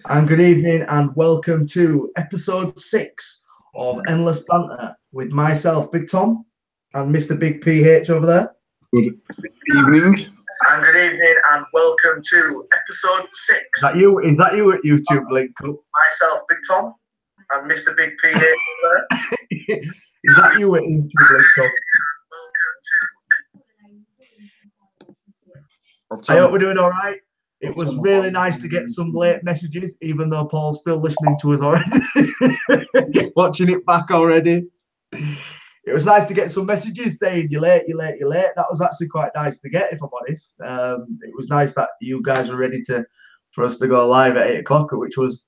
And good evening and welcome to episode 6 of Endless Banter with myself, Big Tom, and Mr. Big PH over there. Good evening. And good evening and welcome to episode 6. Is that you at YouTube, Link? Myself, Big Tom, and Mr. Big PH over there. Is that you at YouTube, Link? I hope we're doing all right. It was really nice to get some late messages, even though Paul's still listening to us already, watching it back already. It was nice to get some messages saying you're late. That was actually quite nice to get, if I'm honest. It was nice that you guys were ready for us to go live at 8 o'clock, which was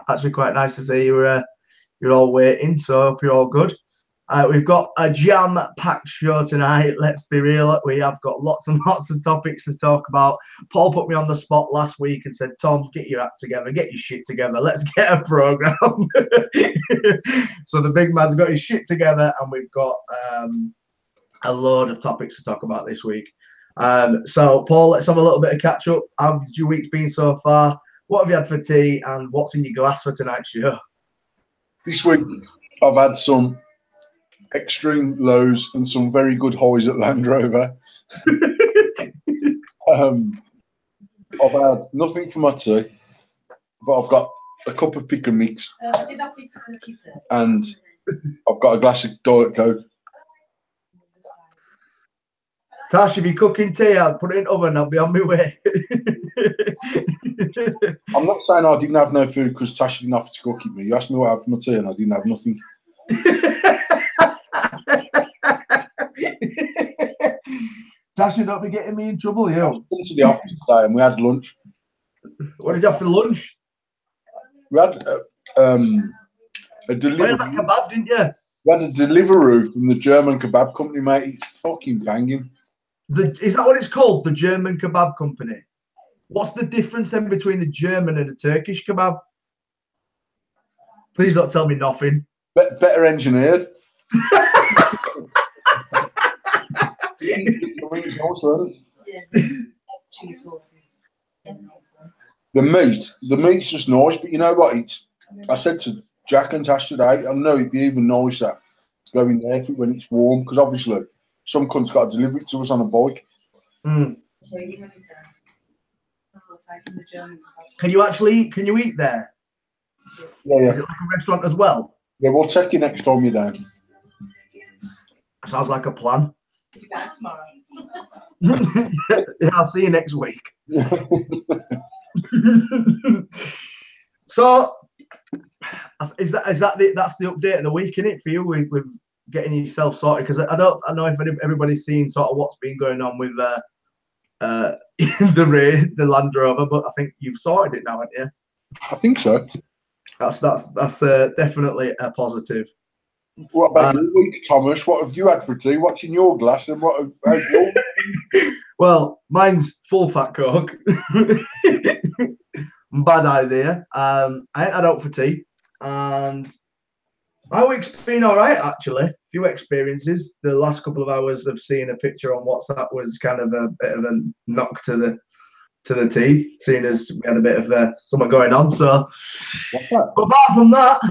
actually quite nice to see you're all waiting. So I hope you're all good. We've got a jam-packed show tonight. Let's be real. We have got lots and lots of topics to talk about. Paul put me on the spot last week and said, Tom, get your act together, get your shit together. Let's get a program. So the big man's got his shit together and we've got a load of topics to talk about this week. So, Paul, let's have a little bit of catch-up. How's your week's been so far? What have you had for tea and what's in your glass for tonight's show? This week, I've had some extreme lows and some very good highs at Land Rover. I've had nothing for my tea, but I've got a cup of pick and mix, and I've got a glass of Diet Coke. Tash, if you're cooking tea, I'll put it in the oven. I'll be on my way. I'm not saying I didn't have no food because Tash didn't have to cook it me. You asked me what I had for my tea, and I didn't have nothing. Tasha, don't be getting me in trouble, yo. I went to the office today and we had lunch. What did you have for lunch? We had a delivery. You had that kebab, didn't you? We had a delivery from the German kebab company, mate. It's fucking banging. Is that what it's called? The German kebab company? What's the difference then between the German and the Turkish kebab? Please don't tell me nothing. Better engineered. The meat's just nice, but you know what? I said to Jack and Tash today, I know it'd be even nicer going there when it's warm, because obviously some cunt's got to deliver it to us on a bike. Mm. Can you eat there? Yeah. Is it like a restaurant as well? Yeah, we'll check you next time you're down. Sounds like a plan. You're down tomorrow. Yeah, I'll see you next week. So, that's the update of the week, isn't it, for you with getting yourself sorted? Because I don't know if everybody's seen sort of what's been going on with the Land Rover, but I think you've sorted it now, haven't you? I think so. That's definitely a positive. What about your week, Thomas? What have you had for tea? What's in your glass, and what have you? Well, mine's full fat Coke. Bad idea. I ain't had out for tea, and my week's been all right actually. A few experiences. The last couple of hours of seeing a picture on WhatsApp was kind of a bit of a knock to the teeth, seeing as we had a bit of something going on. So, but apart from that,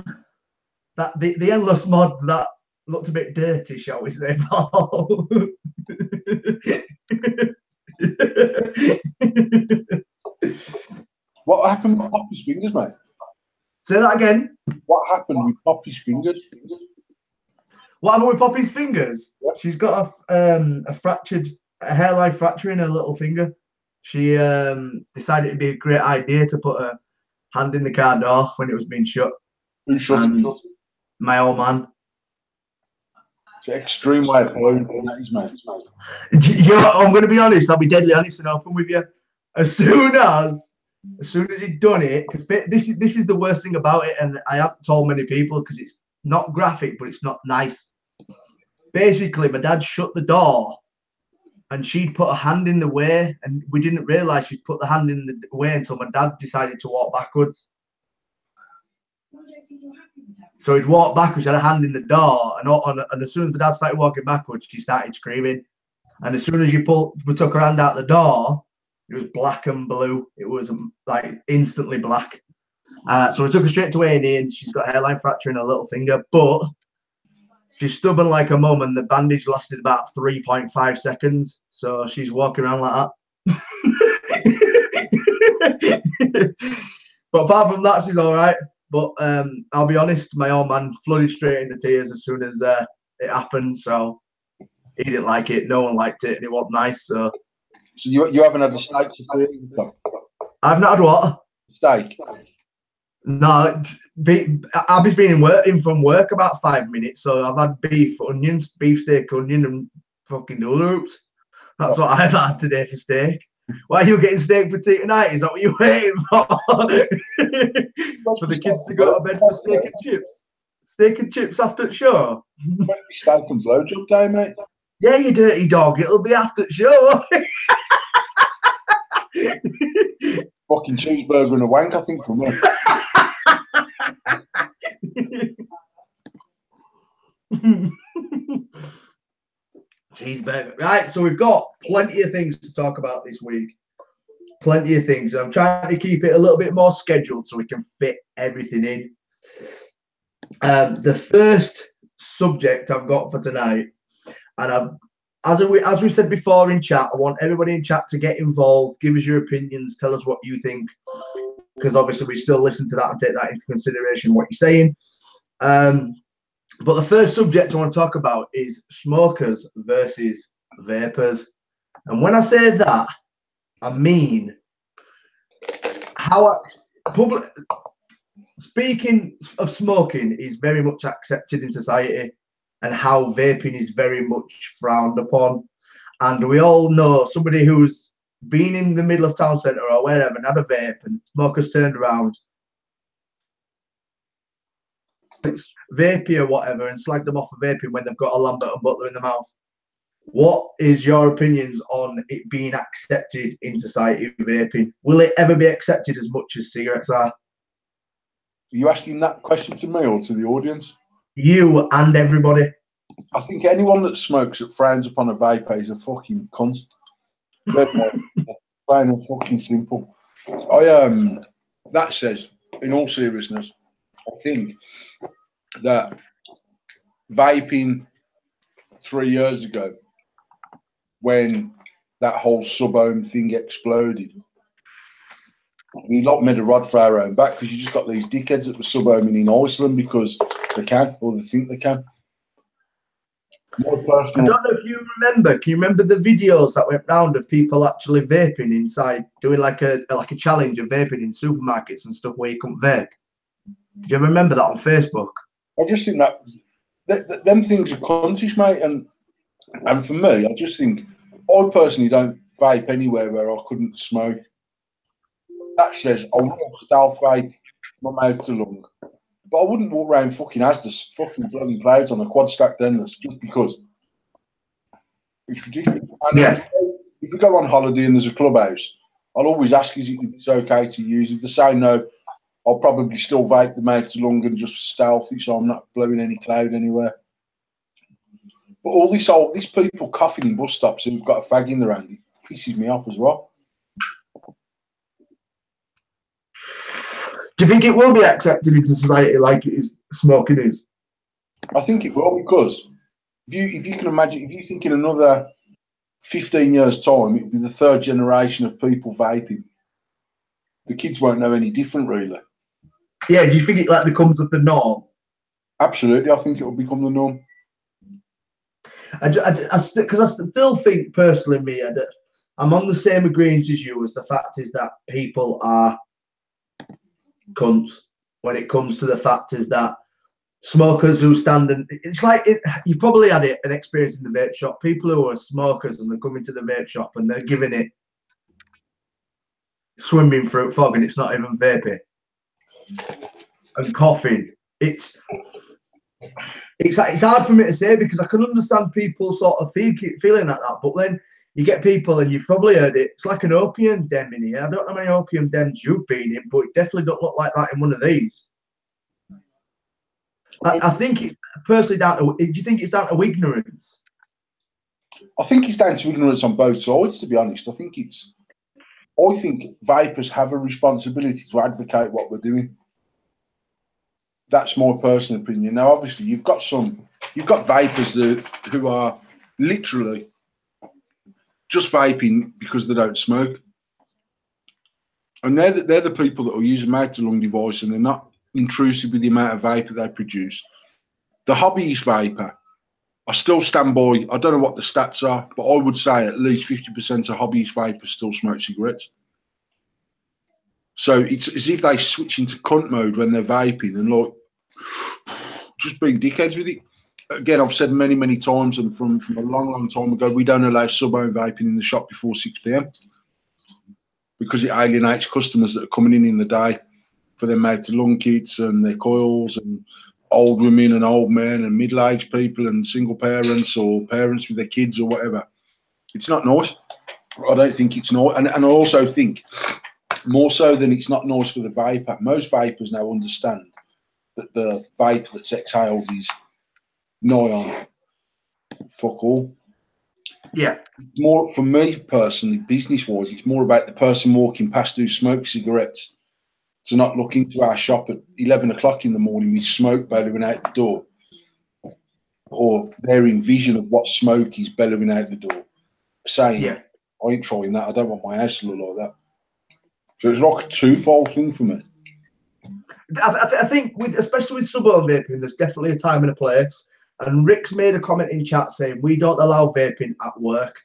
the endless mod that looked a bit dirty, shall we say, Paul? What happened with Poppy's fingers, mate? Say that again. What happened with Poppy's fingers? What happened with Poppy's fingers? Yep. She's got a hairline fracture in her little finger. She decided it'd be a great idea to put her hand in the car door when it was being shut. Who shut it? My old man. It's an extreme way of playing that, mate. You know, I'm going to be honest. I'll be deadly honest and open with you. As soon as he'd done it, because this is the worst thing about it, and I haven't told many people because it's not graphic, but it's not nice. Basically, my dad shut the door, and she'd put a hand in the way, and we didn't realise she'd put the hand in the way until my dad decided to walk backwards. So he'd walk backwards, had a hand in the door, and as soon as my dad started walking backwards, she started screaming. And as soon as we took her hand out the door, It was black and blue. It was like instantly black. So we took her straight to A&E, and she's got a hairline fracture in her little finger, but she's stubborn like a mum, and the bandage lasted about 3.5 seconds. So she's walking around like that. But apart from that, she's all right. But I'll be honest, my old man flooded straight into tears as soon as it happened. So he didn't like it. No one liked it, and it wasn't nice. So you haven't had a steak for 3 years? I've not had what? Steak? No, Abby's been in from work about 5 minutes, so I've had beef steak, onion, and fucking noodle hoops. That's what I've had today for steak. Why are you getting steak for tea tonight? Is that what you're waiting for? For the kids to go to bed for steak and chips? Steak and chips after the show? It's going to be steak and blowjob day, mate. Yeah, you dirty dog. It'll be after the show. Fucking cheeseburger and a wank, I think, for me. Cheeseburger. Right, so we've got plenty of things to talk about this week. Plenty of things. I'm trying to keep it a little bit more scheduled so we can fit everything in. The first subject I've got for tonight, and as we said before in chat, I want everybody in chat to get involved, give us your opinions, tell us what you think, because obviously we still listen to that and take that into consideration, what you're saying. But the first subject I want to talk about is smokers versus vapors. And when I say that, I mean speaking of smoking is very much accepted in society, and how vaping is very much frowned upon. And we all know somebody who's been in the middle of town centre or wherever and had a vape, and smokers turned around, it's vapey or whatever, and slagged them off for vaping when they've got a Lambert and Butler in the mouth. What is your opinions on it being accepted in society, vaping? Will it ever be accepted as much as cigarettes are? Are you asking that question to me or to the audience? You and everybody. I think anyone that smokes that frowns upon a vapor is a fucking cunt. Plain and fucking simple. That says, in all seriousness, I think that vaping 3 years ago, when that whole sub-ohm thing exploded, we lot made a rod for our own back, because you just got these dickheads that were sub-ohming in Iceland because they can, or they think they can. More personal. I don't know if you remember. Can you remember the videos that went round of people actually vaping inside, doing like a challenge of vaping in supermarkets and stuff where you couldn't vape? Do you ever remember that on Facebook? I just think that them things are cuntish, mate. And for me, I just think, I personally don't vape anywhere where I couldn't smoke. That says I will stealth vape my mouth to lung, but I wouldn't walk around fucking Asda's fucking bloody clouds on a quad stacked endless just because. It's ridiculous. And Yeah. If we go on holiday and there's a clubhouse, I'll always ask if it's okay to use. If they say no, I'll probably still vape the mouth to lung and just stealthy, so I'm not blowing any cloud anywhere. But all these people coughing in bus stops who've got a fag in their hand, it pisses me off as well. Do you think it will be accepted into society like it is smoking is? I think it will, because if you can imagine, if you think in another 15 years' time, it'll be the third generation of people vaping. The kids won't know any different, really. Yeah, do you think it becomes the norm? Absolutely, I think it will become the norm. Because I still think, personally, me, I'm on the same agreement as you, as the fact is that people are cunts when it comes to the fact is that smokers who stand and it's like you've probably had an experience in the vape shop, people who are smokers and they come into the vape shop and they're giving it swimming through fog and it's not even vaping, and coughing. It's hard for me to say, because I can understand people sort of feeling like that, but then you get people, and you've probably heard it, it's like an opium den in here. I don't know how many opium dens you've been in, but it definitely don't look like that in one of these. I think it's personally down to, do you think it's down to ignorance? I think it's down to ignorance on both sides, to be honest. I think it's I think vapers have a responsibility to advocate what we're doing. That's my personal opinion. Now, obviously, you've got vapers who are literally just vaping because they don't smoke. And they're the people that will use a mouth-to-lung device, and they're not intrusive with the amount of vapor they produce. The hobbyist vapor, I still stand by. I don't know what the stats are, but I would say at least 50% of hobbyist vapors still smoke cigarettes. So it's as if they switch into cunt mode when they're vaping and like just being dickheads with it. Again, I've said many, many times, and from a long, long time ago, we don't allow sub-ohm vaping in the shop before 6 p.m. because it alienates customers that are coming in the day for their mouth-to-lung kits and their coils, and old women and old men and middle-aged people and single parents or parents with their kids or whatever. It's not nice. I don't think it's nice. And I also think, more so than it's not nice for the vapor, most vapors now understand that the vape that's exhaled is nigh on fuck all. Yeah. More for me personally, business-wise, it's more about the person walking past who smokes cigarettes to not look into our shop at 11 o'clock in the morning with smoke bellowing out the door, or their vision of what smoke is bellowing out the door, saying, Yeah. I ain't trying that. I don't want my house to look like that. So it's like a twofold thing for me. I think, especially with sub-ohm vaping, there's definitely a time and a place. And Rick's made a comment in chat saying, we don't allow vaping at work,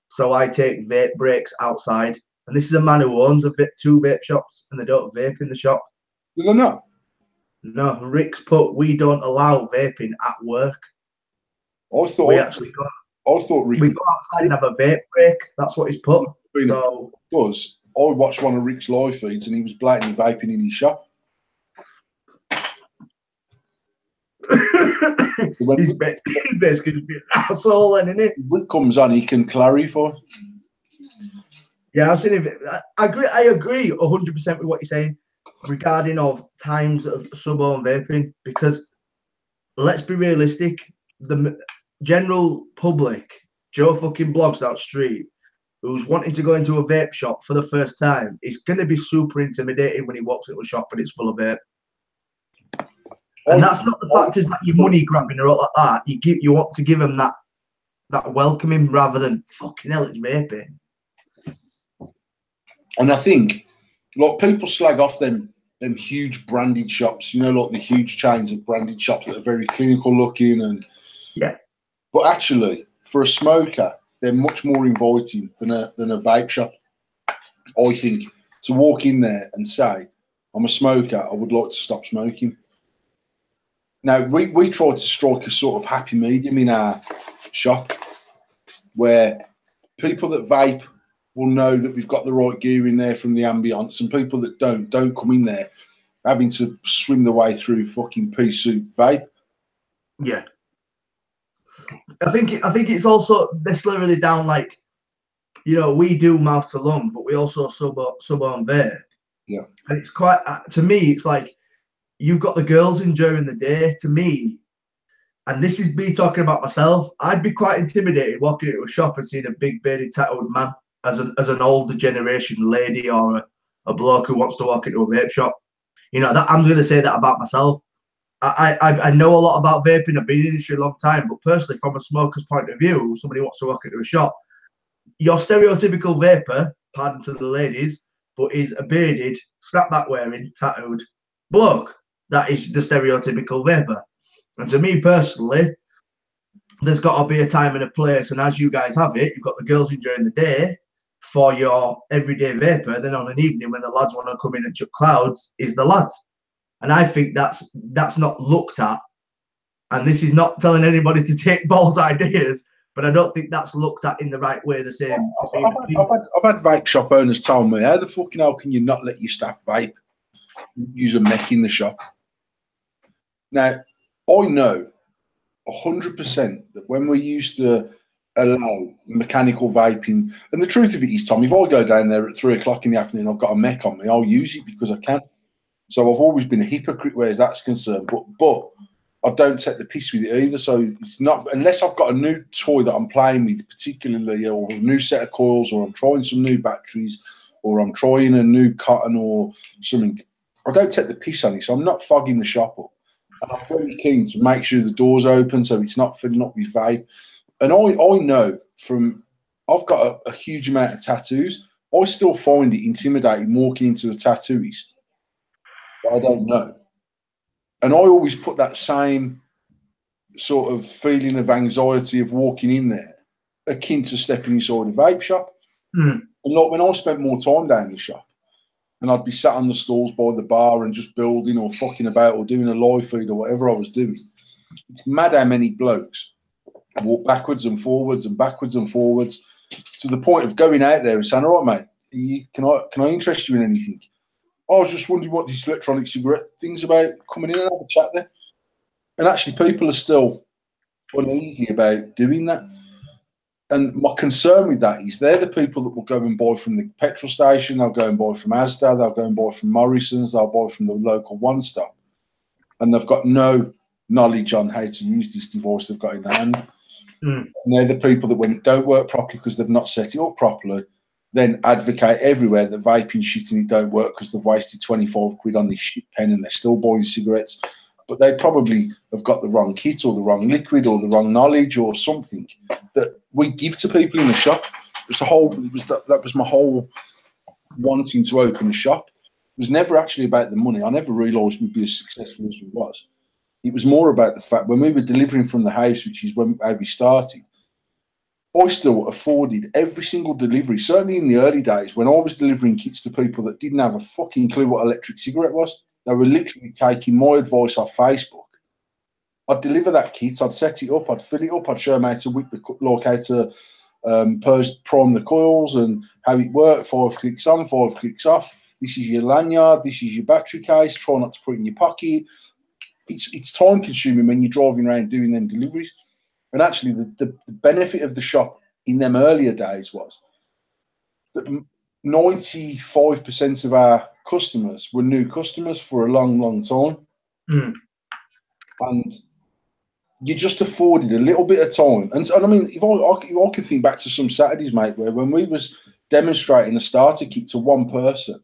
so I take vape breaks outside. And this is a man who owns two vape shops, and they don't vape in the shop. Do they not? No, Rick's put, we don't allow vaping at work. I thought we actually go outside and have a vape break. That's what he's put. So, because I watched one of Rick's live feeds and he was blatantly vaping in his shop. He's basically just being an asshole, then, isn't he? Rick comes on, he can clarify. Yeah, I've seen it. I agree 100% with what you're saying regarding of times of sub-ohm vaping, because let's be realistic, the general public, Joe fucking blogs out street, who's wanting to go into a vape shop for the first time, is going to be super intimidated when he walks into a shop and it's full of vape. And that's not the fact is that you're money grabbing or all like that. You want to give them that welcoming rather than fucking hell, it's vaping. And I think, like, people slag off them huge branded shops, you know, like the huge chains of branded shops that are very clinical looking, and yeah. But actually, for a smoker, they're much more inviting than a vape shop. I think to walk in there and say, "I'm a smoker. I would like to stop smoking." Now, we try to strike a sort of happy medium in our shop where people that vape will know that we've got the right gear in there from the ambience, and people that don't come in there having to swim their way through fucking pea soup vape. Yeah. I think it's also necessarily down, like, you know, we do mouth to lung, but we also sub-ohm vape. Yeah. And it's quite, to me, it's like, you've got the girls in during the day. To me, and this is me talking about myself, I'd be quite intimidated walking into a shop and seeing a big bearded tattooed man as an older generation lady or a bloke who wants to walk into a vape shop. You know, that I'm going to say that about myself. I know a lot about vaping. I've been in the industry a long time, but personally, from a smoker's point of view, somebody wants to walk into a shop, your stereotypical vapor, pardon to the ladies, but is a bearded, snapback wearing, tattooed bloke. That is the stereotypical vapor. And to me personally, there's got to be a time and a place. And as you guys have it, you've got the girls in during the day for your everyday vapor. Then on an evening, when the lads want to come in and chuck clouds, is the lads. And I think that's not looked at. And this is not telling anybody to take Ball's ideas, but I don't think that's looked at in the right way. The same. I've had vape shop owners tell me, how the fucking hell can you not let your staff vape? Use a mech in the shop. Now, I know 100% that when we used to allow mechanical vaping, and the truth of it is, Tom, if I go down there at 3 o'clock in the afternoon, I've got a mech on me, I'll use it because I can. So I've always been a hypocrite where that's concerned, but I don't take the piss with it either. So it's not, unless I've got a new toy that I'm playing with particularly, or a new set of coils, or I'm trying some new batteries, or I'm trying a new cotton or something, I don't take the piss on it. So I'm not fogging the shop up. And I'm very keen to make sure the door's open so it's not filling up with vape. And I know from, I've got a huge amount of tattoos. I still find it intimidating walking into a tattooist that I don't know. And I always put that same sort of feeling of anxiety of walking in there akin to stepping inside a vape shop. Mm. And like when I spent more time down the shop and I'd be sat on the stalls by the bar and just building or fucking about or doing a live feed or whatever I was doing, it's mad how many blokes walk backwards and forwards to the point of going out there and saying, all right, mate, can I interest you in anything? I was just wondering what this electronic cigarette thing's about, coming in and have a chat there. And actually people are still uneasy about doing that. And my concern with that is they're the people that will go and buy from the petrol station, they'll go and buy from Asda, they'll go and buy from Morrison's, they'll buy from the local one stop. And they've got no knowledge on how to use this device they've got in their hand. Mm. And they're the people that when it don't work properly because they've not set it up properly, then advocate everywhere that vaping shit and it don't work because they've wasted 25 quid on this shit pen and they're still buying cigarettes. But they probably have got the wrong kit or the wrong liquid or the wrong knowledge or something that we give to people in the shop. That was my whole wanting to open a shop. It was never actually about the money. I never realised we'd be as successful as we was. It was more about the fact when we were delivering from the house, which is how we started, I still afforded every single delivery, certainly in the early days when I was delivering kits to people that didn't have a fucking clue what electric cigarette was. They were literally taking my advice off Facebook. I'd deliver that kit, I'd set it up, I'd fill it up, I'd show them how to whip how to prime the coils and how it worked, 5 clicks on, 5 clicks off. This is your lanyard, this is your battery case, try not to put it in your pocket. It's time consuming when you're driving around doing them deliveries. And actually the benefit of the shop in them earlier days was that 95% of our customers were new customers for a long, long time. Mm. And you just afforded a little bit of time. And I mean, if I could think back to some Saturdays, mate, where when we was demonstrating a starter kit to one person,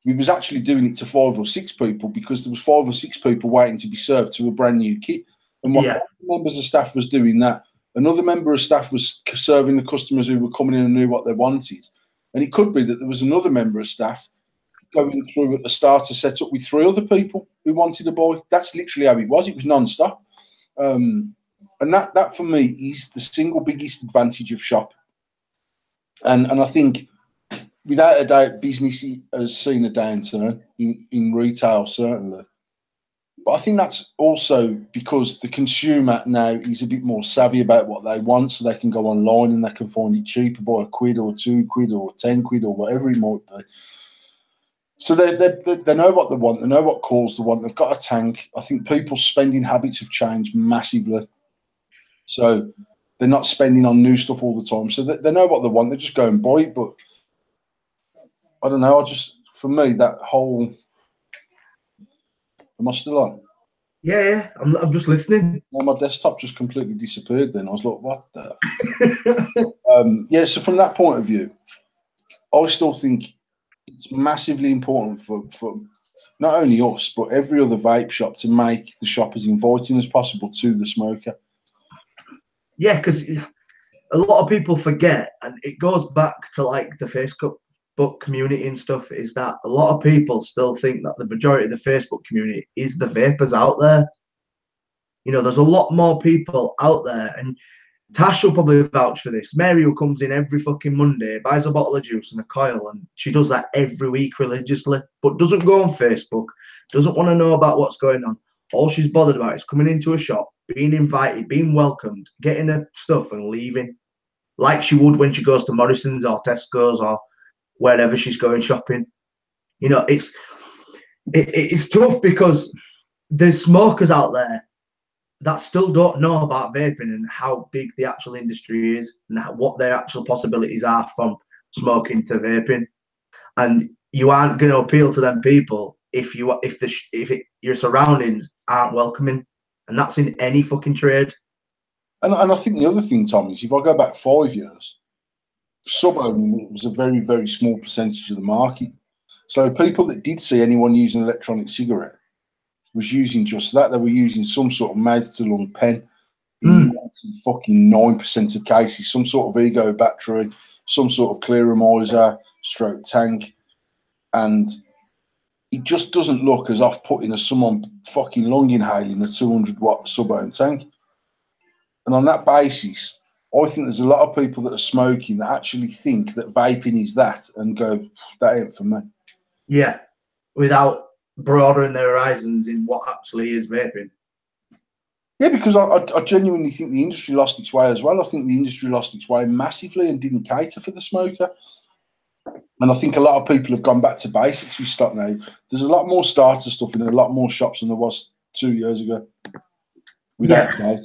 we was actually doing it to 5 or 6 people because there was 5 or 6 people waiting to be served to a brand new kit. And one members of staff was doing that. Another member of staff was serving the customers who were coming in and knew what they wanted. And it could be that there was another member of staff going through at the starter set up with 3 other people who wanted to buy. That's literally how it was. It was non-stop. And that for me is the single biggest advantage of shop. And I think without a doubt, business has seen a downturn in retail, certainly. But I think that's also because the consumer now is a bit more savvy about what they want, so they can go online and they can find it cheaper by £1 or £2 or 10 quid or whatever it might be. So they know what they want. They know what calls they want. They've got a tank. I think people's spending habits have changed massively. So they're not spending on new stuff all the time. So they know what they want. They just go and buy it. But I don't know. For me, that whole... Am I still on? Yeah. I'm just listening. No, my desktop just completely disappeared then. I was like, what the... yeah, so from that point of view, I still think it's massively important for not only us, but every other vape shop to make the shop as inviting as possible to the smoker. Yeah, because a lot of people forget, and it goes back to like the Facebook community and stuff, is that a lot of people still think that the majority of the Facebook community is the vapors out there. You know, there's a lot more people out there, and Tash will probably vouch for this. Mary, who comes in every fucking Monday, buys a bottle of juice and a coil, and she does that every week religiously, but doesn't go on Facebook, doesn't want to know about what's going on. All she's bothered about is coming into a shop, being invited, being welcomed, getting her stuff and leaving, like she would when she goes to Morrison's or Tesco's or wherever she's going shopping. You know, it's tough because there's smokers out there that still don't know about vaping and how big the actual industry is and what their actual possibilities are from smoking to vaping. And you aren't going to appeal to them people if your surroundings aren't welcoming, and that's in any fucking trade. And I think the other thing, Tom, is if I go back 5 years, sub-only, it was a very, very small percentage of the market. So people that did see anyone using an electronic cigarette was using just that. They were using some sort of mouth-to-lung pen in fucking 9% of cases, some sort of ego battery, some sort of clearomizer, stroke tank, and it just doesn't look as off-putting as someone fucking lung inhaling a 200-watt sub-ohm tank. And on that basis, I think there's a lot of people that are smoking that actually think that vaping is that and go, that ain't for me. Yeah, without broadening their horizons in what actually is vaping. Yeah, because I genuinely think the industry lost its way as well. I think the industry lost its way massively and didn't cater for the smoker. And I think a lot of people have gone back to basics with stock now. There's a lot more starter stuff in a lot more shops than there was 2 years ago. Without doubt.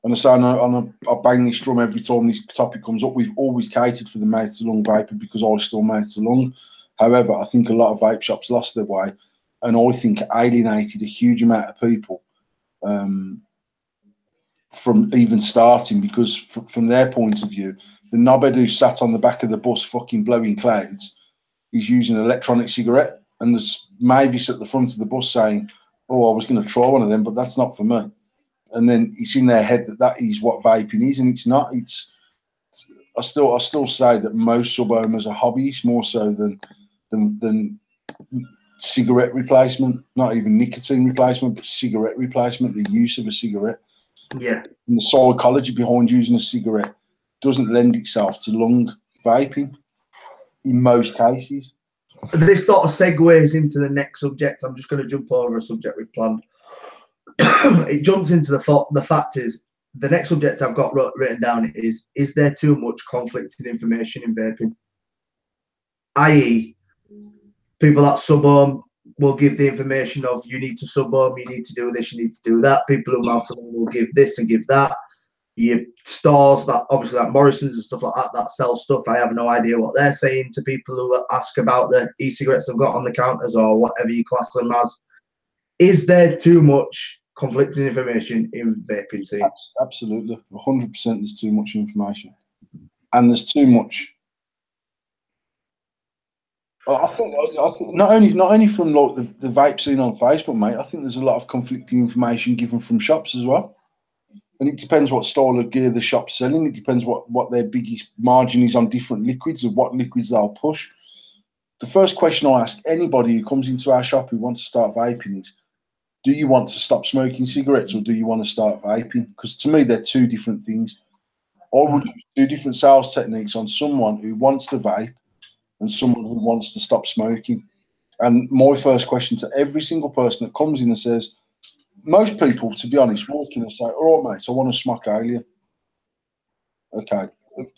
And I say, I bang this drum every time this topic comes up. We've always catered for the mouth-to-lung vapor because I still mouth-to-lung. However, I think a lot of vape shops lost their way, and I think alienated a huge amount of people from even starting, because from their point of view, the knobhead who sat on the back of the bus fucking blowing clouds is using an electronic cigarette, and there's Mavis at the front of the bus saying, oh, I was going to try one of them, but that's not for me. And then it's in their head that that is what vaping is, and it's not. I still say that most sub-owners are hobbies more so than cigarette replacement, not even nicotine replacement, but cigarette replacement, the use of a cigarette. Yeah. And the psychology behind using a cigarette doesn't lend itself to lung vaping in most cases. This sort of segues into the next subject. I'm just going to jump over a subject we've planned. It jumps into the fact is, the next subject I've got written down is there too much conflicting information in vaping? I.e., people that sub-ohm will give the information of you need to sub-ohm, you need to do this, you need to do that. People who mouth-to-lung will give this and give that. Your stores that obviously like Morrison's and stuff like that sell stuff, I have no idea what they're saying to people who ask about the e-cigarettes they've got on the counters or whatever you class them as. Is there too much conflicting information in vaping scene? Absolutely, 100%. There's too much information, and there's too much. I think not only from like the vape scene on Facebook, mate. I think there's a lot of conflicting information given from shops as well, and it depends what style of gear the shop's selling. It depends what their biggest margin is on different liquids and what liquids they'll push. The first question I ask anybody who comes into our shop who wants to start vaping is, do you want to stop smoking cigarettes or do you want to start vaping? Because to me, they're two different things. I would use two different sales techniques on someone who wants to vape and someone who wants to stop smoking. And my first question to every single person that comes in and says, most people, to be honest, walk in and say, all right, mate, so I want to smoke alien. Okay.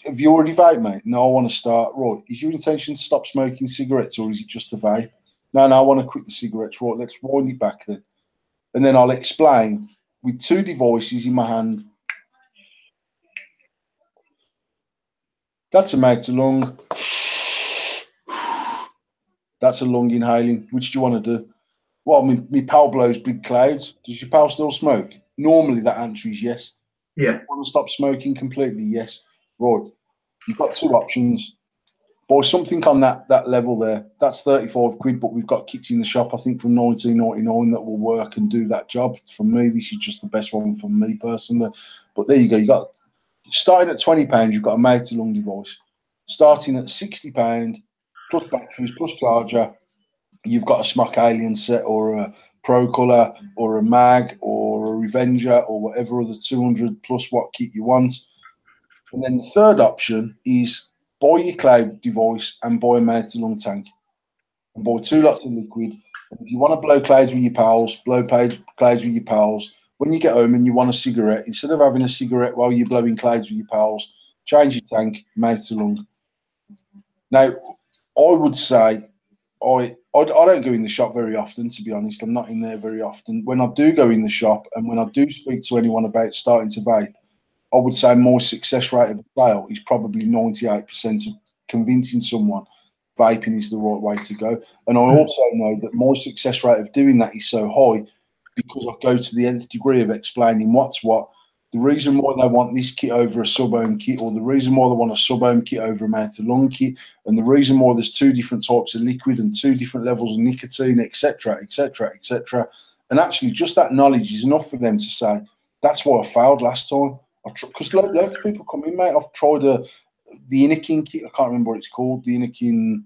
Have you already vape, mate? No, I want to start. Right. Is your intention to stop smoking cigarettes or is it just to vape? No, I want to quit the cigarettes. Right, let's wind it back then. And then I'll explain with two devices in my hand. That's a mouth-to-lung. That's a lung inhaling. Which do you want to do? Well, my pal blows big clouds. Does your pal still smoke? Normally that answer is yes. Yeah. You want to stop smoking completely? Yes. Right. You've got two options. Buy something on that level there. That's 35 quid, but we've got kits in the shop, I think, from 19.99 that will work and do that job. For me, this is just the best one for me personally. But there you go. You got starting at £20, you've got a mouth-to-lung device. Starting at £60, plus batteries, plus charger, you've got a Smock Alien set or a Pro Colour or a Mag or a Revenger or whatever other 200 plus watt kit you want. And then the third option is buy your cloud device and buy a mouth-to-lung tank and buy 2 lots of liquid. And if you want to blow clouds with your pals, blow clouds with your pals. When you get home and you want a cigarette, instead of having a cigarette while you're blowing clouds with your pals, change your tank, mouth-to-lung. Now, I would say I don't go in the shop very often, to be honest. I'm not in there very often. When I do go in the shop and when I do speak to anyone about starting to vape, I would say my success rate of a sale is probably 98% of convincing someone vaping is the right way to go. And I also know that my success rate of doing that is so high because I go to the nth degree of explaining what's what, the reason why they want this kit over a sub-ohm kit, or the reason why they want a sub-ohm kit over a mouth-to-lung kit, and the reason why there's 2 different types of liquid and 2 different levels of nicotine, etc., etc., etc. And actually, just that knowledge is enough for them to say, that's why I failed last time. Because loads of people come in, mate. I've tried the Inikin kit. I can't remember what it's called. The Inikin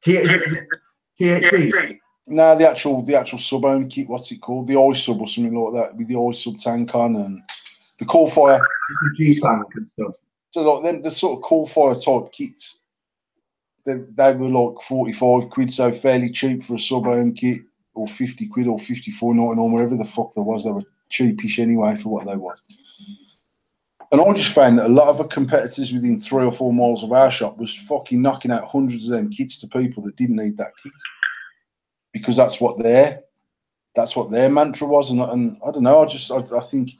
THC. No, the actual sub-ohm kit. What's it called? The iSub or something like that, with the iSub tank on and the cool fire. The G-Tank and stuff. So like them, the sort of cool fire type kits. They were like 45 quid, so fairly cheap for a sub-ohm kit, or 50 quid or 54.99, or whatever the fuck there was. They were cheapish anyway for what they were. And I just found that a lot of the competitors within 3 or 4 miles of our shop was fucking knocking out hundreds of them kits to people that didn't need that kit, because that's what their mantra was. And I don't know. I think,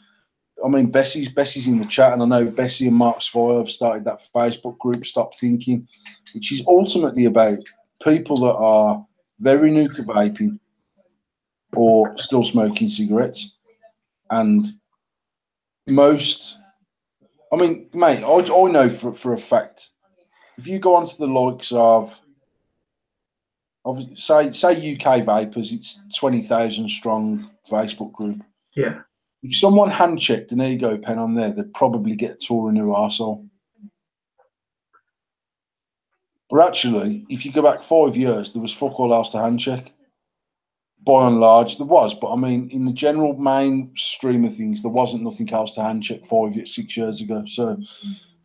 I mean, Bessie's in the chat, and I know Bessie and Mark Squire have started that Facebook group, Stop Thinking, which is ultimately about people that are very new to vaping or still smoking cigarettes. And most, I mean, mate, I know for a fact, if you go onto the likes of say UK Vapors, it's 20,000 strong Facebook group. Yeah. If someone hand-checked an ego pen on there, they'd probably get a tour in their arsehole. But actually, if you go back 5 years, there was fuck all else to hand-check. By and large, there was. But, I mean, in the general mainstream of things, there wasn't nothing else to hand-check 6 years ago. So,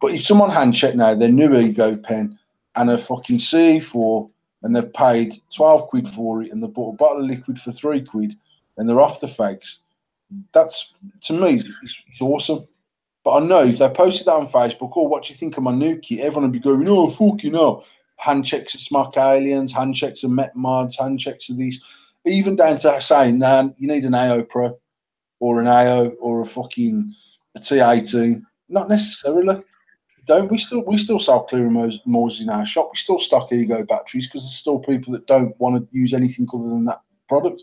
but if someone hand-checked now their new ego pen and a fucking C4, and they've paid 12 quid for it, and they bought a bottle of liquid for 3 quid, and they're off the fags, that's, to me, it's awesome. But I know if they posted that on Facebook, oh, what do you think of my new kit? Everyone would be going, oh, fuck, you know, hand checks of Smock Aliens, hand checks of Met Mods, hand checks of these, even down to saying, nah, you need an AO Pro or an AO or a fucking a T18. Not necessarily. Don't we still sell clear Moses in our shop? We still stock Ego batteries because there's still people that don't want to use anything other than that product,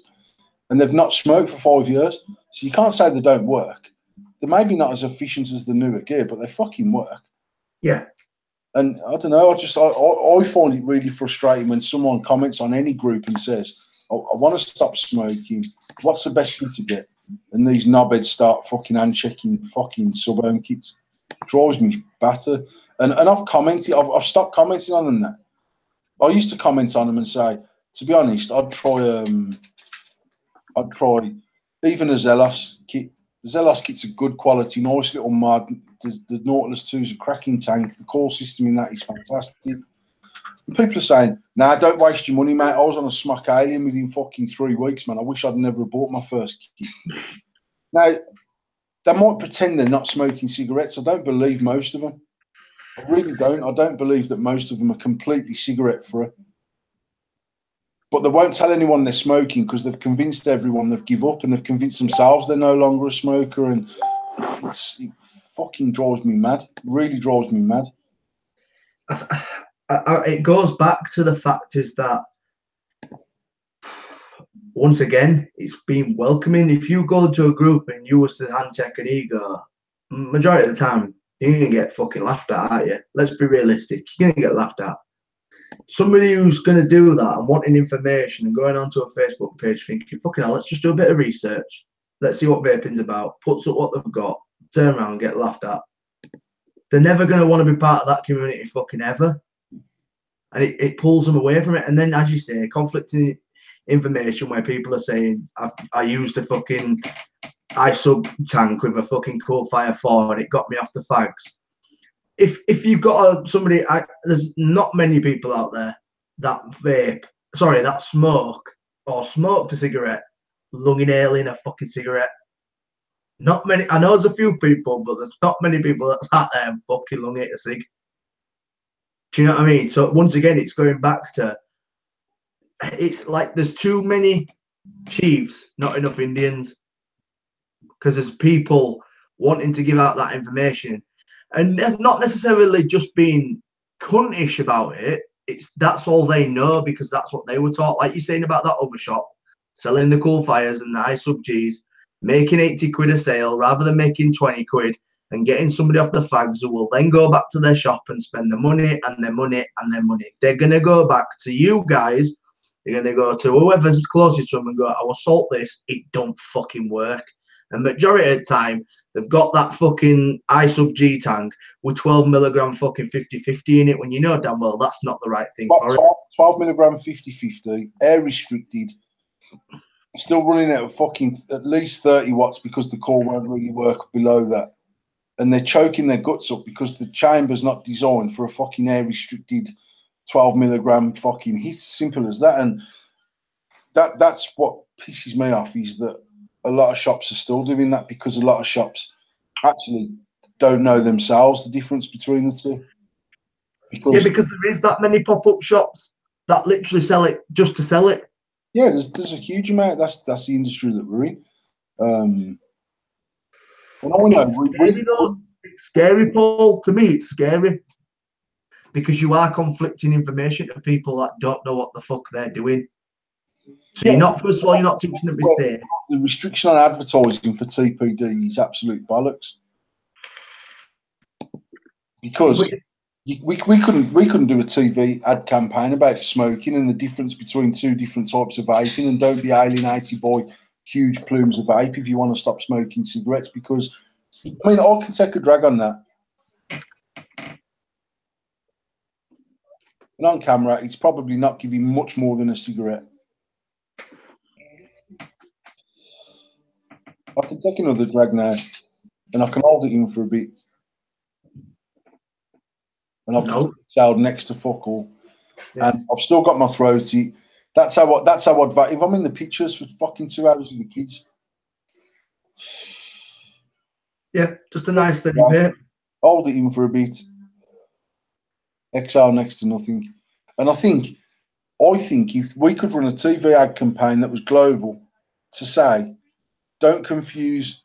and they've not smoked for 5 years. So you can't say they don't work. They're maybe not as efficient as the newer gear, but they fucking work. Yeah. And I don't know. I find it really frustrating when someone comments on any group and says, I want to stop smoking. What's the best thing to get? And these knobheads start fucking hand-checking fucking sub-ohm kits. It drives me battered. And I've commented. I've stopped commenting on them now. I used to comment on them and say, to be honest, I'd try even a Zelos kit. The Zelos kit's a good quality, nice little mod. The Nautilus 2 is a cracking tank. The core system in that is fantastic. And people are saying, nah, don't waste your money, mate. I was on a Smock Alien within fucking 3 weeks, man. I wish I'd never bought my first kit. Now, they might pretend they're not smoking cigarettes. I don't believe most of them. I really don't. I don't believe that most of them are completely cigarette-free. But they won't tell anyone they're smoking because they've convinced everyone they've give up, and they've convinced themselves they're no longer a smoker. And it fucking drives me mad. It really drives me mad. It goes back to the fact is that, once again, it's been welcoming. If you go to a group and you was to hand check an ego, majority of the time, you're going to get fucking laughed at, aren't you? Let's be realistic. You're going to get laughed at. Somebody who's going to do that and wanting information and going onto a Facebook page thinking, fucking hell, let's just do a bit of research. Let's see what vaping's about. Puts up what they've got. Turn around and get laughed at. They're never going to want to be part of that community fucking ever. And it pulls them away from it. And then, as you say, conflicting information where people are saying, I used a fucking iSub tank with a fucking cool fire 4 and it got me off the fags. If you've got somebody, there's not many people out there that smoke or smoked a cigarette, lung inhaling a fucking cigarette. Not many. I know there's a few people, but there's not many people that's out there and fucking lung ate a cig. Do you know what I mean? So once again, it's going back to, it's like there's too many chiefs, not enough Indians, because there's people wanting to give out that information. And not necessarily just being cuntish about it. That's all they know because that's what they were taught. Like you're saying about that other shop, selling the cool fires and the iSub Gs. making 80 quid a sale rather than making 20 quid and getting somebody off the fags who will then go back to their shop and spend the money and their money and their money. They're going to go back to you guys. They're going to go to whoever's closest to them and go, I will salt this. It don't fucking work. And majority of the time, they've got that fucking I sub G tank with 12 milligram fucking 50-50 in it when you know damn well that's not the right thing for 12 milligram 50-50, air restricted, still running out of fucking at least 30 watts because the core won't really work below that. And they're choking their guts up because the chamber's not designed for a fucking air restricted 12 milligram fucking hit. Simple as that. And that's what pisses me off, is that a lot of shops are still doing that, because a lot of shops actually don't know themselves the difference between the two. Because there is that many pop-up shops that literally sell it just to sell it. Yeah, there's a huge amount. That's the industry that we're in. It's scary, Paul. To me, it's scary because you are conflicting information to people that don't know what the fuck they're doing. So you're not, first of all, you're not teaching them mistake. The restriction on advertising for TPD is absolute bollocks. Because we couldn't do a TV ad campaign about smoking and the difference between two different types of vaping, and don't be alienated by huge plumes of vape if you want to stop smoking cigarettes, because I mean, I can take a drag on that. And on camera, it's probably not giving much more than a cigarette. I can take another drag now, and I can hold it in for a bit. And I've exhaled next to fuck all. Yeah. And I've still got my throaty. That's how I'd vape. If I'm in the pictures for fucking 2 hours with the kids. Yeah, just a nice steady bit. Hold it in for a bit. Exhale next to nothing. And I think if we could run a TV ad campaign that was global to say, don't confuse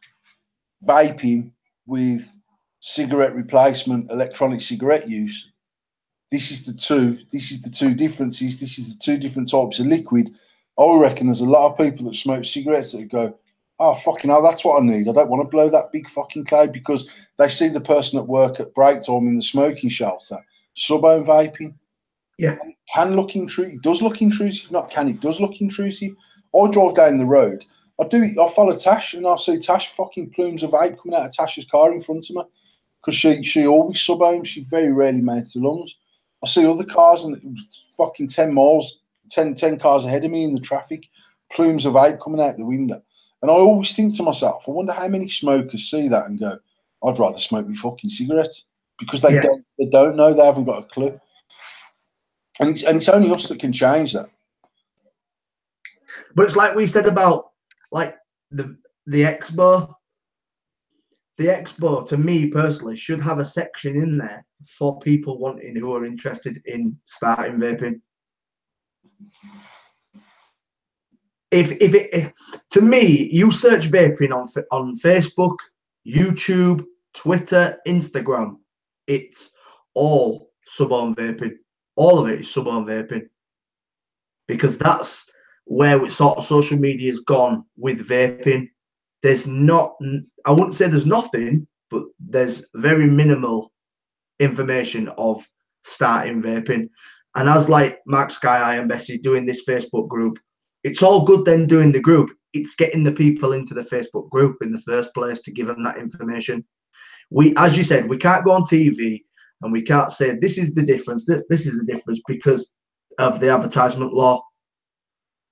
vaping with cigarette replacement, electronic cigarette use. This is the two differences. This is the two different types of liquid. I reckon there's a lot of people that smoke cigarettes that go, oh, fucking hell, that's what I need. I don't want to blow that big fucking cloud, because they see the person at work at break time in the smoking shelter sub-ohm vaping. Yeah. And it can look intrusive. It does look intrusive. Not can, it does look intrusive. I drive down the road. I follow Tash, and I see Tash fucking plumes of vape coming out of Tash's car in front of me, because she always sub-ohms. She very rarely makes the lungs. I see other cars and fucking 10 cars ahead of me in the traffic, plumes of vape coming out the window. And I always think to myself, I wonder how many smokers see that and go, I'd rather smoke my fucking cigarettes, because they don't know, they haven't got a clue. And it's only us that can change that. But it's like we said about like the expo. The expo, to me personally, should have a section in there for people who are interested in starting vaping. If to me, you search vaping on Facebook, YouTube, Twitter, Instagram, it's all sub-ohm vaping. All of it is sub-ohm vaping, because that's where sort of social media has gone with vaping. There's not, I wouldn't say there's nothing, but there's very minimal information of starting vaping. And as like Mark Sky and Bessie doing this Facebook group, it's all good then doing the group. It's getting the people into the Facebook group in the first place to give them that information. As you said, we can't go on TV and we can't say this is the difference. This is the difference because of the advertisement law.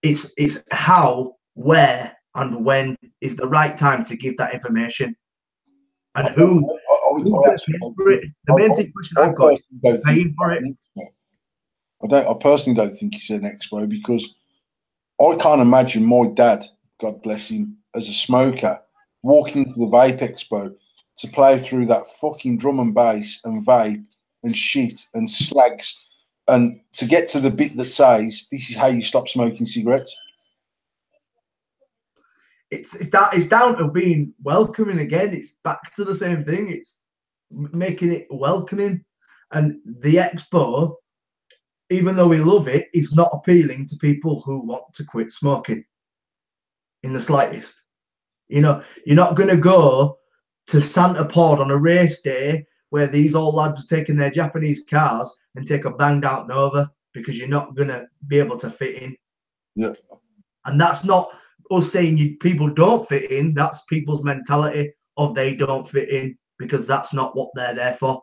It's how, where, and when is the right time to give that information, and who's paying for it. The main thing I've got is paying for it. I personally don't think it's an expo, because I can't imagine my dad, God bless him, as a smoker, walking into the vape expo to play through that fucking drum and bass and vape and shit and slags, and to get to the bit that says this is how you stop smoking cigarettes. It's down to being welcoming again. It's back to the same thing. It's making it welcoming. And the expo, even though we love it, it's not appealing to people who want to quit smoking in the slightest. You're not going to go to Santa Pod on a race day where these old lads are taking their Japanese cars and take a banged out Nova because you're not going to be able to fit in. Yeah. And that's not us saying people don't fit in. That's people's mentality of they don't fit in because that's not what they're there for.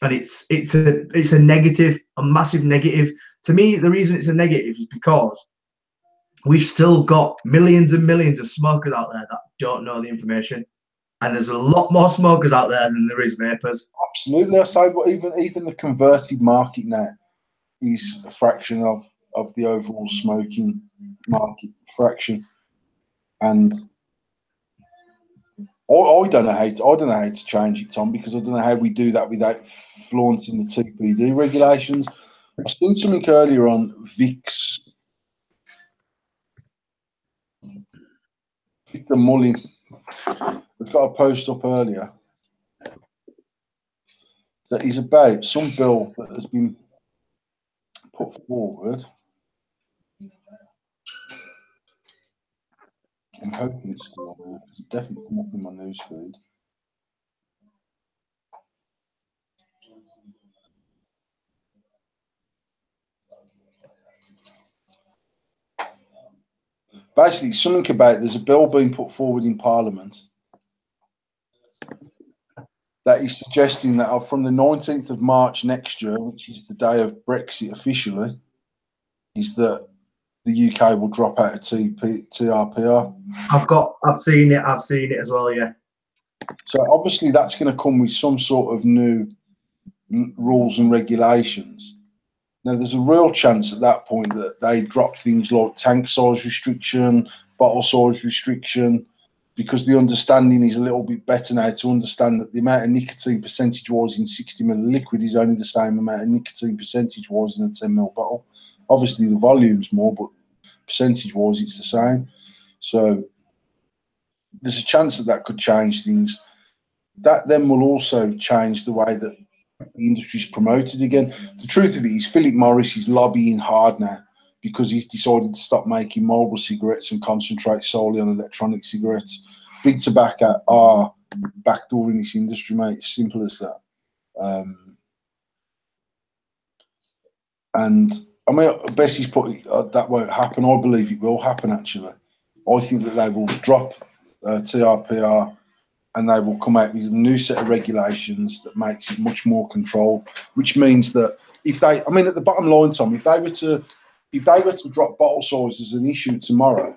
And it's a negative, a massive negative. To me, the reason it's a negative is because we've still got millions and millions of smokers out there that don't know the information. And there's a lot more smokers out there than there is vapors. Absolutely. I say, but even the converted market now is a fraction of the overall smoking market fraction. And I don't know how to change it, Tom, because I don't know how we do that without flaunting the TPD regulations. I seen something earlier on Victor Mullin. We've got a post up earlier that is about some bill that has been put forward. I'm hoping it's still on there because it definitely come up in my news feed. Basically, something about there's a bill being put forward in Parliament that is suggesting that from the 19th of March next year, which is the day of Brexit officially, is that the UK will drop out of TRPR. I've seen it as well, yeah. So obviously that's going to come with some sort of new rules and regulations. Now, there's a real chance at that point that they drop things like tank size restriction, bottle size restriction, because the understanding is a little bit better now to understand that the amount of nicotine percentage-wise in 60 ml liquid is only the same amount of nicotine percentage-wise in a 10 ml bottle. Obviously, the volume's more, but percentage-wise, it's the same. So there's a chance that that could change things. That then will also change the way that the industry's promoted again. The truth of it is Philip Morris is lobbying hard now because he's decided to stop making Marlboro cigarettes and concentrate solely on electronic cigarettes. Big tobacco are backdooring this industry, mate. It's simple as that. And I mean, Bessie's put that won't happen. I believe it will happen, actually. I think that they will drop TRPR and they will come out with a new set of regulations that makes it much more controlled, which means that if they, I mean, at the bottom line, Tom, if they were to drop bottle size as an issue tomorrow,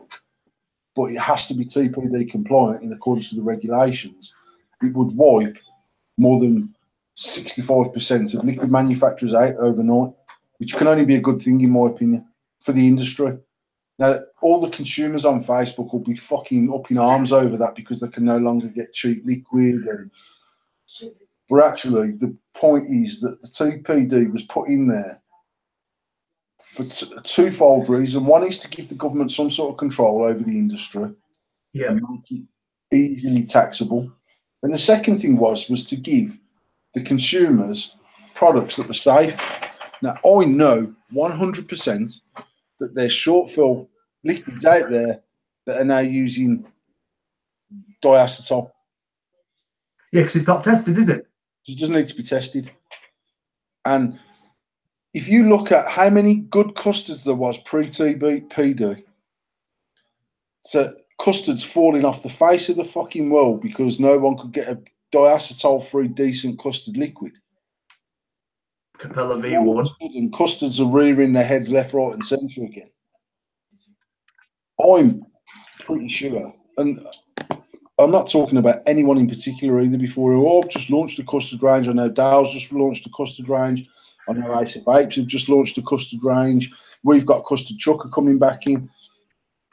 but it has to be TPD compliant in accordance with the regulations, it would wipe more than 65% of liquid manufacturers out overnight, which can only be a good thing, in my opinion, for the industry. Now, all the consumers on Facebook will be fucking up in arms over that because they can no longer get cheap liquid. But actually, the point is that the TPD was put in there for a twofold reason. One is to give the government some sort of control over the industry and make it easily taxable. And the second thing was to give the consumers products that were safe. Now, I know 100% that there's short fill liquids out there that are now using diacetyl. Yeah, because it's not tested, is it? It doesn't need to be tested. And if you look at how many good custards there was pre-TPD, so custards falling off the face of the fucking world because no one could get a diacetyl-free decent custard liquid. Capella V1. And custards are rearing their heads left, right, and centre again. I'm pretty sure, and I'm not talking about anyone in particular either before. Oh, I've just launched a custard range. I know Dale's just launched a custard range. I know Ace of Apes have just launched a custard range. We've got Custard Chucker coming back in.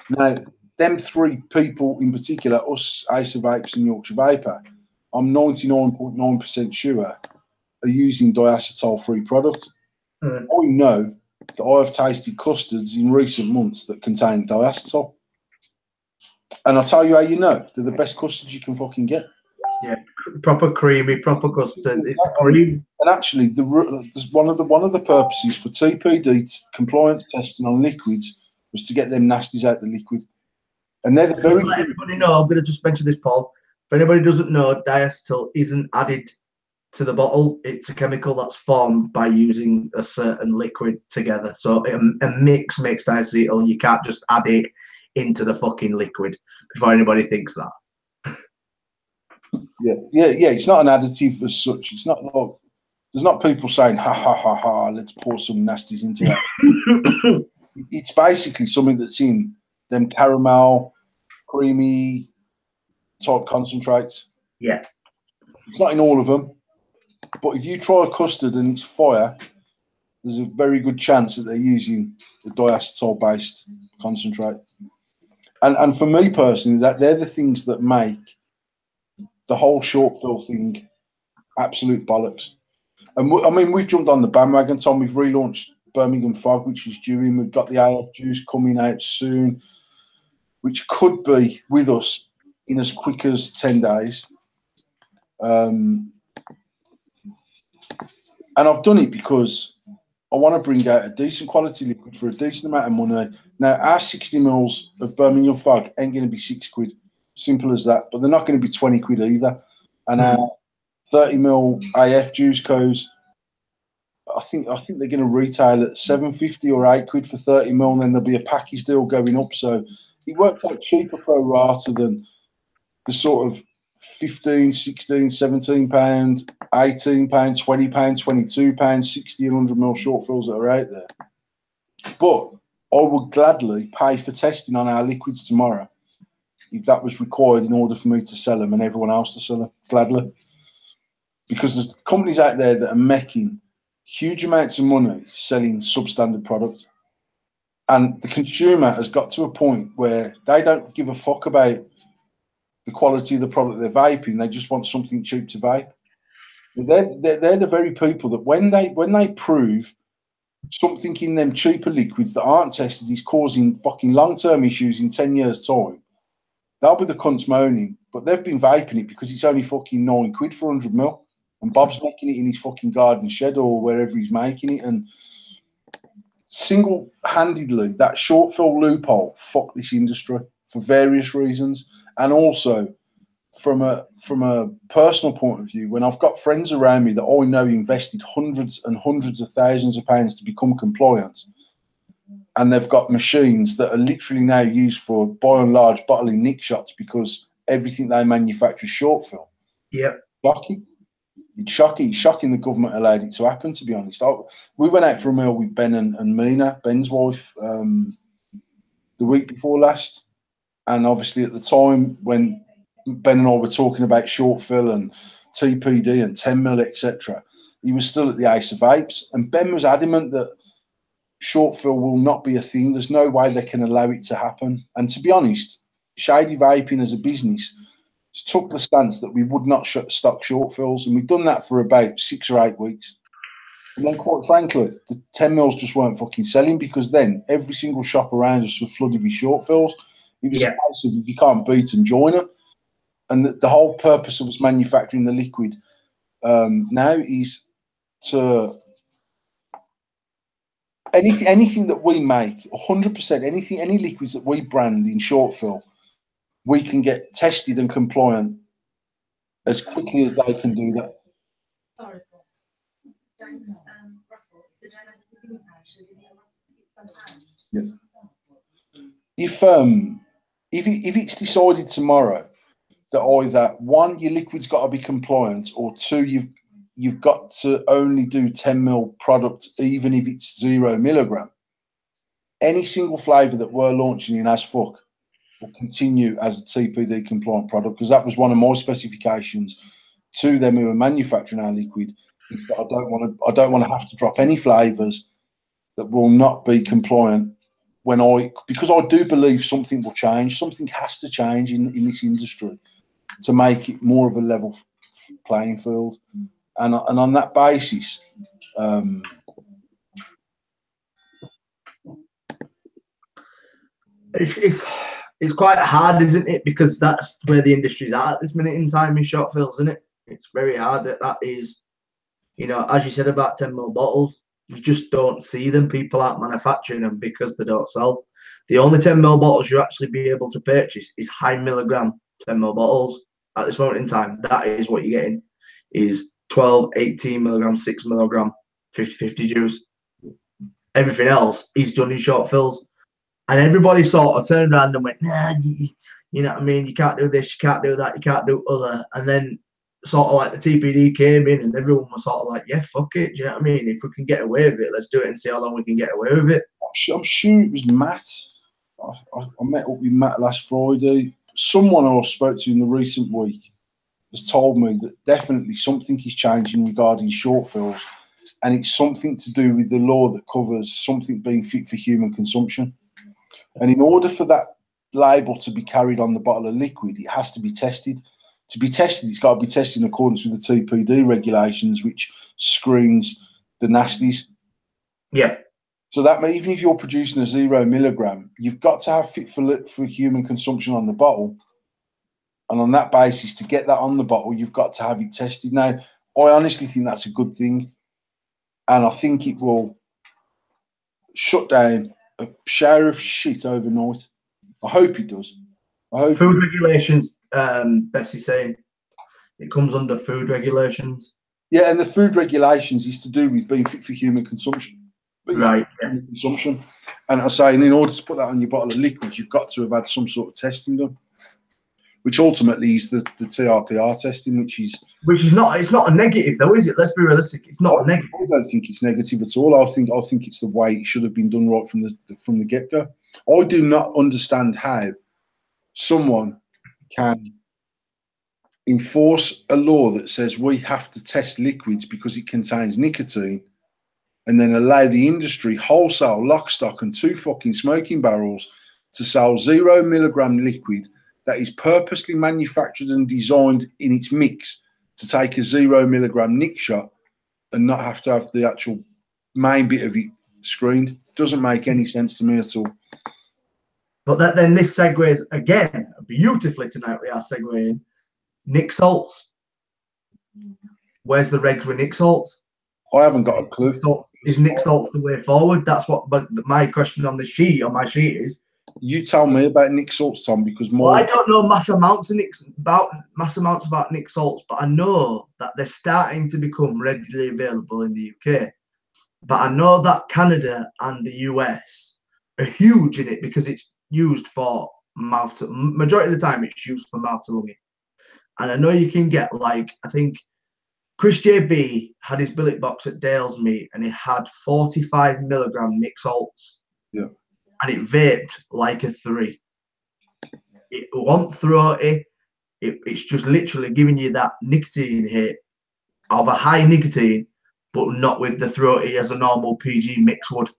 Now, them three people in particular, us, Ace of Apes and Yorkshire Vapor, I'm 99.9% sure are using diacetyl-free products. I know that I have tasted custards in recent months that contain diacetyl. And I'll tell you how you know. They're the best custards you can fucking get. Yeah, proper creamy, proper custard. It's cream. And actually, one of the purposes for TPD compliance testing on liquids was to get them nasties out the liquid. And they're the very Let everybody know, I'm going to just mention this, Paul. If anybody doesn't know, diacetyl isn't added to the bottle. It's a chemical that's formed by using a certain liquid together. So a mix makes diacetyl. You can't just add it into the fucking liquid before anybody thinks that. Yeah. It's not an additive as such. It's not like there's not people saying ha ha ha ha. Let's pour some nasties into that. It's basically something that's in them caramel, creamy type concentrates. Yeah. It's not in all of them, but if you try a custard and it's fire, there's a very good chance that they're using the diacetyl-based concentrate. And for me personally, that they're the things that make the whole short fill thing absolute bollocks. And I mean, we've jumped on the bandwagon, Tom. We've relaunched Birmingham Fog, which is due in. We've got the AF juice coming out soon, which could be with us in as quick as 10 days. And I've done it because I want to bring out a decent quality liquid for a decent amount of money. Now, our 60 mils of Birmingham Fog ain't going to be £6. Simple as that. But they're not going to be 20 quid either. And our 30 mil AF juice codes, I think they're going to retail at £7.50 or £8 for 30 mil, and then there'll be a package deal going up. So it worked out cheaper pro rata than the sort of £15, £16, £17, £18, £20, £22, 60 and 100 mil short fills that are out there. But I would gladly pay for testing on our liquids tomorrow if that was required in order for me to sell them and everyone else to sell them, gladly. Because there's companies out there that are making huge amounts of money selling substandard products. And the consumer has got to a point where they don't give a fuck about the quality of the product they're vaping. They just want something cheap to vape. They're the very people that when they prove something in them cheaper liquids that aren't tested is causing fucking long-term issues in 10 years' time, they'll be the cunts moaning. But they've been vaping it because it's only fucking £9 for 100 mil. And Bob's making it in his fucking garden shed or wherever he's making it. And single-handedly, that short fill loophole fucked this industry for various reasons. And also, from a personal point of view, when I've got friends around me that I know invested hundreds and hundreds of thousands of pounds to become compliant, and they've got machines that are literally now used for, by and large, bottling nick shots because everything they manufacture is short fill. Yeah. Shocking. It's shocking the government allowed it to happen, to be honest. We went out for a meal with Ben and Mina, Ben's wife, the week before last. And obviously at the time when Ben and I were talking about short fill and TPD and 10 mil, etc., he was still at the Ace of Vapes. And Ben was adamant that short fill will not be a thing. There's no way they can allow it to happen. And to be honest, Shady Vaping as a business took the stance that we would not stock short fills, and we've done that for about 6 or 8 weeks. And then, quite frankly, the 10 mils just weren't fucking selling because then every single shop around us was flooded with short fills. It was a case of if you can't beat them, join them. And the whole purpose of us manufacturing the liquid now is to anything that we make, 100%, any liquids that we brand in short fill, we can get tested and compliant as quickly as they can do that. Sorry, if it's decided tomorrow that either one, your liquid's got to be compliant, or two, you've got to only do 10 mil product, even if it's 0 milligram. Any single flavour that we're launching in As Fuck will continue as a TPD compliant product, because that was one of my specifications to them who are manufacturing our liquid, is that I don't want to have to drop any flavours that will not be compliant because I do believe something will change. Something has to change in this industry to make it more of a level playing field. And on that basis, it's quite hard, isn't it? Because that's where the industry's at this minute in time, in short fills, isn't it? It's very hard that is, as you said about 10 mil bottles, you just don't see them. People aren't manufacturing them because they don't sell. The only 10ml bottles you actually be able to purchase is high milligram 10ml bottles at this moment in time. That is what you're getting, is 12, 18 milligram, 6 milligram, 50-50 juice. Everything else is done in short fills. And everybody sort of turned around and went, nah, you know what I mean? You can't do this, you can't do that, you can't do other. And then sort of like the TPD came in and everyone was sort of like, yeah, fuck it. Do you know what I mean? If we can get away with it, let's do it and see how long we can get away with it. I'm sure it was Matt. I met up with Matt last Friday. Someone I spoke to in the recent week has told me that definitely something is changing regarding short fills, and it's something to do with the law that covers something being fit for human consumption. And in order for that label to be carried on the bottle of liquid, it has to be tested. To be tested, it's got to be tested in accordance with the TPD regulations, which screens the nasties. Yeah. So that means even if you're producing a 0 milligram, you've got to have fit for human consumption on the bottle. And on that basis, to get that on the bottle, you've got to have it tested. Now, I honestly think that's a good thing. And I think it will shut down a shower of shit overnight. I hope it does. I hope food regulations, Bessie's saying. It comes under food regulations. Yeah, and the food regulations is to do with being fit for human consumption. Right. Yeah. Consumption. And I say, and in order to put that on your bottle of liquid, you've got to have had some sort of testing done, which ultimately is the TRPR testing, which is not, it's not a negative though, is it? Let's be realistic. It's not a negative. I don't think it's negative at all. I think it's the way it should have been done right from the get-go. I do not understand how someone can enforce a law that says we have to test liquids because it contains nicotine, and then allow the industry wholesale, lock, stock, and two fucking smoking barrels to sell 0 milligram liquid that is purposely manufactured and designed in its mix to take a 0 milligram nick shot and not have to have the actual main bit of it screened. Doesn't make any sense to me at all. But then this segues again beautifully tonight. We are segueing Nick salts. Where's the regs with Nick salts? I haven't got a clue. Is Nick salts the way forward? That's what. But my question on my sheet is. You tell me about Nick salts, Tom, because I don't know mass amounts about Nick salts, but I know that they're starting to become readily available in the UK. But I know that Canada and the US are huge in it because it's used for mouth to, majority of the time it's used for mouth to lung. And I know you can get, like, I think Chris JB had his billet box at Dale's meet and it had 45 milligram Nick salts. Yeah. And it vaped like a 3. It wasn't throaty. It's just literally giving you that nicotine hit of a high nicotine, but not with the throaty as a normal PG mix would.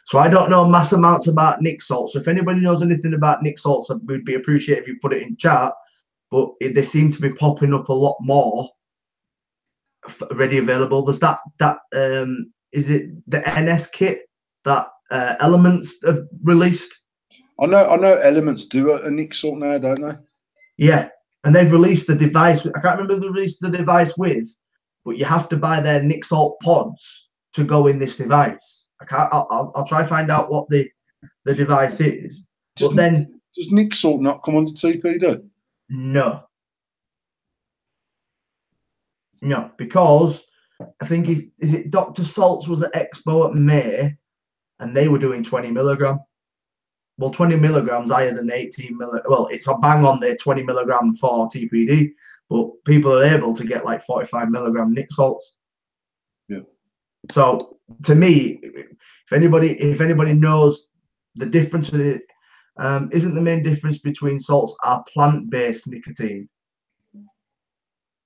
So I don't know mass amounts about Nick salts. So if anybody knows anything about Nick salts, we'd be appreciative if you put it in chat. But they seem to be popping up a lot more ready available. There's that is it the NS kit that Elements have released? I know Elements do a Nick salt now, don't they? Yeah, and they've released the device. I can't remember who they released the device with, but you have to buy their Nick salt pods to go in this device. I'll try to find out what the device is. Does Nick salt not come under TPD? No, because I think is it Dr. Salts was at Expo at May, and they were doing 20 milligram. Well, 20 milligrams higher than 18 milligram. Well, it's a bang on there, 20 milligram for TPD, but people are able to get like 45 milligram Nick salts. Yeah. So to me, if anybody knows the difference with it, isn't the main difference between salts are plant-based nicotine.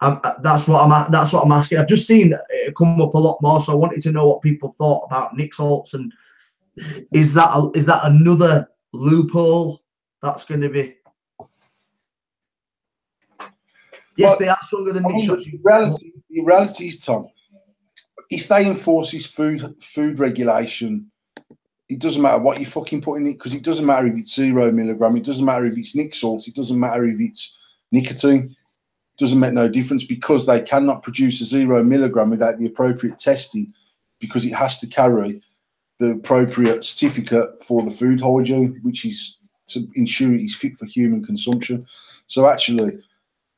That's what I'm asking. I've just seen it come up a lot more, so I wanted to know what people thought about Nick salts, and is that another loophole that's going to be? Yes, they are stronger than Nick shots. The reality is, Tom, if they enforce this food regulation, it doesn't matter what you fucking put in it, because it doesn't matter if it's 0 milligram, it doesn't matter if it's Nick salts, it doesn't matter if it's nicotine. Doesn't make no difference, because they cannot produce a 0 milligram without the appropriate testing, because it has to carry the appropriate certificate for the food hygiene, which is to ensure it is fit for human consumption. So actually,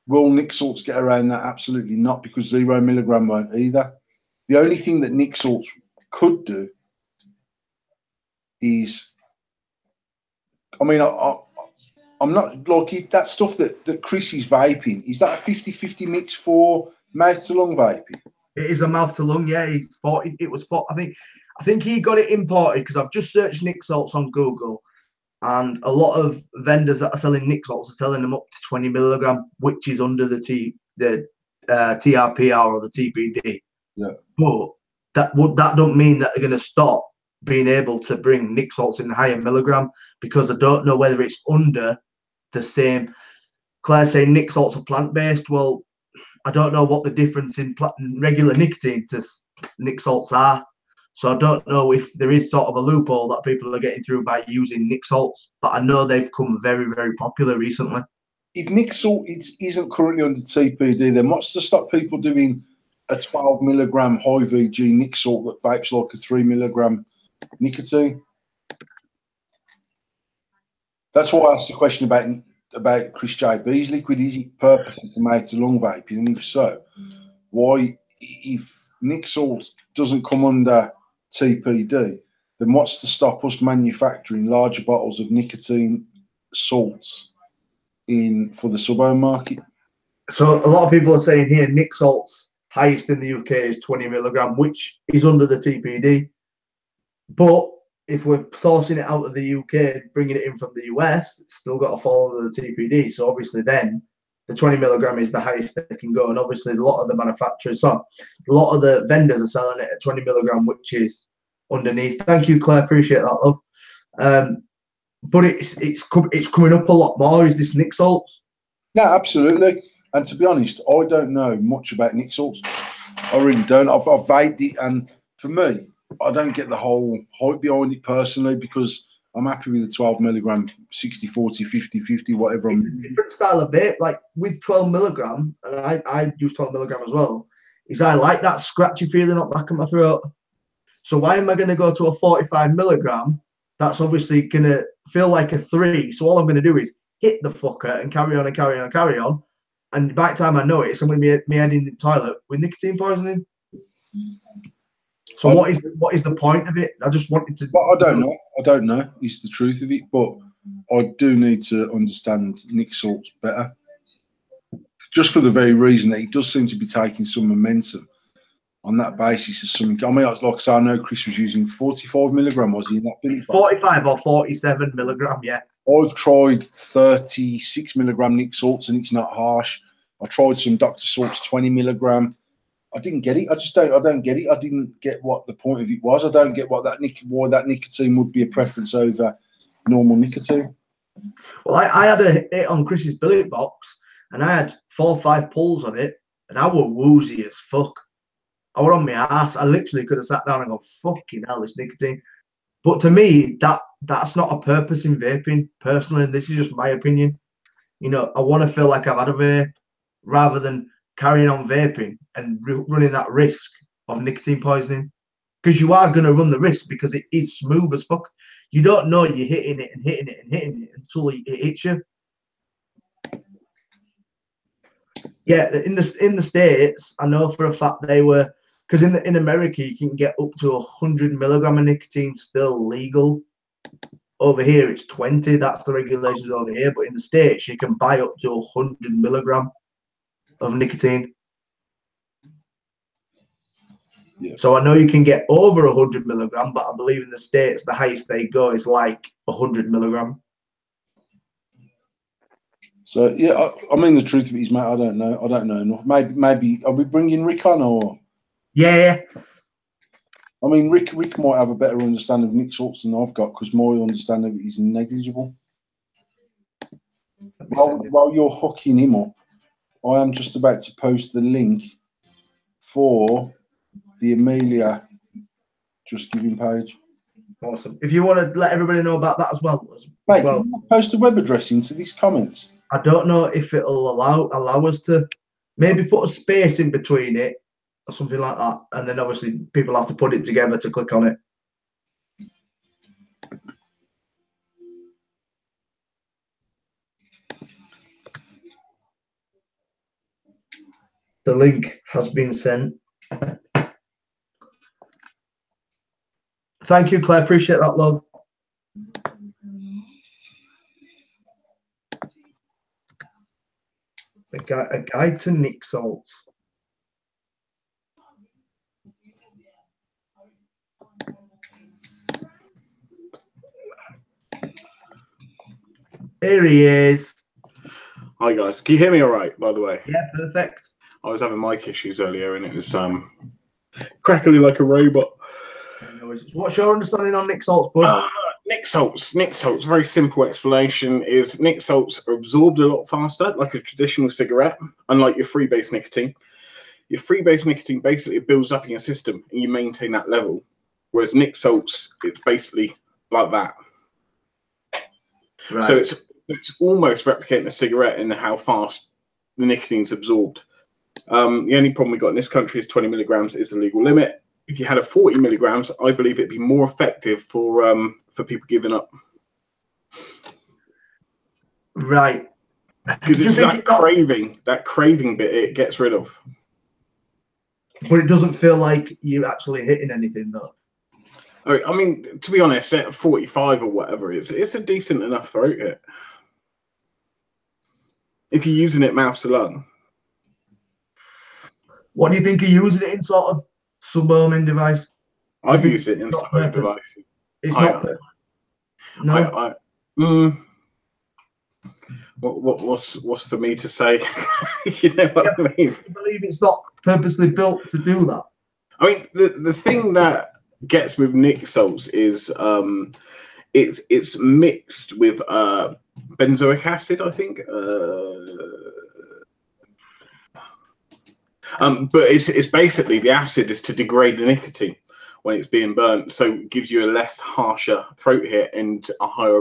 will Nick salts get around that? Absolutely not, because 0 milligram won't either. The only thing that Nick salts could do is, I mean, I'm not like that stuff that Chris is vaping. Is that a 50-50 mix for mouth to lung vaping? It is a mouth to lung, yeah. It's 40. It was 40. I think he got it imported because I've just searched Nick salts on Google, and a lot of vendors that are selling Nick salts are selling them up to 20 milligram, which is under the TRPR or the TPD. Yeah. But that don't mean that they're going to stop being able to bring Nick salts in higher milligram, because I don't know whether it's under the same. Claire's saying Nick salts are plant based. Well, I don't know what the difference in regular nicotine to Nick salts are. So I don't know if there is sort of a loophole that people are getting through by using Nick salts, but I know they've come very, very popular recently. If Nick salt isn't currently under TPD, then what's to stop people doing a 12 milligram high VG Nick salt that vapes like a 3 milligram nicotine? That's why I asked the question about Chris JB's liquid. Is it purposely for mouth to lung vaping? And if so, why, if Nick salt doesn't come under TPD, then what's to stop us manufacturing larger bottles of nicotine salts for the sub-home market? So a lot of people are saying here Nick salts highest in the UK is 20 milligram, which is under the TPD. But if we're sourcing it out of the UK, bringing it in from the US, it's still got to fall under the TPD. So obviously then the 20 milligram is the highest they can go. And obviously a lot of the manufacturers, so a lot of the vendors are selling it at 20 milligram, which is underneath. Thank you, Claire. Appreciate that, love. But it's coming up a lot more. Is this Nick salts? Yeah, absolutely. And to be honest, I don't know much about Nick salts. I really don't. I've vaped it, and for me, I don't get the whole hype behind it personally, because I'm happy with the 12 milligram, 60, 40, 50, 50, whatever. It's a different style of vape. Like with 12 milligram, and I use 12 milligram as well, is I like that scratchy feeling up back of my throat. So why am I going to go to a 45 milligram? That's obviously going to feel like a 3. So all I'm going to do is hit the fucker and carry on and carry on and carry on. And by the time I know it, I'm going to be heading in the toilet with nicotine poisoning. So what is the point of it? I just wanted to. But I don't know. I don't know is the truth of it. But I do need to understand Nick salts better, just for the very reason that it does seem to be taking some momentum on that basis of something. I mean, like I say, I know Chris was using 45 milligram, was he? In that 45 or 47 milligram, yeah. I've tried 36 milligram Nick salts, and it's not harsh. I tried some Dr. Salts 20 milligram. I didn't get it. I don't get it. I didn't get what the point of it was. I don't get why that nicotine would be a preference over normal nicotine. Well, I had a hit on Chris's billet box, and I had 4 or 5 pulls on it, and I was woozy as fuck. I were on my ass. I literally could have sat down and go, fucking hell, this nicotine. But to me, that's not a purpose in vaping, personally. And this is just my opinion. You know, I want to feel like I've had a vape rather than carrying on vaping and running that risk of nicotine poisoning. Because you are going to run the risk, because it is smooth as fuck. You don't know you're hitting it and hitting it and hitting it until it hits you. Yeah, in the States, I know for a fact they were, because in America you can get up to 100 milligram of nicotine still legal. Over here it's 20. That's the regulations over here. But in the States you can buy up to 100 milligram of nicotine. Yeah. So I know you can get over 100 milligram, but I believe in the States the highest they go is like 100 milligram. So yeah, I mean the truth of it is, mate, I don't know enough. Maybe are we bringing Rick on, or? Yeah. I mean, Rick might have a better understanding of Nick salts than I've got, because my understanding of it is negligible. While you're hooking him up, I am just about to post the link for the Amelia Just Giving page. Awesome. If you want to let everybody know about that as well. Mate, can you post a web address into these comments? I don't know if it'll allow us to maybe put a space in between it or something like that. And then obviously people have to put it together to click on it. The link has been sent. Thank you, Claire. Appreciate that, love. A guide to Nick salts. Here he is. Hi guys, can you hear me all right, by the way? Yeah, perfect. I was having mic issues earlier and it was crackly like a robot. What's your understanding on Nick salts, bud? Nick salts, very simple explanation is Nick salts are absorbed a lot faster, like a traditional cigarette, unlike your freebase nicotine. Your freebase nicotine basically builds up in your system and you maintain that level, whereas Nick salts, it's basically like that. Right. So it's almost replicating a cigarette in how fast the nicotine's absorbed. The only problem we got in this country is 20 milligrams is the legal limit. If you had a 40 milligrams, I believe it'd be more effective for people giving up. Right. Because it's that craving bit it gets rid of. But it doesn't feel like you're actually hitting anything, though. I mean, to be honest, at 45 or whatever, it's a decent enough throat hit. If you're using it mouth to lung. What do you think of using it in sort of suburban device? I've used it in suburban devices. It's not. No. What's for me to say? You know what I mean? I believe it's not purposely built to do that. I mean, the thing that gets with Nick salts is it's mixed with benzoic acid, I think. But it's basically the acid is to degrade the nicotine when it's being burnt, so it gives you a less harsher throat hit and a higher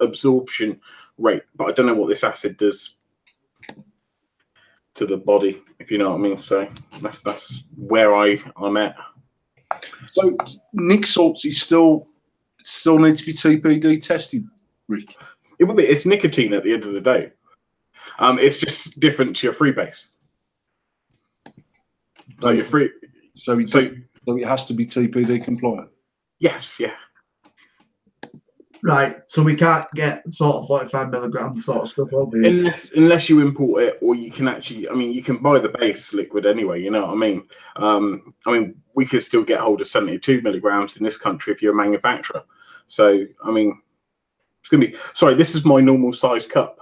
absorption rate. But I don't know what this acid does to the body, if you know what I mean. So that's where I'm at. So Nick salts is still needs to be TPD tested, Rick. It will be. It's nicotine at the end of the day. It's just different to your freebase. So you're free. So it has to be TPD compliant. Yes, yeah. Right. So we can't get sort of 45 milligrams sort of stuff over here. Unless you import it, or you can actually. I mean, you can buy the base liquid anyway. You know what I mean? We could still get hold of 72 milligrams in this country if you're a manufacturer. So I mean, it's gonna be. Sorry, this is my normal size cup.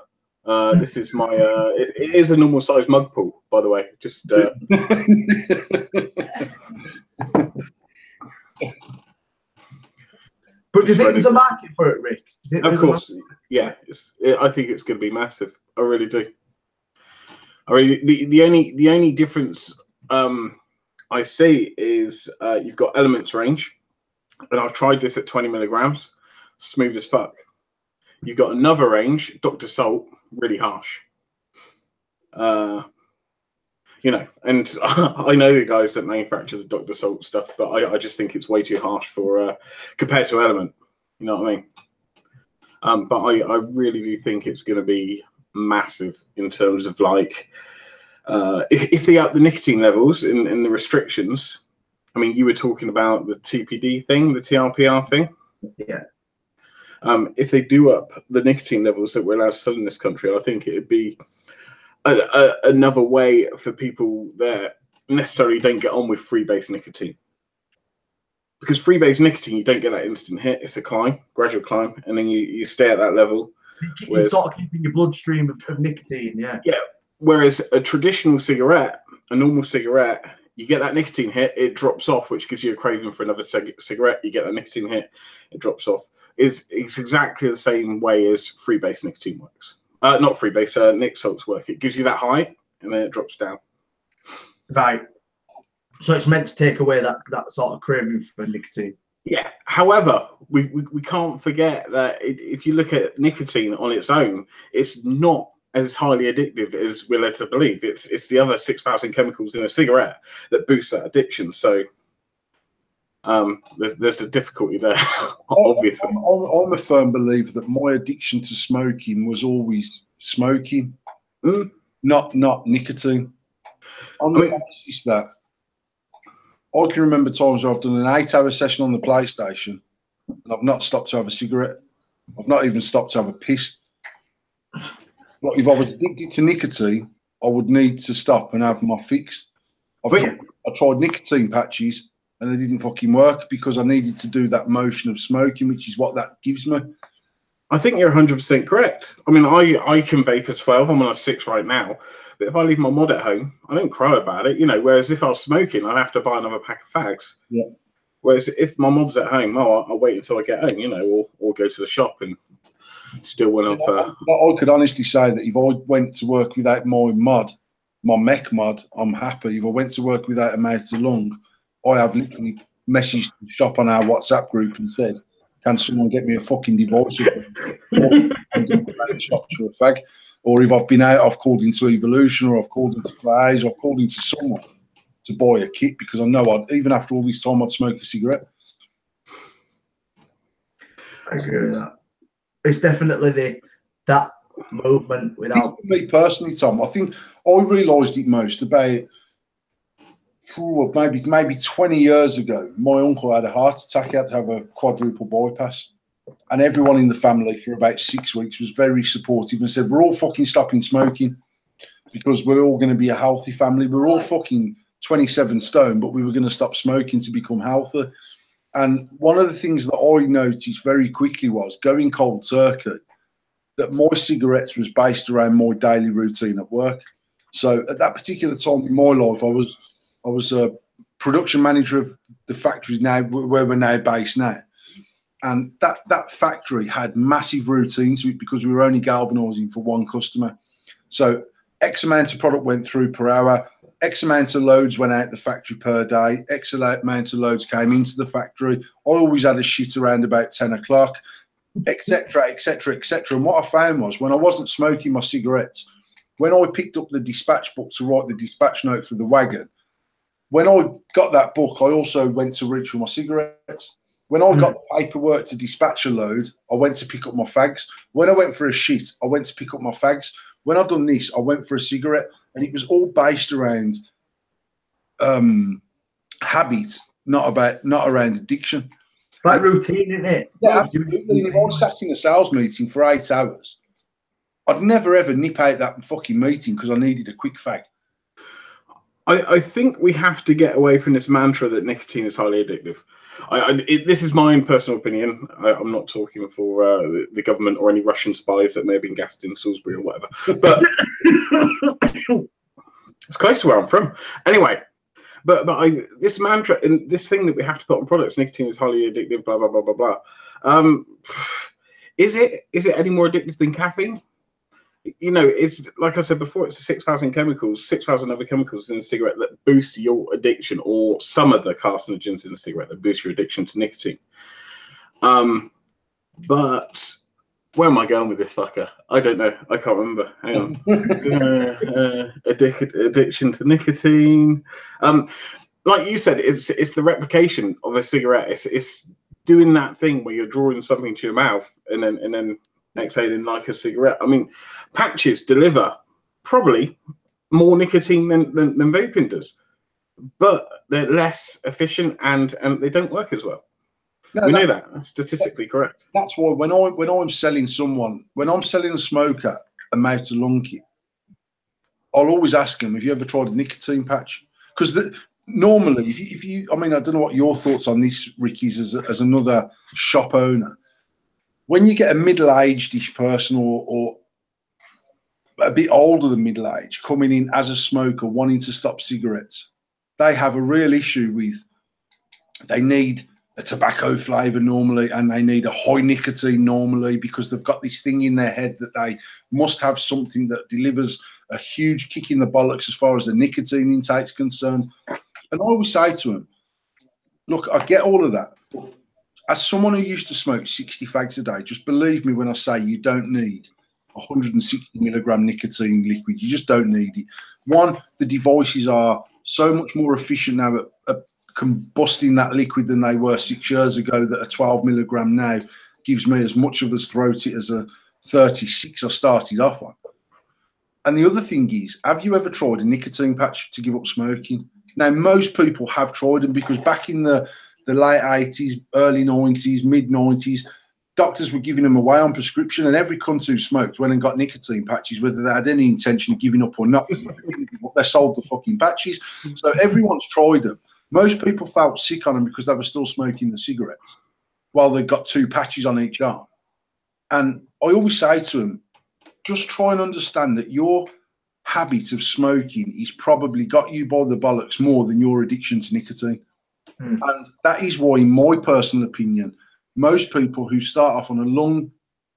This is my. It is a normal size mug pool, by the way. Just. But do you think there's a market for it, Rick? Of course, yeah. I think it's going to be massive. I really do. I mean, the only difference I see is you've got elements range, and I've tried this at 20 milligrams, smooth as fuck. You've got another range, Dr. Salt, really harsh. You know, and I know the guys that manufacture the Dr. Salt stuff, but I just think it's way too harsh for compared to Element. You know what I mean? But I really do think it's going to be massive in terms of like if they up the nicotine levels and the restrictions. I mean, you were talking about the TPD thing, the TRPR thing. Yeah. If they do up the nicotine levels that we're allowed to sell in this country, I think it'd be another way for people that necessarily don't get on with freebase nicotine. Because freebase nicotine, you don't get that instant hit. It's a climb, gradual climb, and then you stay at that level. You're sort of keeping your bloodstream of nicotine, yeah. Yeah. Whereas a traditional cigarette, a normal cigarette, you get that nicotine hit, it drops off, which gives you a craving for another cigarette. You get that nicotine hit, it drops off. It's exactly the same way as freebase nicotine works. Not freebase, Nick salts work. It gives you that high, and then it drops down. Right. So it's meant to take away that sort of craving for nicotine. Yeah. However, we can't forget that if you look at nicotine on its own, it's not as highly addictive as we're led to believe. It's the other 6,000 chemicals in a cigarette that boost that addiction. So there's a difficulty there, obviously. I'm a firm believer that my addiction to smoking was always smoking, not nicotine. On the basis that I can remember times where I've done an 8-hour session on the PlayStation and I've not stopped to have a cigarette. I've not even stopped to have a piss. But if I was addicted to nicotine, I would need to stop and have my fix. I tried nicotine patches and they didn't fucking work because I needed to do that motion of smoking, which is what that gives me. I think you're 100% correct. I mean, I can vape as 12. I'm on a 6 right now. But if I leave my mod at home, I don't cry about it, you know. Whereas if I was smoking, I'd have to buy another pack of fags. Yeah. Whereas if my mod's at home, I'll wait until I get home, you know, or go to the shop and still one of. I could honestly say that if I went to work without my mod, my mech mod, I'm happy. If I went to work without a mouth to lung, I have literally messaged the shop on our WhatsApp group and said, "Can someone get me a fucking device?" Or I'm going to the shops for a fag. Or if I've been out, I've called into Evolution, or I've called into Plays, or I've called into someone to buy a kit because I know even after all this time I'd smoke a cigarette. I agree with that. It's definitely that movement without me personally, Tom. I think I realised it most about maybe 20 years ago. My uncle had a heart attack, had to have a quadruple bypass. And everyone in the family for about 6 weeks was very supportive and said, we're all fucking stopping smoking because we're all going to be a healthy family. We're all fucking 27 stone, but we were going to stop smoking to become healthy. And one of the things that I noticed very quickly was going cold turkey, that my cigarettes was based around my daily routine at work. So at that particular time in my life, I was a production manager of the factory now where we're now based now. And that factory had massive routines because we were only galvanizing for one customer. So X amount of product went through per hour, X amount of loads went out the factory per day, X amount of loads came into the factory. I always had a shit around about 10 o'clock, etc., etc., etc. And what I found was when I wasn't smoking my cigarettes, when I picked up the dispatch book to write the dispatch note for the wagon, when I got that book, I also went to reach for my cigarettes. When I got the paperwork to dispatch a load, I went to pick up my fags. When I went for a shit, I went to pick up my fags. When I'd done this, I went for a cigarette. And it was all based around habit, not around addiction. It's like routine, isn't it? Yeah, absolutely. If I sat in a sales meeting for 8 hours, I'd never ever nip out that fucking meeting because I needed a quick fag. I think we have to get away from this mantra that nicotine is highly addictive. This is my own personal opinion. I'm not talking for the government or any Russian spies that may have been gassed in Salisbury or whatever. But it's close to where I'm from. Anyway, but this mantra and this thing that we have to put on products, nicotine is highly addictive, blah, blah, blah, blah, blah. Is it any more addictive than caffeine? You know, it's like I said before, it's 6,000 chemicals, 6,000 other chemicals in a cigarette that boost your addiction, or some of the carcinogens in a cigarette that boost your addiction to nicotine. But where am I going with this fucker? I don't know. I can't remember. Hang on. Addiction to nicotine. Like you said, it's the replication of a cigarette. It's doing that thing where you're drawing something to your mouth and then exhaling like a cigarette. I mean, patches deliver probably more nicotine than vaping does, but they're less efficient and they don't work as well. No, we know that. That's statistically correct. That's why when I'm selling a smoker a mouth to lung kit, I'll always ask them, have you ever tried a nicotine patch? Because normally, if you, I mean, I don't know what your thoughts on this, Ricky, as another shop owner. When you get a middle-aged-ish person or a bit older than middle-aged coming in as a smoker wanting to stop cigarettes, they have a real issue with, they need a tobacco flavour normally and they need a high nicotine normally because they've got this thing in their head that they must have something that delivers a huge kick in the bollocks as far as the nicotine intake's concerned. And I always say to them, look, I get all of that, but as someone who used to smoke 60 fags a day, just believe me when I say you don't need 160 milligram nicotine liquid. You just don't need it. One, the devices are so much more efficient now at combusting that liquid than they were 6 years ago, that a 12 milligram now gives me as much of a throat it as a 36 I started off on. And the other thing is, have you ever tried a nicotine patch to give up smoking? Now, most people have tried them because back in the late 80s, early 90s, mid 90s, doctors were giving them away on prescription, and every cunt who smoked went and got nicotine patches, whether they had any intention of giving up or not. They sold the fucking patches. So everyone's tried them. Most people felt sick on them because they were still smoking the cigarettes while they got 2 patches on each arm. And I always say to them, just try and understand that your habit of smoking is probably got you by the bollocks more than your addiction to nicotine. And that is why, in my personal opinion, most people who start off on a lung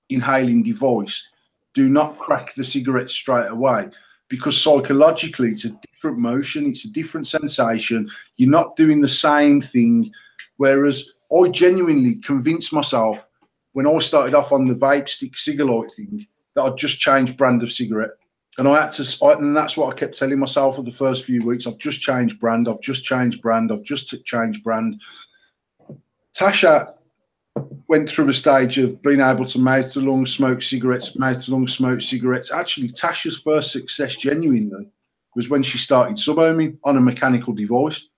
inhaling device do not crack the cigarette straight away, because psychologically it's a different motion, it's a different sensation. You're not doing the same thing. Whereas I genuinely convinced myself when I started off on the vape stick cigarette thing that I'd just changed brand of cigarette. And and that's what I kept telling myself for the first few weeks. I've just changed brand. I've just changed brand. I've just changed brand. Tasha went through a stage of being able to mouth to lung smoke cigarettes, mouth to lung smoke cigarettes. Actually, Tasha's first success genuinely was when she started sub-ohming on a mechanical device.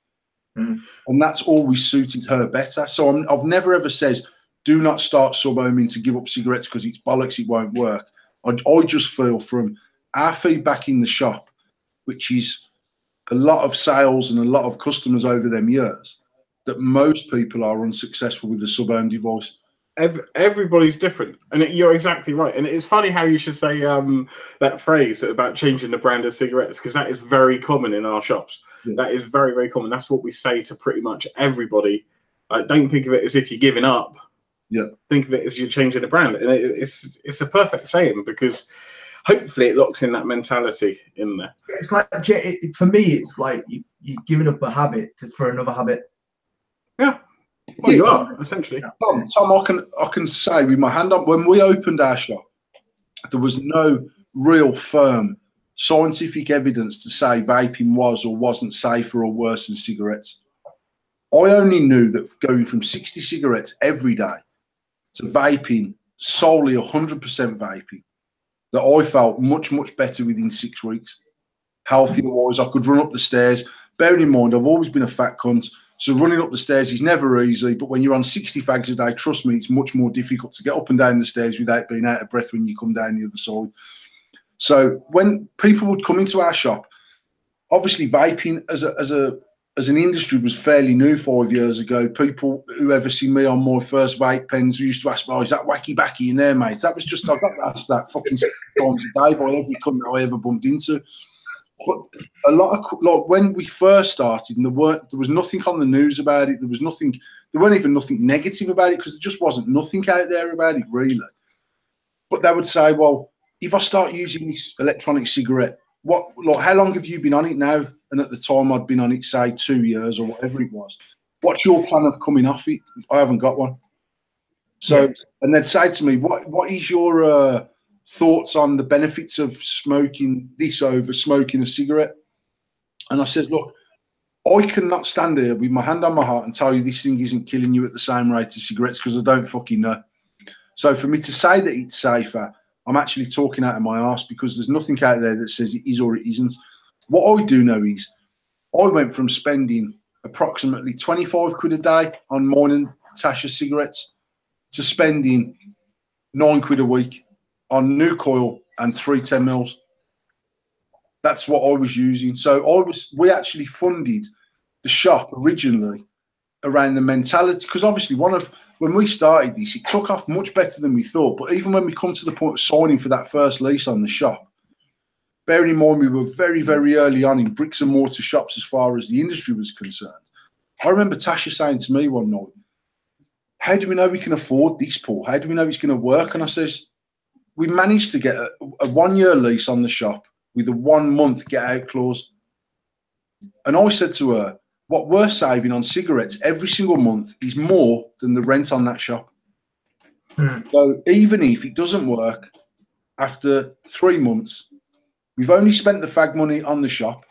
And that's always suited her better. So I've never ever says, do not start sub-ohming to give up cigarettes because it's bollocks, it won't work. I just feel from our feedback in the shop, which is a lot of sales and a lot of customers over them years, that most people are unsuccessful with the sub-ohm device. Everybody's different, and you're exactly right. And it's funny how you should say that phrase about changing the brand of cigarettes, because that is very common in our shops. Yeah. That is very, very common. That's what we say to pretty much everybody. Don't think of it as if you're giving up. Yeah. Think of it as you're changing the brand, and it's a perfect saying, because hopefully it locks in that mentality in there. It's like, for me, it's like you're giving up a habit for another habit. Yeah. Well, you are, essentially. Tom, I can say with my hand up, when we opened our shop, there was no real firm scientific evidence to say vaping was or wasn't safer or worse than cigarettes. I only knew that going from 60 cigarettes every day to vaping, solely 100% vaping, that I felt much, much better within 6 weeks. Healthier-wise, I could run up the stairs. Bearing in mind, I've always been a fat cunt, so running up the stairs is never easy. But when you're on 60 fags a day, trust me, it's much more difficult to get up and down the stairs without being out of breath when you come down the other side. So when people would come into our shop, obviously vaping as an industry was fairly new 5 years ago. People who ever seen me on my first vape pens used to ask me, "Oh, is that wacky backy in there, mate?" That was just, I got asked that fucking 6 times a day by every company I ever bumped into. But a lot of, like, when we first started, and there was nothing on the news about it. There weren't even nothing negative about it, because there just wasn't nothing out there about it, really. But they would say, well, if I start using this electronic cigarette, how long have you been on it now? And at the time I'd been on it, say 2 years or whatever it was. What's your plan of coming off it? I haven't got one. So, yeah. And they'd say to me, what is your thoughts on the benefits of smoking this over smoking a cigarette? And I said, look, I cannot stand here with my hand on my heart and tell you this thing isn't killing you at the same rate as cigarettes, because I don't fucking know. So for me to say that it's safer, I'm actually talking out of my arse, because there's nothing out there that says it is or it isn't. What I do know is I went from spending approximately 25 quid a day on mine and Tasha's cigarettes to spending 9 quid a week on new coil and 3 10mm. That's what I was using. So we actually funded the shop originally around the mentality, because obviously when we started this, it took off much better than we thought. But even when we come to the point of signing for that first lease on the shop, bearing in mind we were very, very early on in bricks and mortar shops as far as the industry was concerned. I remember Tasha saying to me one night, "How do we know we can afford this, Paul? How do we know it's going to work?" And I says, "We managed to get a 1 year lease on the shop with a 1 month get out clause." And I said to her, what we're saving on cigarettes every single month is more than the rent on that shop. So even if it doesn't work after 3 months, we've only spent the fag money on the shop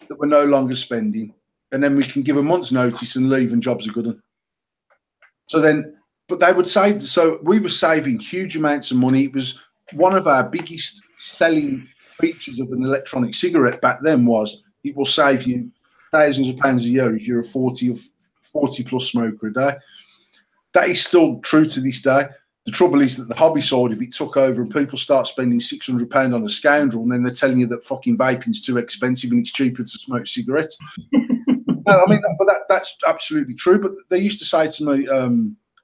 that we're no longer spending, and then we can give a month's notice and leave, and jobs are good. So then, but they would say, so we were saving huge amounts of money. It was one of our biggest selling features of an electronic cigarette back then was it will save you thousands of pounds a year if you're a 40 plus smoker a day. That is still true to this day. The trouble is that the hobby side of it took over and people start spending £600 on a scoundrel, and then they're telling you that fucking vaping's too expensive and it's cheaper to smoke cigarettes. No, I mean, but that's absolutely true. But they used to say to me,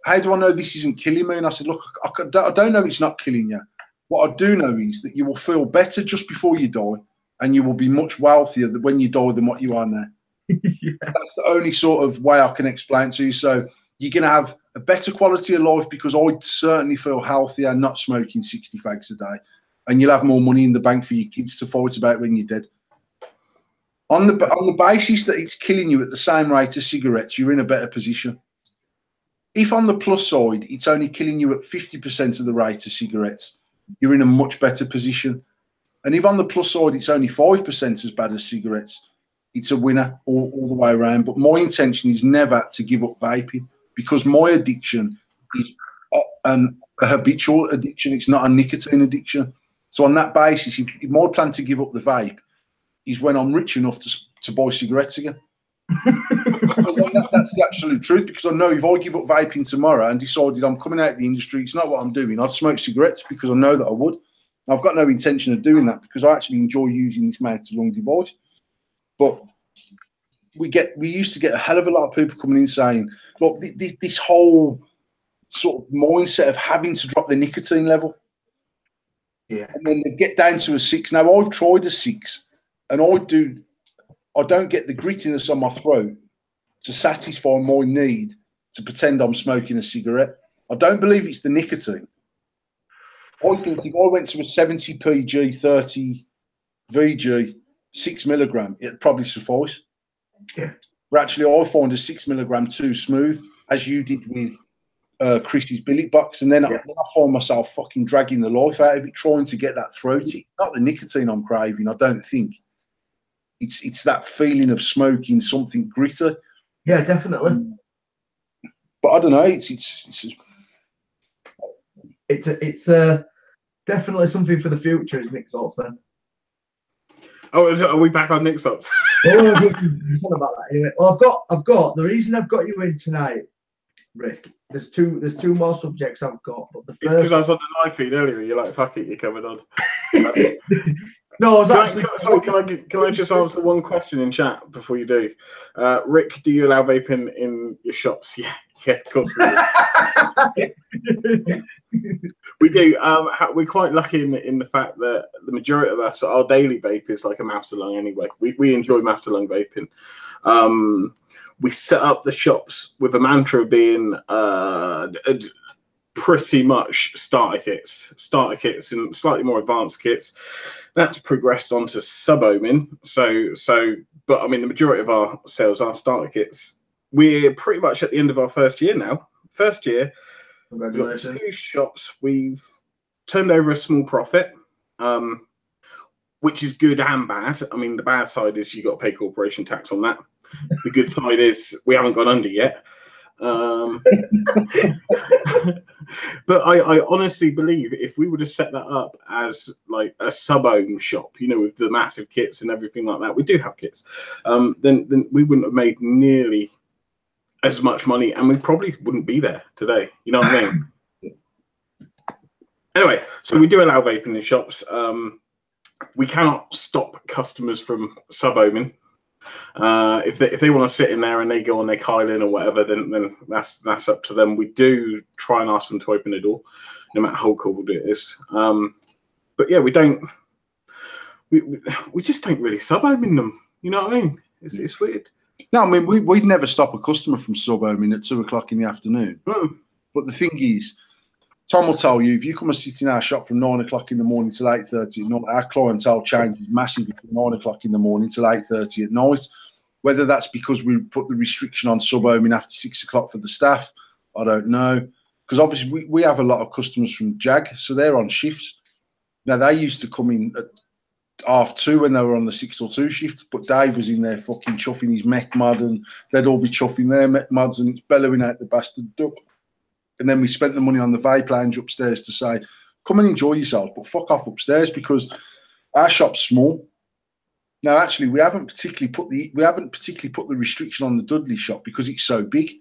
how do I know this isn't killing me? And I said, look, I don't know it's not killing you. What I do know is that you will feel better just before you die, and you will be much wealthier when you die than what you are now. Yeah. That's the only sort of way I can explain to you. So you're going to have a better quality of life because I certainly feel healthier not smoking 60 fags a day, and you'll have more money in the bank for your kids to fight about when you're dead. On the basis that it's killing you at the same rate as cigarettes, you're in a better position. If on the plus side, it's only killing you at 50% of the rate of cigarettes, you're in a much better position. And if on the plus side, it's only 5% as bad as cigarettes, it's a winner all the way around. But my intention is never to give up vaping, because my addiction is a habitual addiction. It's not a nicotine addiction. So on that basis, if my plan to give up the vape is when I'm rich enough to buy cigarettes again. That's the absolute truth, because I know if I give up vaping tomorrow and decided I'm coming out of the industry, it's not what I'm doing. I'd smoke cigarettes because I know that I would. I've got no intention of doing that because I actually enjoy using this mouth-to-lung device. But we used to get a hell of a lot of people coming in saying, look, this whole sort of mindset of having to drop the nicotine level. Yeah. And then they get down to a 6. Now, I've tried a 6, and I don't get the grittiness on my throat to satisfy my need to pretend I'm smoking a cigarette. I don't believe it's the nicotine. I think if I went to a 70 PG, 30 VG, 6 milligram, it'd probably suffice. Yeah. But actually, I find a 6 milligram too smooth, as you did with Chris's billet box, and then I find myself fucking dragging the life out of it, trying to get that throaty. Not the nicotine I'm craving, I don't think. It's that feeling of smoking something gritty. Yeah, definitely. But I don't know. It's definitely something for the future, is Nick Salts then. Oh, are we back on Nick Salts? Oh, about that anyway. Well, I've got the reason I've got you in tonight, Rick. There's two more subjects I've got, but the first. It's because I was on the live feed earlier. You're like, fuck it, you're coming on. No, I was actually. Can I just answer one question in chat before you do? Rick, do you allow vaping in your shops? Yeah, of course we do. We do. We're quite lucky in the fact that the majority of us, our daily vape is like a mouth to lung anyway. We enjoy mouth to lung vaping. We set up the shops with a mantra of being pretty much starter kits and slightly more advanced kits. That's progressed onto sub-ohming. But I mean, the majority of our sales are starter kits. We're pretty much at the end of our first year now. First year, we've got 2 shops. We've turned over a small profit, which is good and bad. I mean, the bad side is you got to pay corporation tax on that. The good side is we haven't gone under yet. But I honestly believe if we would have set that up as like a sub-ohm shop, you know, with the massive kits and everything like that, we do have kits, then we wouldn't have made nearly as much money, and we probably wouldn't be there today. You know what I mean? Anyway, so we do allow vaping in shops. We cannot stop customers from sub-ohming. If they want to sit in there and they go on their Kylan or whatever, then that's up to them. We do try and ask them to open the door, no matter how cold it is. But yeah, we just don't really sub-ohm in them. You know what I mean? It's weird. No, I mean we'd never stop a customer from sub-ohming at 2 o'clock in the afternoon. But the thing is, Tom will tell you, if you come and sit in our shop from 9 o'clock in the morning till 8:30 at night, our clientele changes massively from 9 o'clock in the morning till 8:30 at night. Whether that's because we put the restriction on sub-ohming after 6 o'clock for the staff, I don't know. Because obviously we have a lot of customers from JAG, so they're on shifts. Now, they used to come in at 2:30 when they were on the 6 or 2 shift, but Dave was in there fucking chuffing his mech mod, and they'd all be chuffing their mech mods, and it's bellowing out the bastard duck. And then we spent the money on the vape lounge upstairs to say, come and enjoy yourselves, but fuck off upstairs, because Our shop's small. Now, actually, we haven't particularly put the restriction on the Dudley shop because it's so big.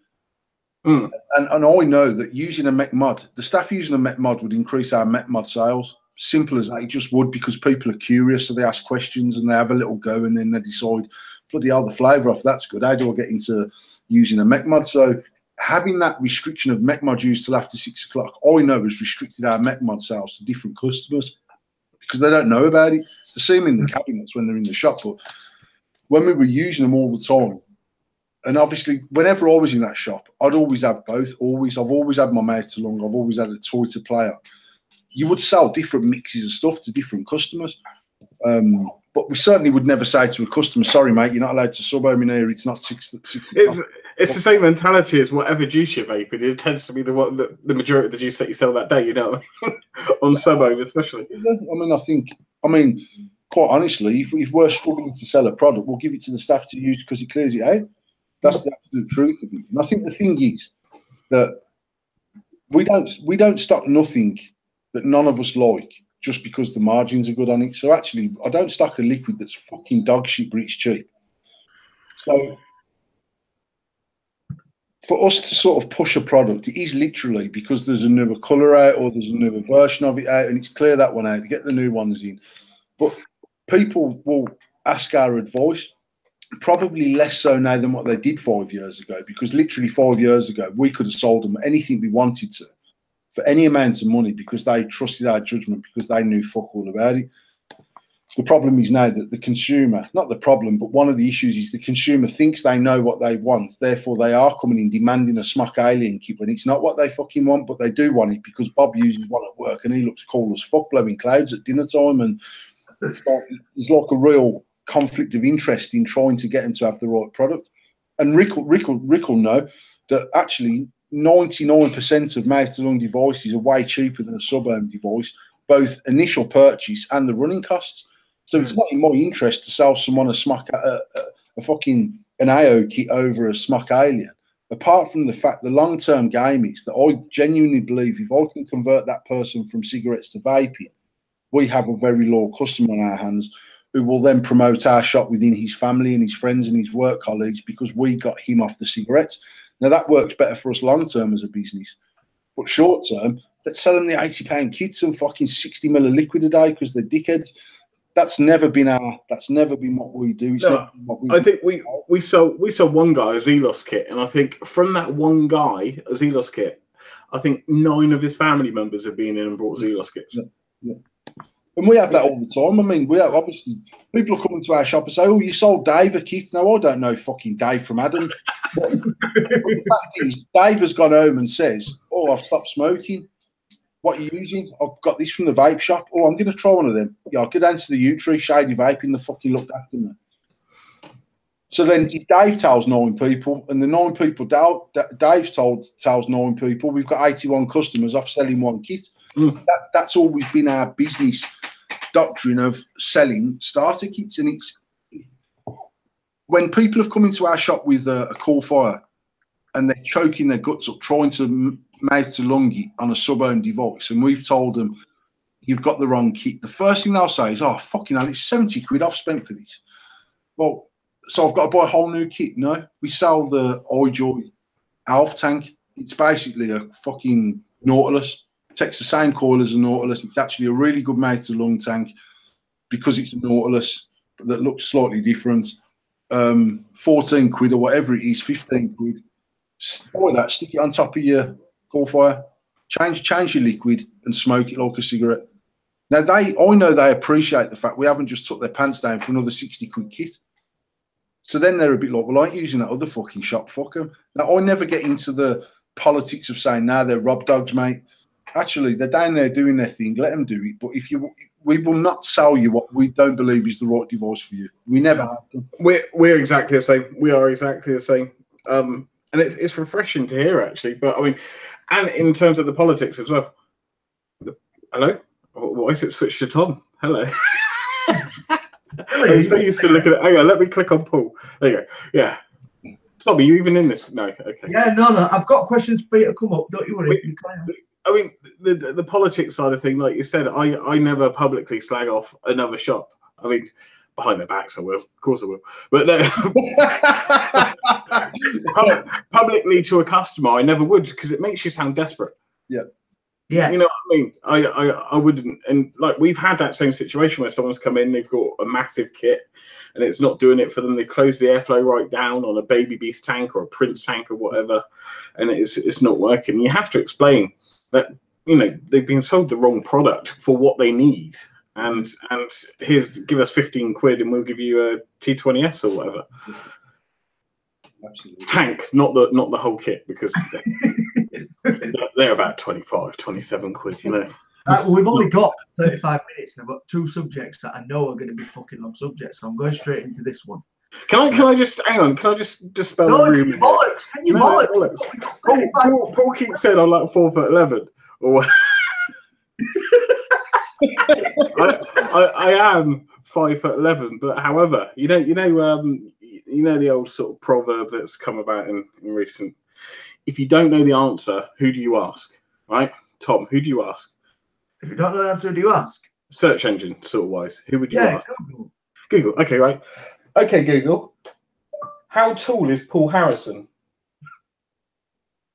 Mm. And I know that using a mech mod, the staff using a mech mod would increase our mech mod sales. Simple as that, it just would, because people are curious, so they ask questions and they have a little go, and then they decide, bloody hell, the flavour off that's good. How do I get into using a mech mod? So having that restriction of mech mod use till after 6 o'clock, I know has restricted our mech mod sales to different customers because they don't know about it. They see them in the cabinets when they're in the shop, but when we were using them all the time, and obviously, whenever I was in that shop, I'd always have both. Always, I've always had my mouth to lung. I've always had a toy to play on. You would sell different mixes of stuff to different customers, but we certainly would never say to a customer, "Sorry, mate, you're not allowed to sub home in here. It's not six." It's the same mentality as whatever juice you're vaping. It tends to be the majority of the juice that you sell that day. You know, on sub home especially. I mean, quite honestly, if we're struggling to sell a product, we'll give it to the staff to use because it clears it out. That's the absolute truth of it. And I think the thing is that we don't stock nothing that none of us like just because the margins are good on it. So actually, I don't stock a liquid that's fucking dog shit, but it's cheap. So for us to sort of push a product, it is literally because there's a newer colour out or there's a newer version of it out, and it's clear that one out to get the new ones in. But people will ask our advice. Probably less so now than what they did 5 years ago, because literally 5 years ago, we could have sold them anything we wanted to for any amount of money because they trusted our judgment, because they knew fuck all about it. The problem is now that the consumer, not the problem, but one of the issues is the consumer thinks they know what they want. Therefore, they are coming in demanding a smock alien kit when it's not what they fucking want, but they do want it because Bob uses one at work and he looks cool as fuck blowing clouds at dinner time. And it's like a real conflict of interest in trying to get him to have the right product. And Rick will know that actually 99% of mouth-to-lung devices are way cheaper than a sub-home device, both initial purchase and the running costs. So it's not in my interest to sell someone a fucking an AO kit over a smock alien. Apart from the fact the long-term game is that I genuinely believe if I can convert that person from cigarettes to vaping, we have a very loyal customer on our hands who will then promote our shop within his family and his friends and his work colleagues because we got him off the cigarettes. Now, that works better for us long-term as a business. But short-term, let's sell them the £80 kits and fucking 60 ml of liquid a day because they're dickheads. That's never been what we do. I think we sell one guy a Zelos kit, and I think from that one guy a Zelos kit, I think 9 of his family members have been in and brought Zelos kits. Yeah. And we have that all the time. I mean, we have, obviously, people are coming to our shop and say, "Oh, you sold Dave a kit." Now, I don't know fucking Dave from Adam. But the fact is, Dave has gone home and says, "Oh, I've stopped smoking. What are you using? I've got this from the vape shop. Oh, I'm going to try one of them. Yeah, I'll go down to the U-Tree, Shady Vaping, they fucking looked after me." So then if Dave tells 9 people, and the 9 people Dave's tells 9 people, we've got 81 customers off selling one kit. That's always been our business doctrine of selling starter kits. And it's when people have come into our shop with a cool fire and they're choking their guts up trying to mouth to lung it on a sub-home device, and we've told them you've got the wrong kit, the first thing they'll say is, "Oh, fucking hell, it's 70 quid I've spent for this." Well, so I've got to buy a whole new kit. No, we sell the iJoy Alf tank. It's basically a fucking Nautilus. It takes the same coil as a Nautilus. It's actually a really good mouth to lung tank because it's a Nautilus that looks slightly different. 14 quid or whatever it is, 15 quid. Buy that, stick it on top of your coal fire, change your liquid and smoke it like a cigarette. Now, I know they appreciate the fact we haven't just took their pants down for another 60 quid kit. So then they're a bit like, "Well, I ain't using that other fucking shop, fuck them." Now, I never get into the politics of saying, "Nah, they're rob dogs, mate." Actually, they're down there doing their thing. Let them do it. But we will not sell you what we don't believe is the right device for you. We never have them. We're exactly the same. We are exactly the same. And it's refreshing to hear, actually. But I mean, and in terms of the politics as well. Hello? Why is it switched to Tom? Hello. I'm so used to looking at. Hang on, let me click on Paul. There you go. Yeah. Tom, are you even in this? No, okay. Yeah, no. I've got questions for you to come up. Don't you worry. I mean, the politics side of thing, like you said, I never publicly slag off another shop. I mean, behind their backs, I will. Of course, I will. But no, publicly to a customer, I never would, because it makes you sound desperate. Yeah. Yeah. You know what I mean? I wouldn't. And like, we've had that same situation where someone's come in, they've got a massive kit, and it's not doing it for them. They close the airflow right down on a baby beast tank or a Prince tank or whatever, and it's not working. You have to explain that, you know, they've been sold the wrong product for what they need. And here's, give us 15 quid and we'll give you a T20S or whatever. Absolutely. Tank, not the whole kit, because they're about 25, 27 quid, you know. We've only got 35 minutes and I've got 2 subjects that I know are going to be fucking long subjects, so I'm going straight into this one. Can I just hang on? Can I just dispel no, the rumor? Bollocks! Can you bollocks? Paul keeps saying I'm like 4'11" or what? I am 5'11", but however, you know the old sort of proverb that's come about in recent. If you don't know the answer, who do you ask? Right, Tom? Who do you ask? If you don't know the answer, who do you ask? Search engine sort of wise. Who would you ask? Google. Google. Okay, right. Okay, Google. How tall is Paul Harrison?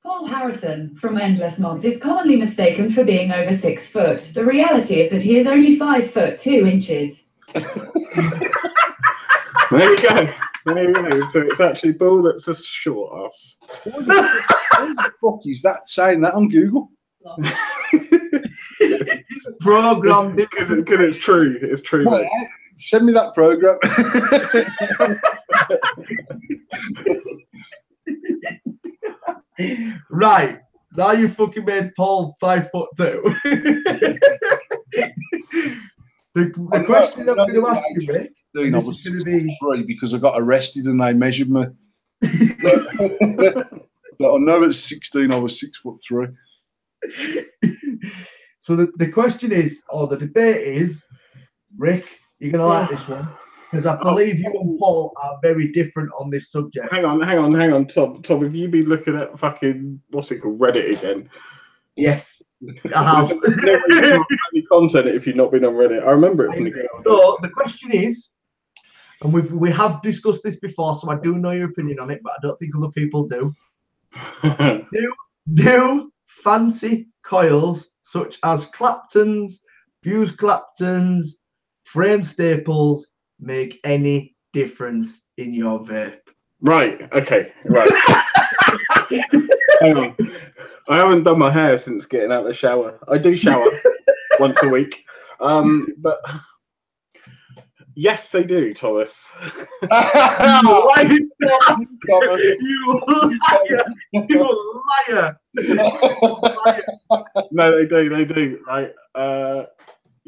Paul Harrison from Endless Mods is commonly mistaken for being over 6 foot. The reality is that he is only 5 foot 2 inches. There you go. There you go. So it's actually Paul that's a short ass. What the fuck is that saying that on Google? Programmed because it's true. It's true. Right, send me that program. Right, now you fucking made Paul 5'2". The question I'm going to ask you, Rick, I was going to be 3 because I got arrested and they measured me. But I know at 16 I was 6'3". So the question is, or the debate is, Rick, you're going to like this one, because I believe you and Paul are very different on this subject. Hang on, Tom. Tom, have you been looking at fucking, what's it called, Reddit again? Yes, I have. Any content if you've not been on Reddit. I remember it from the good old days. So the question is, and we have discussed this before, so I do know your opinion on it, but I don't think other people do. Do fancy coils such as Claptons, fuse Claptons, frame staples make any difference in your vape? Right. Okay. Right. Hang on. I haven't done my hair since getting out of the shower. I do shower once a week, but yes, they do, Thomas. You liar! You liar! No, they do. They do. Like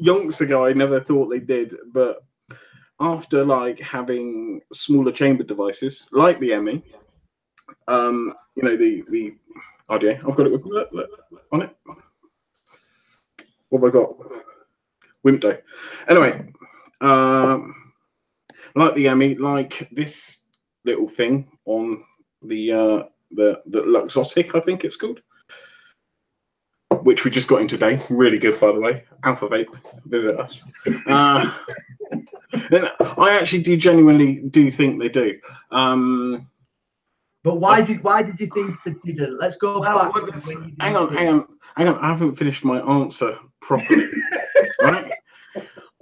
yonks ago, I never thought they did, but after like having smaller chamber devices like the ME, you know, the RDA, I've got it look, on it. What have I got? Wimpdo. Anyway, like the ME, like this little thing on the Luxotic, I think it's called, which we just got in today. Really good, by the way. Alpha Vape, visit us. I actually genuinely think they do. But why did you think they didn't? Let's go back. Hang on. I haven't finished my answer properly. Right?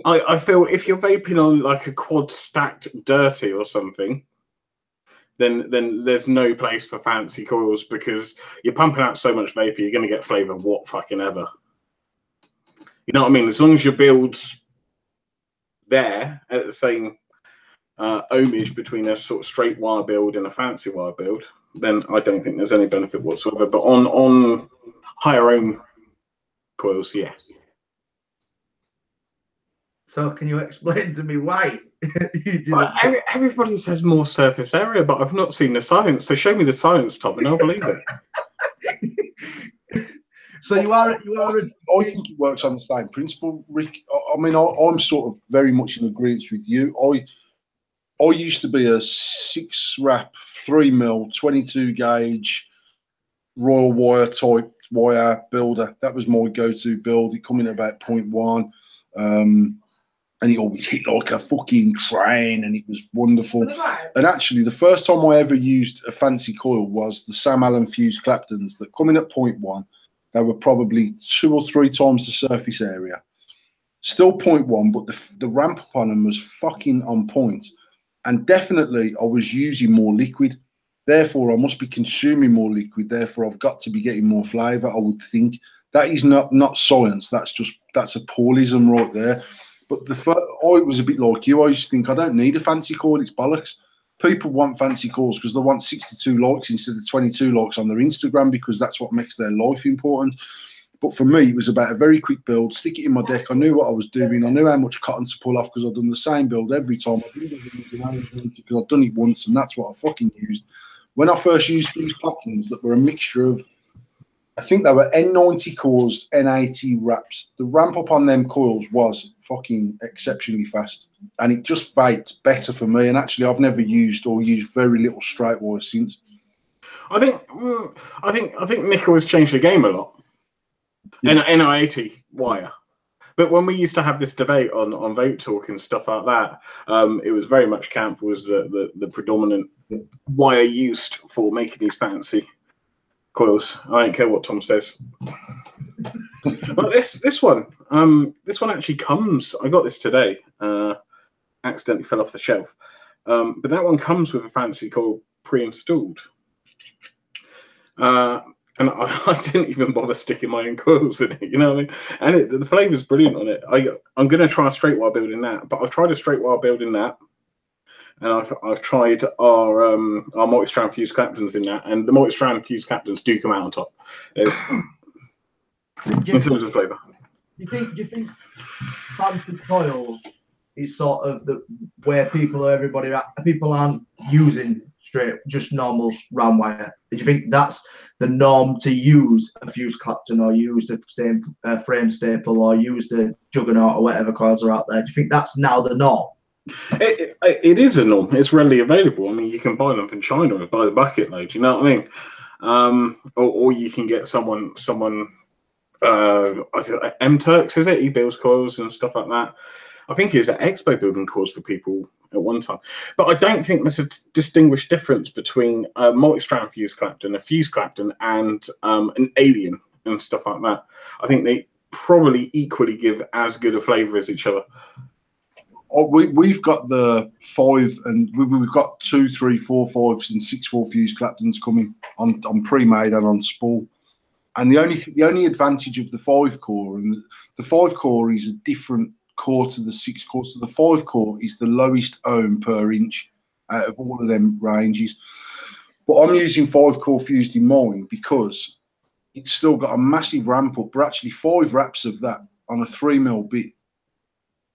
I feel if you're vaping on like a quad stacked dirty or something, then there's no place for fancy coils, because you're pumping out so much vapor, you're going to get flavour what fucking ever. You know what I mean? As long as your build's there at the same ohmage between a sort of straight wire build and a fancy wire build, then I don't think there's any benefit whatsoever. But on higher ohm coils, yeah. So can you explain to me why? Well, everybody says more surface area, but I've not seen the science. So show me the science, Tom, and I'll believe it. So you are. I think it works on the same principle, Rick. I mean, I'm sort of very much in agreement with you. I used to be a 6-wrap, 3mm, 22 gauge Royal Wire type wire builder. That was my go-to build. It come in at about 0.1, and it always hit like a fucking train, and it was wonderful. And actually, the first time I ever used a fancy coil was the Sam Allen fused Claptons that come in at 0.1. They were probably 2 or 3 times the surface area. Still 0.1, but the ramp up on them was fucking on point. And definitely I was using more liquid. Therefore, I must be consuming more liquid. Therefore, I've got to be getting more flavour, I would think. That is not science. That's a Paulism right there. But I was a bit like you. I used to think I don't need a fancy coil. It's bollocks. People want fancy coils because they want 62 likes instead of 22 likes on their Instagram, because that's what makes their life important. But for me, it was about a very quick build, stick it in my deck. I knew what I was doing. I knew how much cotton to pull off because I'd done the same build every time. I didn't even use an arrangement because I'd done it once, and that's what I fucking used. When I first used these Claptons that were a mixture of, I think they were N90 cores, N80 wraps. The ramp up on them coils was fucking exceptionally fast, and it just vaped better for me. And actually, I've never used or used very little straight wire since. I think nickel has changed the game a lot. Yeah. NI80 wire. But when we used to have this debate on Vote Talk and stuff like that, it was very much camp was the predominant wire used for making these fancy coils. I don't care what Tom says. But this one actually comes. I got this today. Accidentally fell off the shelf. But that one comes with a fancy coil pre-installed. And I didn't even bother sticking my own coils in it, you know what I mean? And the flavour's brilliant on it. I'm going to try a straight wire build in that, but I've tried a straight wire build in that, and I've tried our multi-strand fused Claptons in that, and the multi-strand fused Claptons do come out on top. In terms of flavour. Do you think fancy coils is sort of where people aren't using just normal round wire? Do you think that's the norm to use a fused Clapton, or use the frame staple, or use the Juggernaut, or whatever coils are out there? Do you think that's now the norm? It is a norm. It's readily available. I mean, you can buy them from China by the bucket load. You know what I mean? Or you can get someone. M Turks, is it? He builds coils and stuff like that. I think he was at Expo building coils for people at one time. But I don't think there's a distinguished difference between a multi-strand fused Clapton, a fused Clapton, and an Alien and stuff like that. I think they probably equally give as good a flavour as each other. We've got the 5, and we've got 2, 3, 4, 5s and 6/4 fused Claptons coming on pre-made and on spool. And the only advantage of the 5 core, and the 5 core is a different core to the 6 core. So the 5 core is the lowest ohm per inch out of all of them ranges. But I'm using 5 core fused in mine because it's still got a massive ramp up. But actually 5 wraps of that on a 3mm bit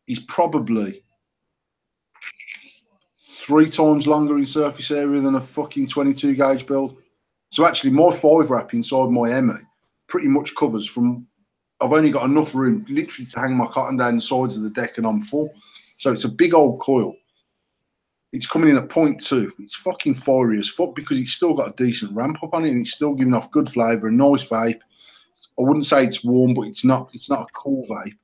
is probably 3 times longer in surface area than a fucking 22 gauge build. So actually my 5 wrap inside my ME pretty much covers from, I've only got enough room literally to hang my cotton down the sides of the deck and I'm full. So it's a big old coil. It's coming in at 0.2. It's fucking fiery as fuck because it's still got a decent ramp up on it, and it's still giving off good flavour, a nice vape. I wouldn't say it's warm, but it's not a cool vape.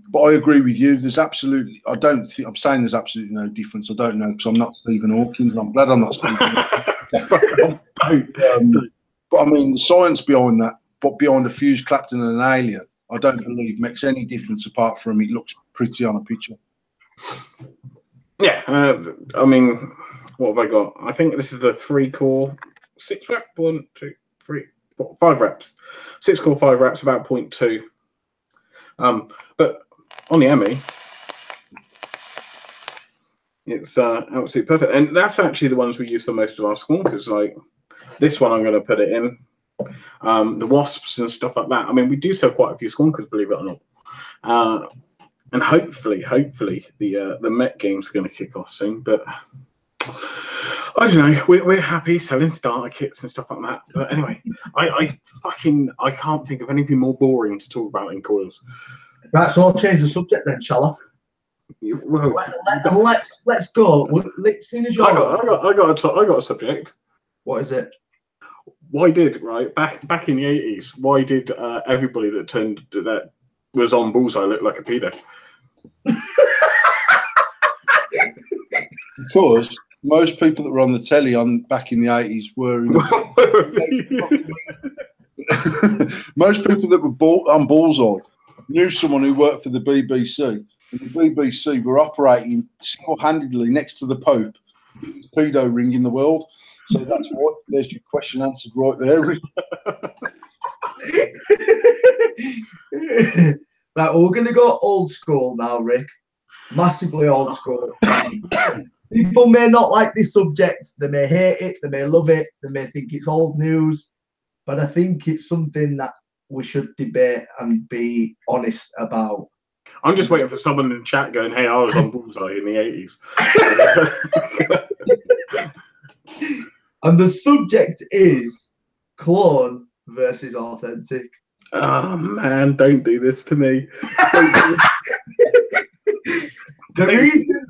But I agree with you. There's absolutely, I'm saying there's absolutely no difference. I don't know because I'm not Stephen Hawkins, and I'm glad I'm not Stephen Hawkins. But I mean, the science behind that, but behind a fused Clapton and an Alien, I don't believe makes any difference apart from it looks pretty on a picture. Yeah, I mean, what have I got? I think this is the 3 core 6 wrap. 1, 2, 3, 4, 5 wraps. 6 core 5 wraps, about 0.2. But on the ME, it's absolutely perfect, and that's actually the ones we use for most of our squonkers. Like this one, I'm going to put it in. The wasps and stuff like that. I mean, we do sell quite a few squonkers, believe it or not. And hopefully, the Met game's going to kick off soon. But I don't know. We're happy selling starter kits and stuff like that. But anyway, I can't think of anything more boring to talk about in coils. Right, so I'll change the subject then, shall Well, Let's go. Seeing as I got a subject. What is it? Why did back in the 80s? Why did everybody that was on Bullseye look like a pedo? Because most people that were on the telly back in the 80s were in most people that were on Bullseye knew someone who worked for the BBC, and the BBC were operating single-handedly next to the Pope, the biggest pedo ring in the world. So that's what. There's your question answered right there, Rick. Right, we're going to go old school now, Rick. Massively old school. People may not like this subject. They may hate it. They may love it. They may think it's old news. But I think it's something that we should debate and be honest about. I'm just waiting for someone in the chat going, "Hey, I was on Bullseye in the 80s." And the subject is clone versus authentic. Oh man, don't do this to me. The reason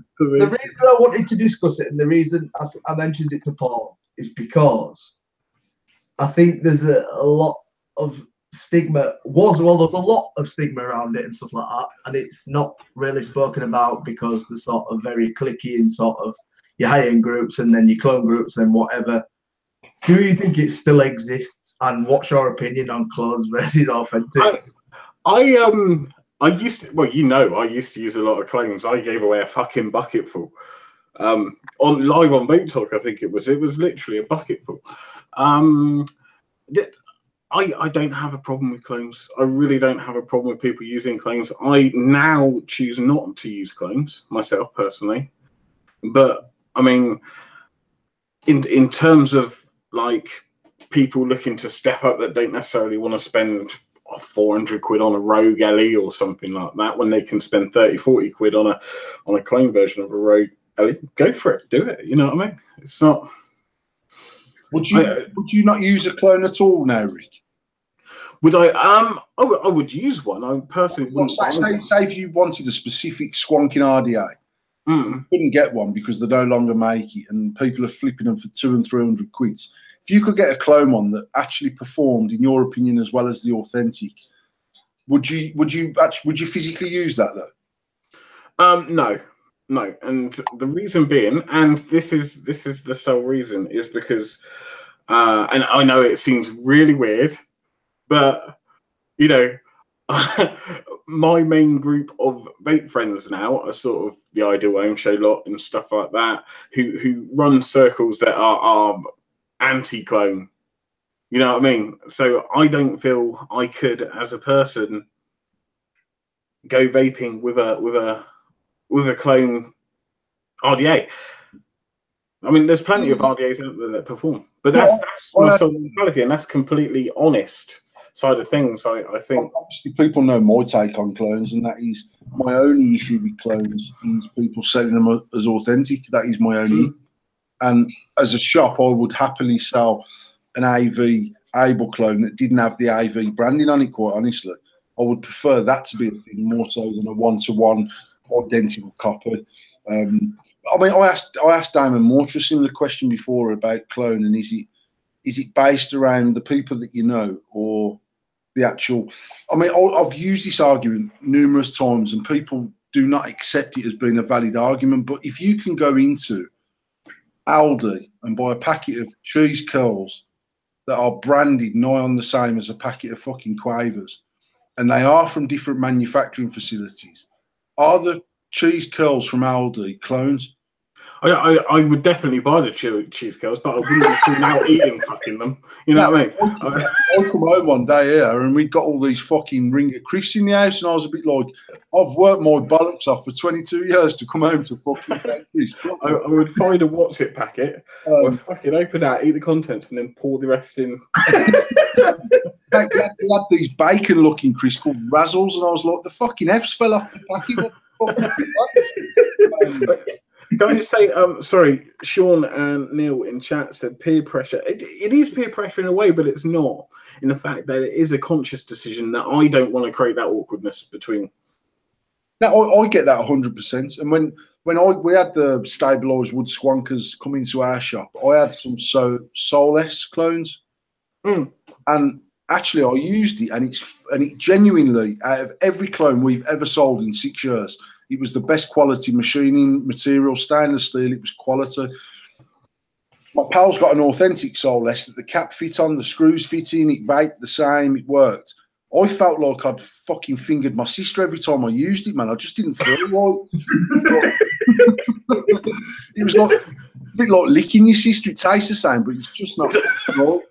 I wanted to discuss it, and the reason I mentioned it to Paul, is because I think there's a lot of stigma. There's a lot of stigma around it and stuff like that, and it's not really spoken about because they're sort of very cliquey and sort of your high-end groups and then your clone groups and whatever. Do you think it still exists? And what's your opinion on clones versus authentic? I used to, I used to use a lot of clones. I gave away a fucking bucketful. On live on Vape Talk, I think it was literally a bucketful. I don't have a problem with clones. I really don't have a problem with people using clones. I now choose not to use clones myself personally. But I mean, in terms of like people looking to step up that don't necessarily want to spend 400 quid on a Rogue LE or something like that when they can spend 30-40 quid on a clone version of a Rogue LE, go for it, do it. You know what I mean? It's not. Would you not use a clone at all now, Rick? Would I? I would use one. I personally wouldn't. Say if you wanted a specific squonking RDA, you couldn't get one because they no longer make it, and people are flipping them for 200 and 300 quid. If you could get a clone one that actually performed, in your opinion, as well as the authentic, would you physically use that though? No. And the reason being, and this is the sole reason, is because, and I know it seems really weird, but you know, my main group of vape friends now are sort of the Ideal Home Show lot and stuff like that, who run circles that are anti-clone. You know what I mean? So I don't feel I could, as a person, go vaping with a clone RDA. I mean, there's plenty of RDAs out there that perform, but that's my sort of mentality, and that's completely honest side of things. I think obviously people know my take on clones, and that is my only issue with clones is people selling them as authentic. That is my only. And as a shop, I would happily sell an AV Able clone that didn't have the AV branding on it. Quite honestly, I would prefer that to be a thing more so than a one-to-one identical copy. I mean, I asked Damon Morter a similar question before about clone, and is it based around the people that you know or the actual? I mean, I've used this argument numerous times, and people do not accept it as being a valid argument. But if you can go into Aldi and buy a packet of cheese curls that are branded nigh on the same as a packet of fucking Quavers, and they are from different manufacturing facilities, are the cheese curls from Aldi clones? I would definitely buy the cheese curls, but I wouldn't be seen out eating fucking them. You know what I mean? I come home one day here and we got all these fucking Ringer Chris in the house, and I was a bit like, I've worked my bollocks off for 22 years to come home to fucking Chris. I would find a What's It packet, I'd fucking open that, eat the contents, and then pour the rest in. They had these bacon-looking Chris called Razzles, and I was like, the fucking F's fell off the packet. Can I just say, sorry, Sean and Neil in chat said peer pressure. It is peer pressure in a way, but it's not, in the fact that it is a conscious decision that I don't want to create that awkwardness between No, I get that 100%. And we had the stabilised wood squonkers come into our shop, I had some Soulless clones, and actually I used it, and it genuinely, out of every clone we've ever sold in 6 years, it was the best quality machining material, stainless steel. It was quality. My pal's got an authentic Soulless that the cap fit on, the screws fit in, it vaped the same, it worked. I felt like I'd fucking fingered my sister every time I used it, man. I just didn't feel right. It was like a bit like licking your sister. It tastes the same, but it's just not right.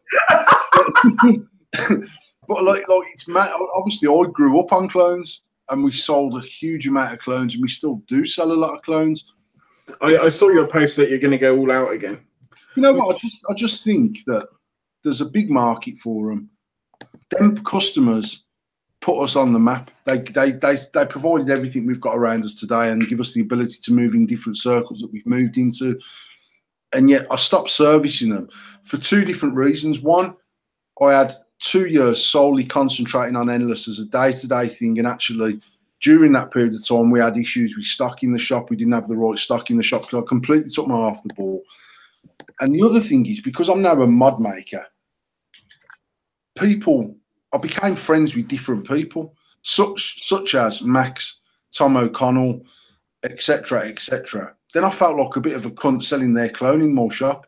But like it's mad. Obviously, I grew up on clones, and we sold a huge amount of clones, and we still do sell a lot of clones. I saw your post that you're going to go all out again. You know what? I just think that there's a big market for them. Them customers put us on the map. They provided everything we've got around us today and give us the ability to move in different circles that we've moved into. And yet I stopped servicing them for two different reasons. One, I had 2 years solely concentrating on Endless as a day-to-day thing, and actually during that period of time we had issues with stock in the shop. We didn't have the right stock in the shop, so I completely took my eye off the ball. And the other thing is, because I'm now a mod maker, I became friends with different people, such as Max, Tom O'Connell, etc., etc. Then I felt like a bit of a cunt selling their clone in my shop.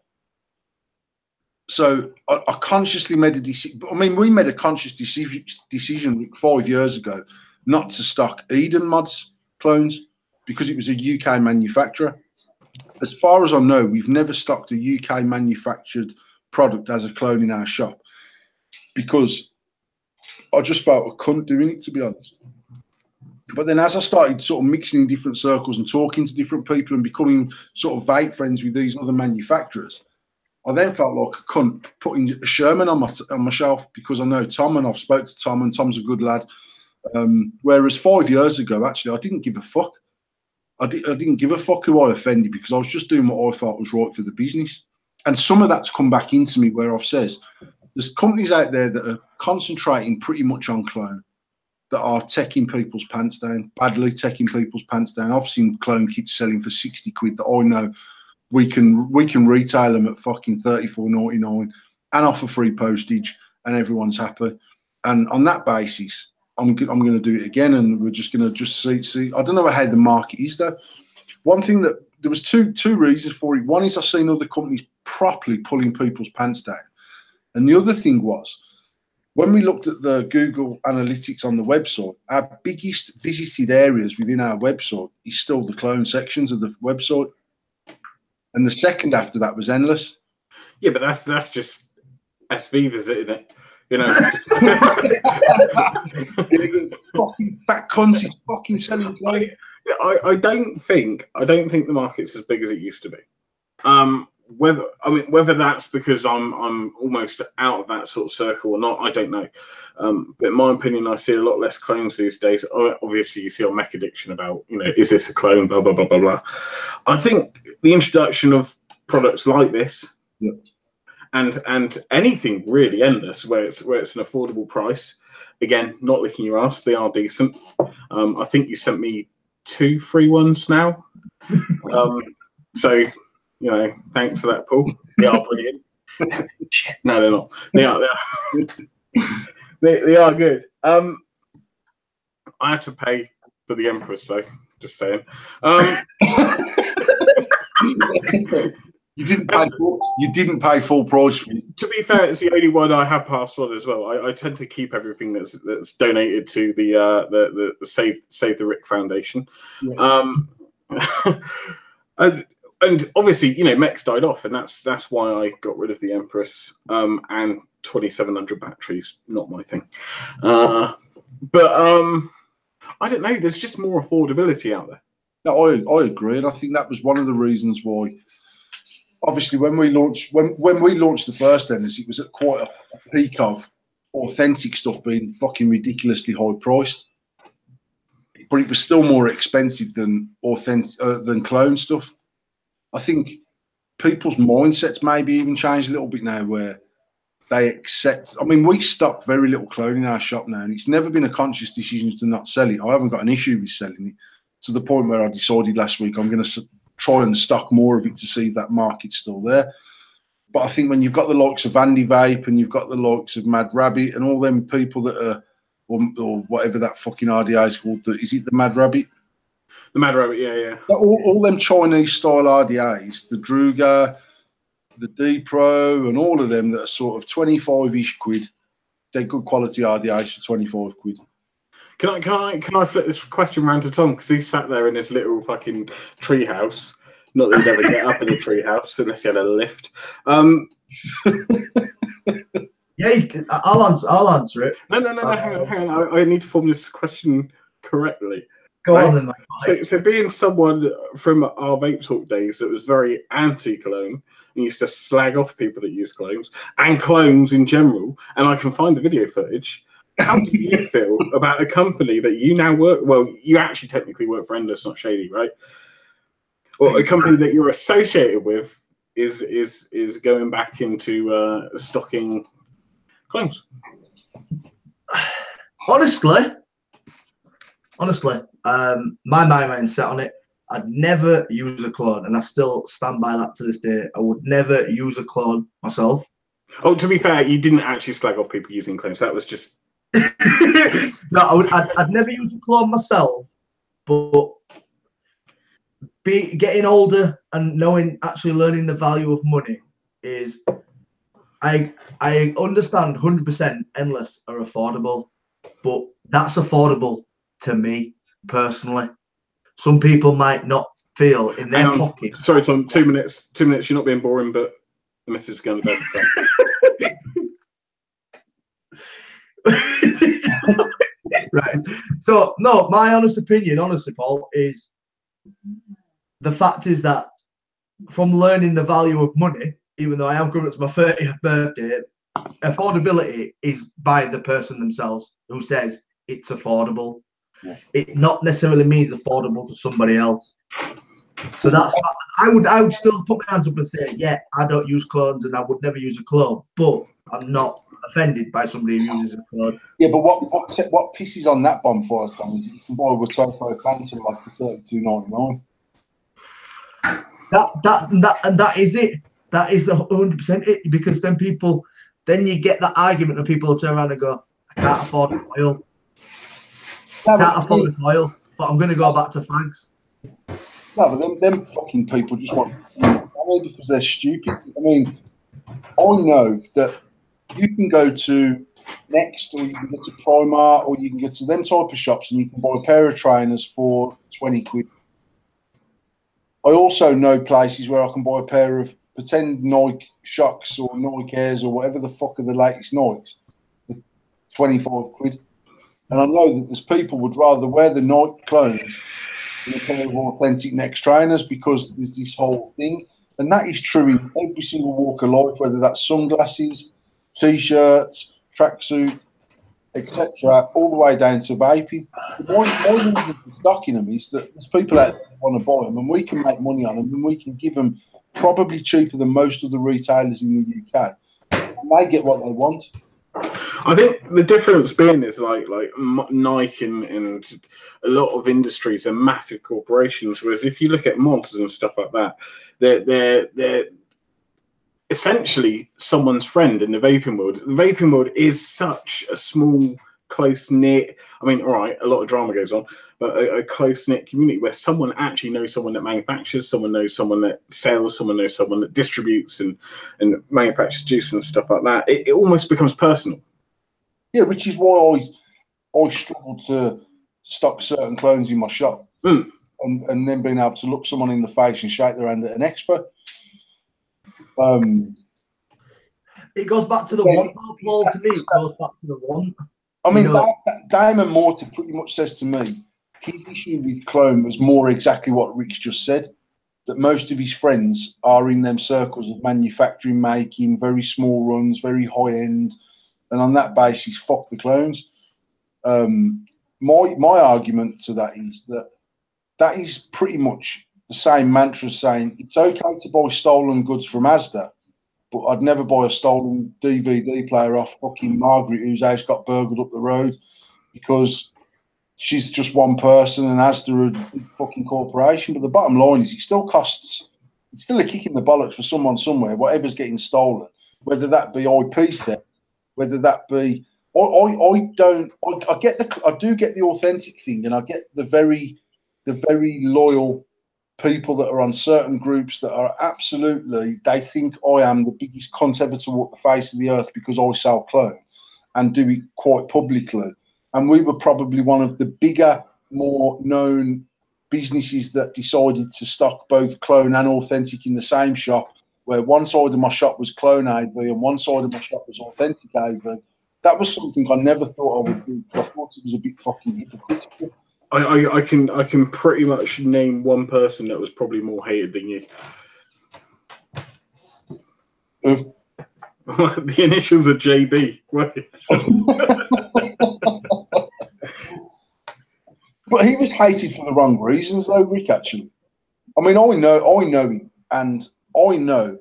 So I consciously made a decision. I mean, we made a conscious decision 5 years ago not to stock Eden Mods clones because it was a UK manufacturer. As far as I know, we've never stocked a UK manufactured product as a clone in our shop because I just felt a cunt doing it, to be honest. But then as I started sort of mixing in different circles and talking to different people and becoming sort of vape friends with these other manufacturers, I then felt like a cunt putting a Sherman on my shelf because I know Tom, and I've spoke to Tom, and Tom's a good lad. Whereas 5 years ago, actually, I didn't give a fuck. I didn't give a fuck who I offended because I was just doing what I thought was right for the business. And some of that's come back into me where I've said, there's companies out there that are concentrating pretty much on clone, that are taking people's pants down, badly taking people's pants down. I've seen clone kits selling for 60 quid that I know we can retail them at fucking $34.99 and offer free postage, and everyone's happy. And on that basis, I'm going to do it again, and we're just going to see. I don't know how the market is though. One thing that there was two reasons for it. One is I've seen other companies properly pulling people's pants down, and the other thing was when we looked at the Google Analytics on the website, our biggest visited areas within our website is still the clone sections of the website, and the second after that was Endless. Yeah, but that's just SV visiting it. You know, fucking fat cunts is fucking selling clothes. I don't think the market's as big as it used to be. Whether that's because I'm almost out of that sort of circle or not, I don't know. But in my opinion, I see a lot less clones these days. Obviously, you see on Mech Addiction about, is this a clone? Blah blah blah blah blah. I think the introduction of products like this. Yeah. And anything really Endless where it's an affordable price. Again, not licking your ass, they are decent. I think you sent me 2 free ones now. So thanks for that, Paul. They are brilliant. No, they're not. They are good. I have to pay for the Empress, though. Just saying. You didn't pay full price for it. To be fair, it's the only one I have passed on as well. I tend to keep everything that's donated to the Save the Rick Foundation. Yeah. And obviously, Mech's died off, and that's why I got rid of the Empress. And 2700 batteries, not my thing. But I don't know. There's just more affordability out there. No, I agree, and I think that was one of the reasons why. Obviously, when we launched the first Endless, it was at quite a peak of authentic stuff being fucking ridiculously high priced, but it was still more expensive than clone stuff. I think people's mindsets maybe even changed a little bit now, where they accept. I mean, we stock very little clothing in our shop now, and it's never been a conscious decision to not sell it. I haven't got an issue with selling it, to the point where I decided last week I'm going to try and stock more of it to see if that market's still there. But I think when you've got the likes of Andy Vape and you've got the likes of Mad Rabbit and all them people that are, or whatever that fucking RDA is called, is it the Mad Rabbit? The Mad Rabbit, yeah. All them Chinese style RDAs, the Druga, the D Pro, and all of them that are sort of 25-ish quid. They're good quality RDAs for 25 quid. Can I flip this question round to Tom, because he's sat there in this little fucking tree house. Not that he'd ever get up in a tree house unless he had a lift. Yeah, I'll answer it. No, hang on. I need to form this question correctly. Go on then, mate. So being someone from our Vape Talk days that was very anti-cologne and used to slag off people that use clones and clones in general, and I can find the video footage, how do you feel about a company that you now work, well, you actually technically work for Endless, not Shady, right? Or a company that you're associated with is going back into stocking clones? Honestly, my mindset on it, I'd never use a clone, and I still stand by that to this day. I would never use a clone myself. Oh, to be fair, you didn't actually slag off people using clones. That was just... No, I'd never use a clone myself, but getting older and actually learning the value of money is... I understand 100% Endless are affordable, but that's affordable to me personally. Some people might not feel in their pocket. Sorry, Tom. 2 minutes. 2 minutes. You're not being boring, but the missus is going to bed. Right. So no, my honest opinion, honestly, Paul, is the fact is that from learning the value of money, even though I am coming up to my 30th birthday, affordability is by the person themselves who says it's affordable. Yeah. It not necessarily means affordable to somebody else. So that's I would still put my hands up and say, yeah, I don't use clones and I would never use a clone, but I'm not offended by somebody who uses a clone. Yeah, but what pisses on that bonfire, Tom, is you can buy with Sofo Phantom like for $32.99. That is it. That is the 100% it, because then you get that argument and people turn around and go, I can't afford a foil. I can't afford a foil, but I'm going to go back to fags. No, but them fucking people just want money because they're stupid. I mean, I know that you can go to Next, or you can go to Primark, or you can get to them type of shops and you can buy a pair of trainers for 20 quid. I also know places where I can buy a pair of pretend Nike Shocks or Nike Airs or whatever the fuck are the latest Nikes for 25 quid. And I know that there's people would rather wear the Nike clones than a pair of authentic Next trainers, because there's this whole thing. And that is true in every single walk of life, whether that's sunglasses, T-shirts, tracksuit, etc., all the way down to vaping. My reason for stocking them is that there's people out there that want to buy them, and we can make money on them, and we can give them probably cheaper than most of the retailers in the UK, and they get what they want. I think the difference being is like Nike and a lot of industries are massive corporations, whereas if you look at mods and stuff like that, they're essentially someone's friend in the vaping world. The vaping world is such a small, close-knit, I mean, all right, a lot of drama goes on, but a close-knit community where someone actually knows someone that manufactures, someone knows someone that sells, someone knows someone that distributes and manufactures juice and stuff like that. It almost becomes personal. Yeah, which is why I struggle to stock certain clones in my shop, and then being able to look someone in the face and shake their hand at an expert. It goes back to the want, Paul. To me, it goes back to the want. I mean, Damon Morton pretty much says to me, his issue with clone was more exactly what Rick's just said, that most of his friends are in them circles of manufacturing, making very small runs, very high end, and on that basis, fuck the clones. My argument to that is that is pretty much the same mantra as saying it's okay to buy stolen goods from Asda, but I'd never buy a stolen DVD player off fucking Margaret, whose house got burgled up the road, because she's just one person and Asda are a big fucking corporation. But the bottom line is, it still costs. It's still a kick in the bollocks for someone somewhere, whatever's getting stolen, whether that be IP theft, whether that be. I do get the authentic thing, and I get the very loyal people that are on certain groups that are absolutely, they think I am the biggest cunt ever to walk the face of the earth because I sell clone and do it quite publicly. And we were probably one of the bigger, more known businesses that decided to stock both clone and authentic in the same shop, where one side of my shop was clone AV and one side of my shop was authentic AV. That was something I never thought I would do. I thought it was a bit fucking hypocritical. I can pretty much name one person that was probably more hated than you. Who? The initials are JB. But he was hated for the wrong reasons, though, Rick. Actually, I mean, I know him, and I know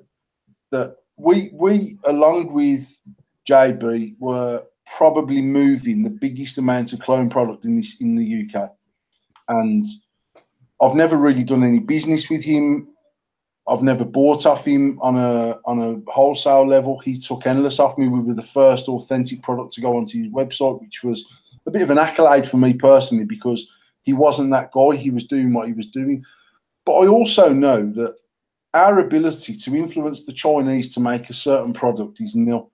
that we along with JB were probably moving the biggest amount of clone product in the UK, and I've never really done any business with him. I've never bought off him on a wholesale level. He took endless off me. We were the first authentic product to go onto his website, which was a bit of an accolade for me personally, because he wasn't that guy. He was doing what he was doing. But I also know that our ability to influence the Chinese to make a certain product is nil.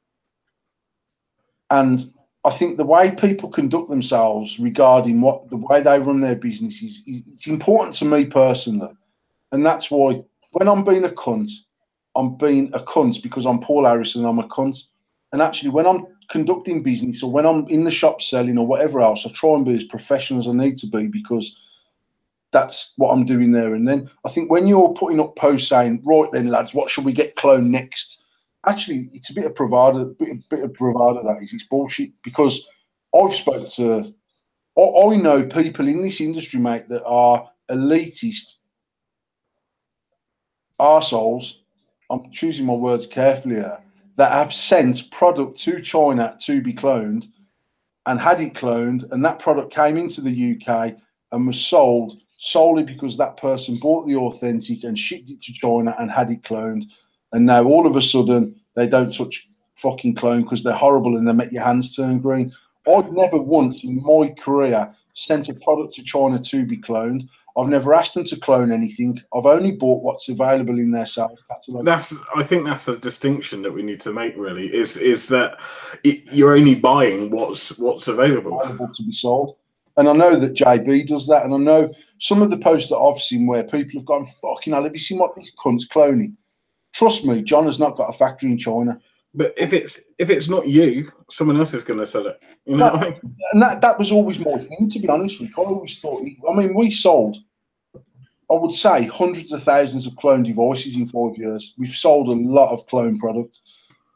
And I think the way people conduct themselves regarding the way they run their business it's important to me personally. And that's why when I'm being a cunt, I'm being a cunt because I'm Paul Harrison, I'm a cunt. And actually, when I'm conducting business or when I'm in the shop selling or whatever else, I try and be as professional as I need to be, because that's what I'm doing there. And then I think when you're putting up posts saying, right then, lads, what should we get cloned next? Actually, it's a bit of bravado. Bit of bravado, that is. It's bullshit, because I've spoken to. I know people in this industry, mate, that are elitist arseholes. I'm choosing my words carefully here. That have sent product to China to be cloned and had it cloned, and that product came into the UK and was sold solely because that person bought the authentic and shipped it to China and had it cloned. And now all of a sudden they don't touch fucking clone because they're horrible and they make your hands turn green. I've never once in my career sent a product to China to be cloned. I've never asked them to clone anything. I've only bought what's available in their sales catalogue. I think that's a distinction that we need to make. Really, is that you're only buying what's available to be sold. And I know that JB does that, and I know some of the posts that I've seen where people have gone, "Fucking hell, have you seen what this cunt's cloning?" Trust me, John has not got a factory in China. But if it's not you, someone else is going to sell it. You know what I mean? And that was always my thing, to be honest, Rick. I always thought, I mean, we sold, I would say, hundreds of thousands of clone devices in 5 years. We've sold a lot of clone product.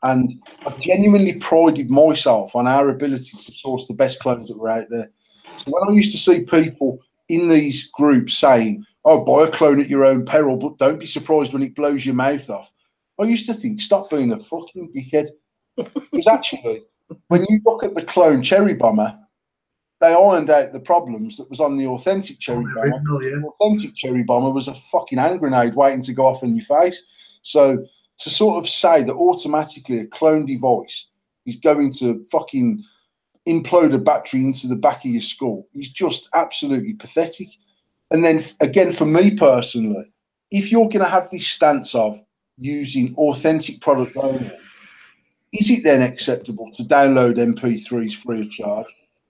And I genuinely prided myself on our ability to source the best clones that were out there. So when I used to see people in these groups saying, "Oh, buy a clone at your own peril, but don't be surprised when it blows your mouth off," I used to think, stop being a fucking dickhead. Because actually, when you look at the clone Cherry Bomber, they ironed out the problems that was on the authentic Cherry Bomber. Original, yeah. The authentic Cherry Bomber was a fucking hand grenade waiting to go off in your face. So to sort of say that automatically a clone device is going to fucking implode a battery into the back of your skull is just absolutely pathetic. And then again, for me personally, if you're going to have this stance of using authentic product only, is it then acceptable to download MP3s free of charge?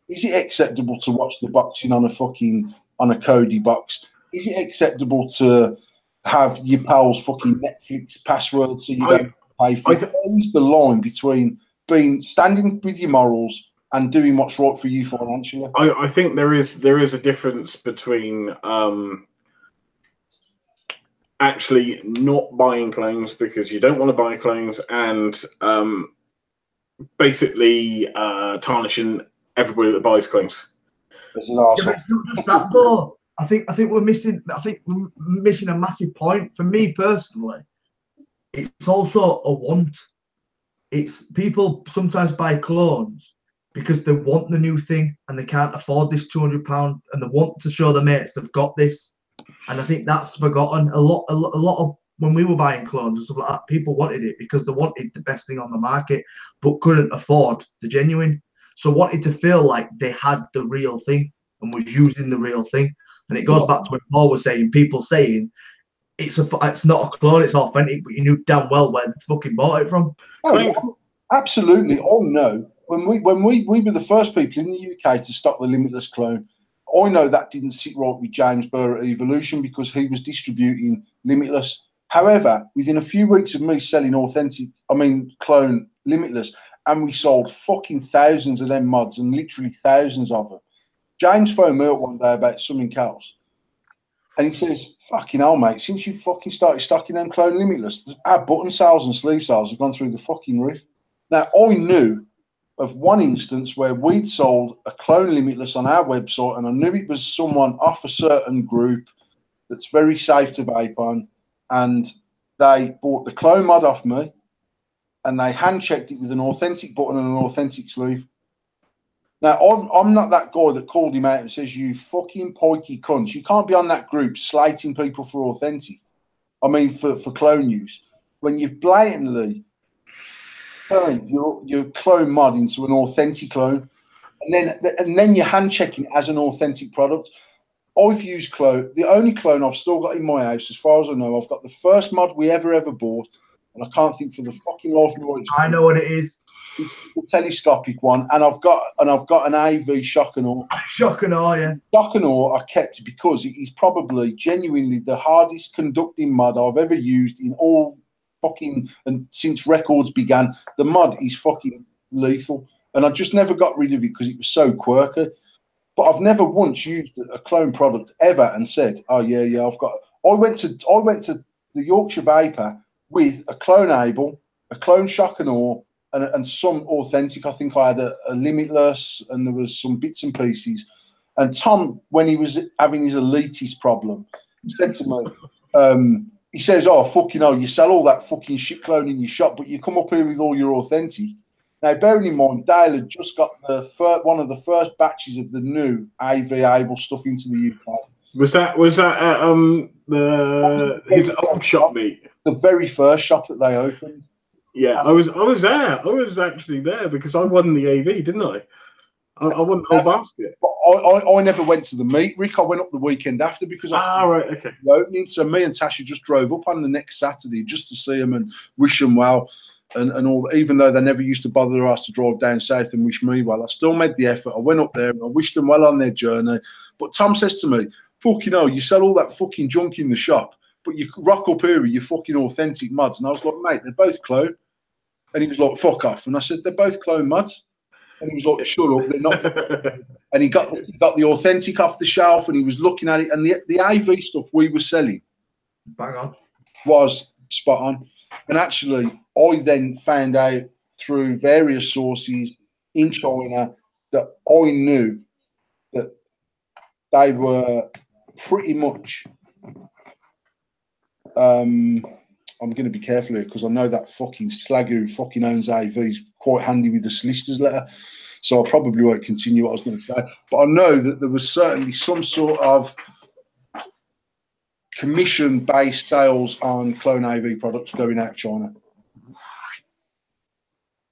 Is it acceptable to watch the boxing on a Cody box? Is it acceptable to have your pal's fucking Netflix password so you don't pay for it? Where is the line between standing with your morals and doing what's right for you financially? I think there is a difference between actually not buying clones because you don't want to buy clones and basically tarnishing everybody that buys clones. As an arsehole. Yeah, but it's not just that though. I think we're missing a massive point. For me personally, it's also a want. It's people sometimes buy clones because they want the new thing and they can't afford this £200 and they want to show their mates they've got this. And I think that's forgotten. A lot of when we were buying clones and stuff like that, people wanted it because they wanted the best thing on the market, but couldn't afford the genuine. So wanted to feel like they had the real thing and was using the real thing. And it goes back to what Paul was saying. People saying it's not a clone, it's authentic, but you knew damn well where they fucking bought it from. Oh, absolutely. I know when we were the first people in the UK to stock the Limitless clone. I know that didn't sit right with James Burr at Evolution because he was distributing Limitless. However, within a few weeks of me selling clone Limitless, and we sold fucking thousands of them mods and literally thousands of them. James phoned me up one day about something else. And he says, fucking hell, mate, since you fucking started stocking them clone Limitless, our button sales and sleeve sales have gone through the fucking roof. Now, I knew of one instance where we'd sold a clone Limitless on our website, and I knew it was someone off a certain group that's very safe to vape on, and they bought the clone mod off me, and they hand-checked it with an authentic button and an authentic sleeve. Now, I'm not that guy that called him out and says, you fucking pikey cunts. You can't be on that group slating people for authentic. I mean, for clone use. When you've blatantly turned your clone mod into an authentic clone, and then you're hand-checking it as an authentic product. I've used clone. The only clone I've still got in my house, as far as I know, I've got the first mod we ever bought, and I can't think for the fucking life of me what it's I know what it is. It's the telescopic one, and I've got an AV shock and awe. Shock and awe, yeah. Shock and awe I kept because it is probably genuinely the hardest conducting mod I've ever used in all fucking, and since records began. The mod is fucking lethal, and I just never got rid of it because it was so quirky. But I've never once used a clone product ever and said, "Oh yeah, I've got." I went to the Yorkshire Vapor with a clone Able, a clone Shock and Awe, and some authentic. I think I had a Limitless, and there was some bits and pieces. And Tom, when he was having his elitist problem, said to me, he says, "Oh fucking hell, you sell all that fucking shit clone in your shop, but you come up here with all your authentic." Now, bearing in mind, Dale had just got one of the first batches of the new AV Able stuff into the UK. Was that his old shop meet? The very first shop that they opened. Yeah, I was there. I was actually there because I won the AV, didn't I? I won the whole basket. I never went to the meet, Rick. I went up the weekend after because right, okay. The opening. So me and Tasha just drove up on the next Saturday just to see them and wish them well. And all, even though they never used to bother their ass to drive down south and wish me well, I still made the effort. I went up there and I wished them well on their journey. But Tom says to me, fucking hell, you sell all that fucking junk in the shop, but you rock up here with your fucking authentic mods. And I was like, mate, they're both clone. And he was like, fuck off. And I said, they're both clone mods. And he was like, shut up, they're not. And he got the authentic off the shelf and he was looking at it. And the AV stuff we were selling bang on was spot on. And actually, I then found out through various sources in China that I knew that they were pretty much. I'm going to be careful here because I know that fucking slag who fucking owns AV is quite handy with the solicitor's letter. So I probably won't continue what I was going to say. But I know that there was certainly some sort of commission-based sales on clone AV products going out of China,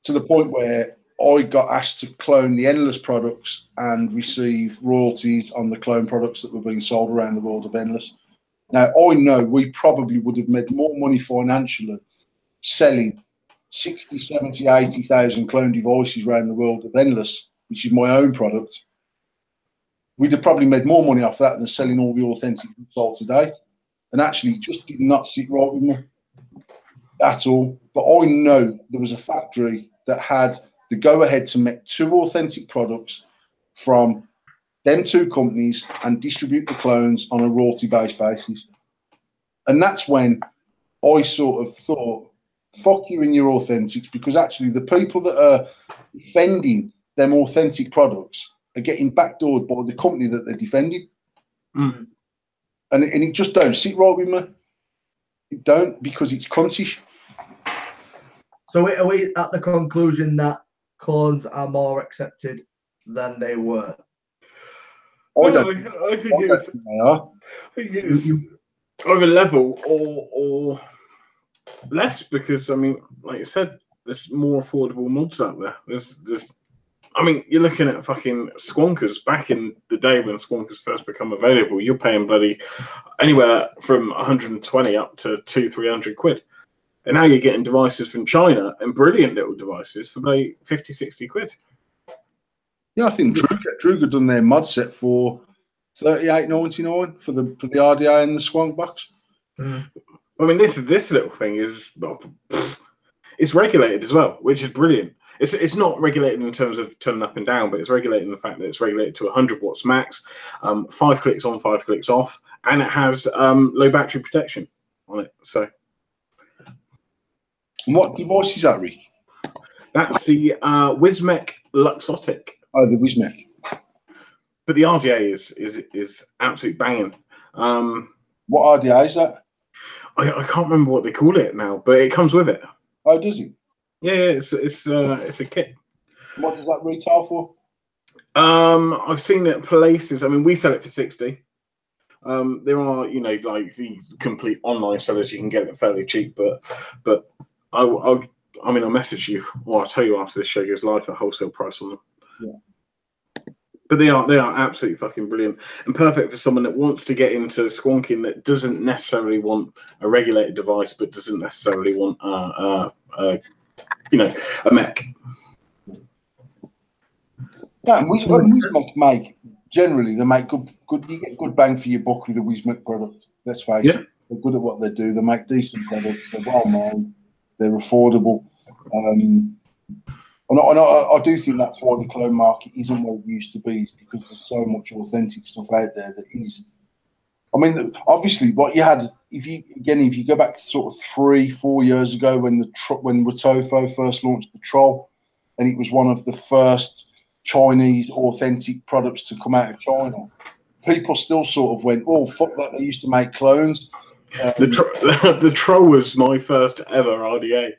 to the point where I got asked to clone the Endless products and receive royalties on the clone products that were being sold around the world of Endless. Now, I know we probably would have made more money financially selling 60, 70, 80,000 clone devices around the world of Endless, which is my own product. We'd have probably made more money off that than selling all the authentic sold to date. And actually, it just did not sit right with me at all. But I know there was a factory that had the go-ahead to make 2 authentic products from them 2 companies and distribute the clones on a royalty-based basis. And that's when I sort of thought, fuck you and your authentics, because actually the people that are defending them authentic products are getting backdoored by the company that they're defending. Mm. And it just don't sit right with me. It don't, because it's cuntish. So are we at the conclusion that cones are more accepted than they were? I I don't think I it's, don't think they are. I think it's either level or less, because I mean, like you said, there's more affordable mods out there. There's I mean, you're looking at fucking Squonkers back in the day when Squonkers first become available. You're paying bloody anywhere from 120 up to 200-300 quid. And now you're getting devices from China, and brilliant little devices for like 50-60 quid. Yeah, I think Druga done their mod set for $38.99 for the RDA and the Squonk box. Mm. I mean, this little thing is it's regulated as well, which is brilliant. It's not regulated in terms of turning up and down, but it's regulated in the fact that it's regulated to 100 watts max, 5 clicks on, 5 clicks off, and it has low battery protection on it. So, And what device is that, Rick? that's the Wismec Luxotic. Oh, the Wismec. But the RDA is absolute banging. What RDA is that? I can't remember what they call it now, but it comes with it. Oh, does it? Yeah, it's a kit. What does that retail for? I've seen it places. I mean, we sell it for 60. There are, you know, like the complete online sellers, you can get it fairly cheap, but I'll message you, or I'll tell you after this show goes live, the wholesale price on them. Yeah. But they are absolutely fucking brilliant and perfect for someone that wants to get into squonking, that doesn't necessarily want a regulated device, but doesn't necessarily want a mech. Yeah, and Wismec make generally they make good. You get good bang for your buck with a Wismec product. Let's face it, they're good at what they do. They make decent products. They're well made. They're affordable. And I do think that's why the clone market isn't what it used to be, is because there's so much authentic stuff out there that is. I mean, obviously, what you had, if you go back to sort of 3-4 years ago when Rotofo first launched the Troll, and it was one of the first Chinese authentic products to come out of China, people still sort of went, "Oh, fuck that! They used to make clones." The Troll was my first ever RDA.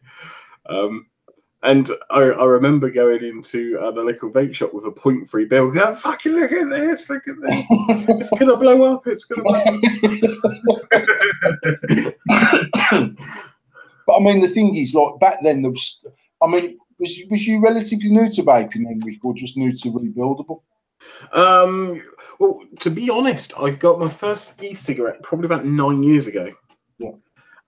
And I remember going into the local vape shop with a 0.3 bill. Go, fucking look at this! Look at this! It's gonna blow up! It's gonna blow up! But I mean, the thing is, like back then, there was. I mean, was you relatively new to vaping then, Rick, or just new to rebuildable? Well, to be honest, I got my first e-cigarette probably about 9 years ago. Yeah.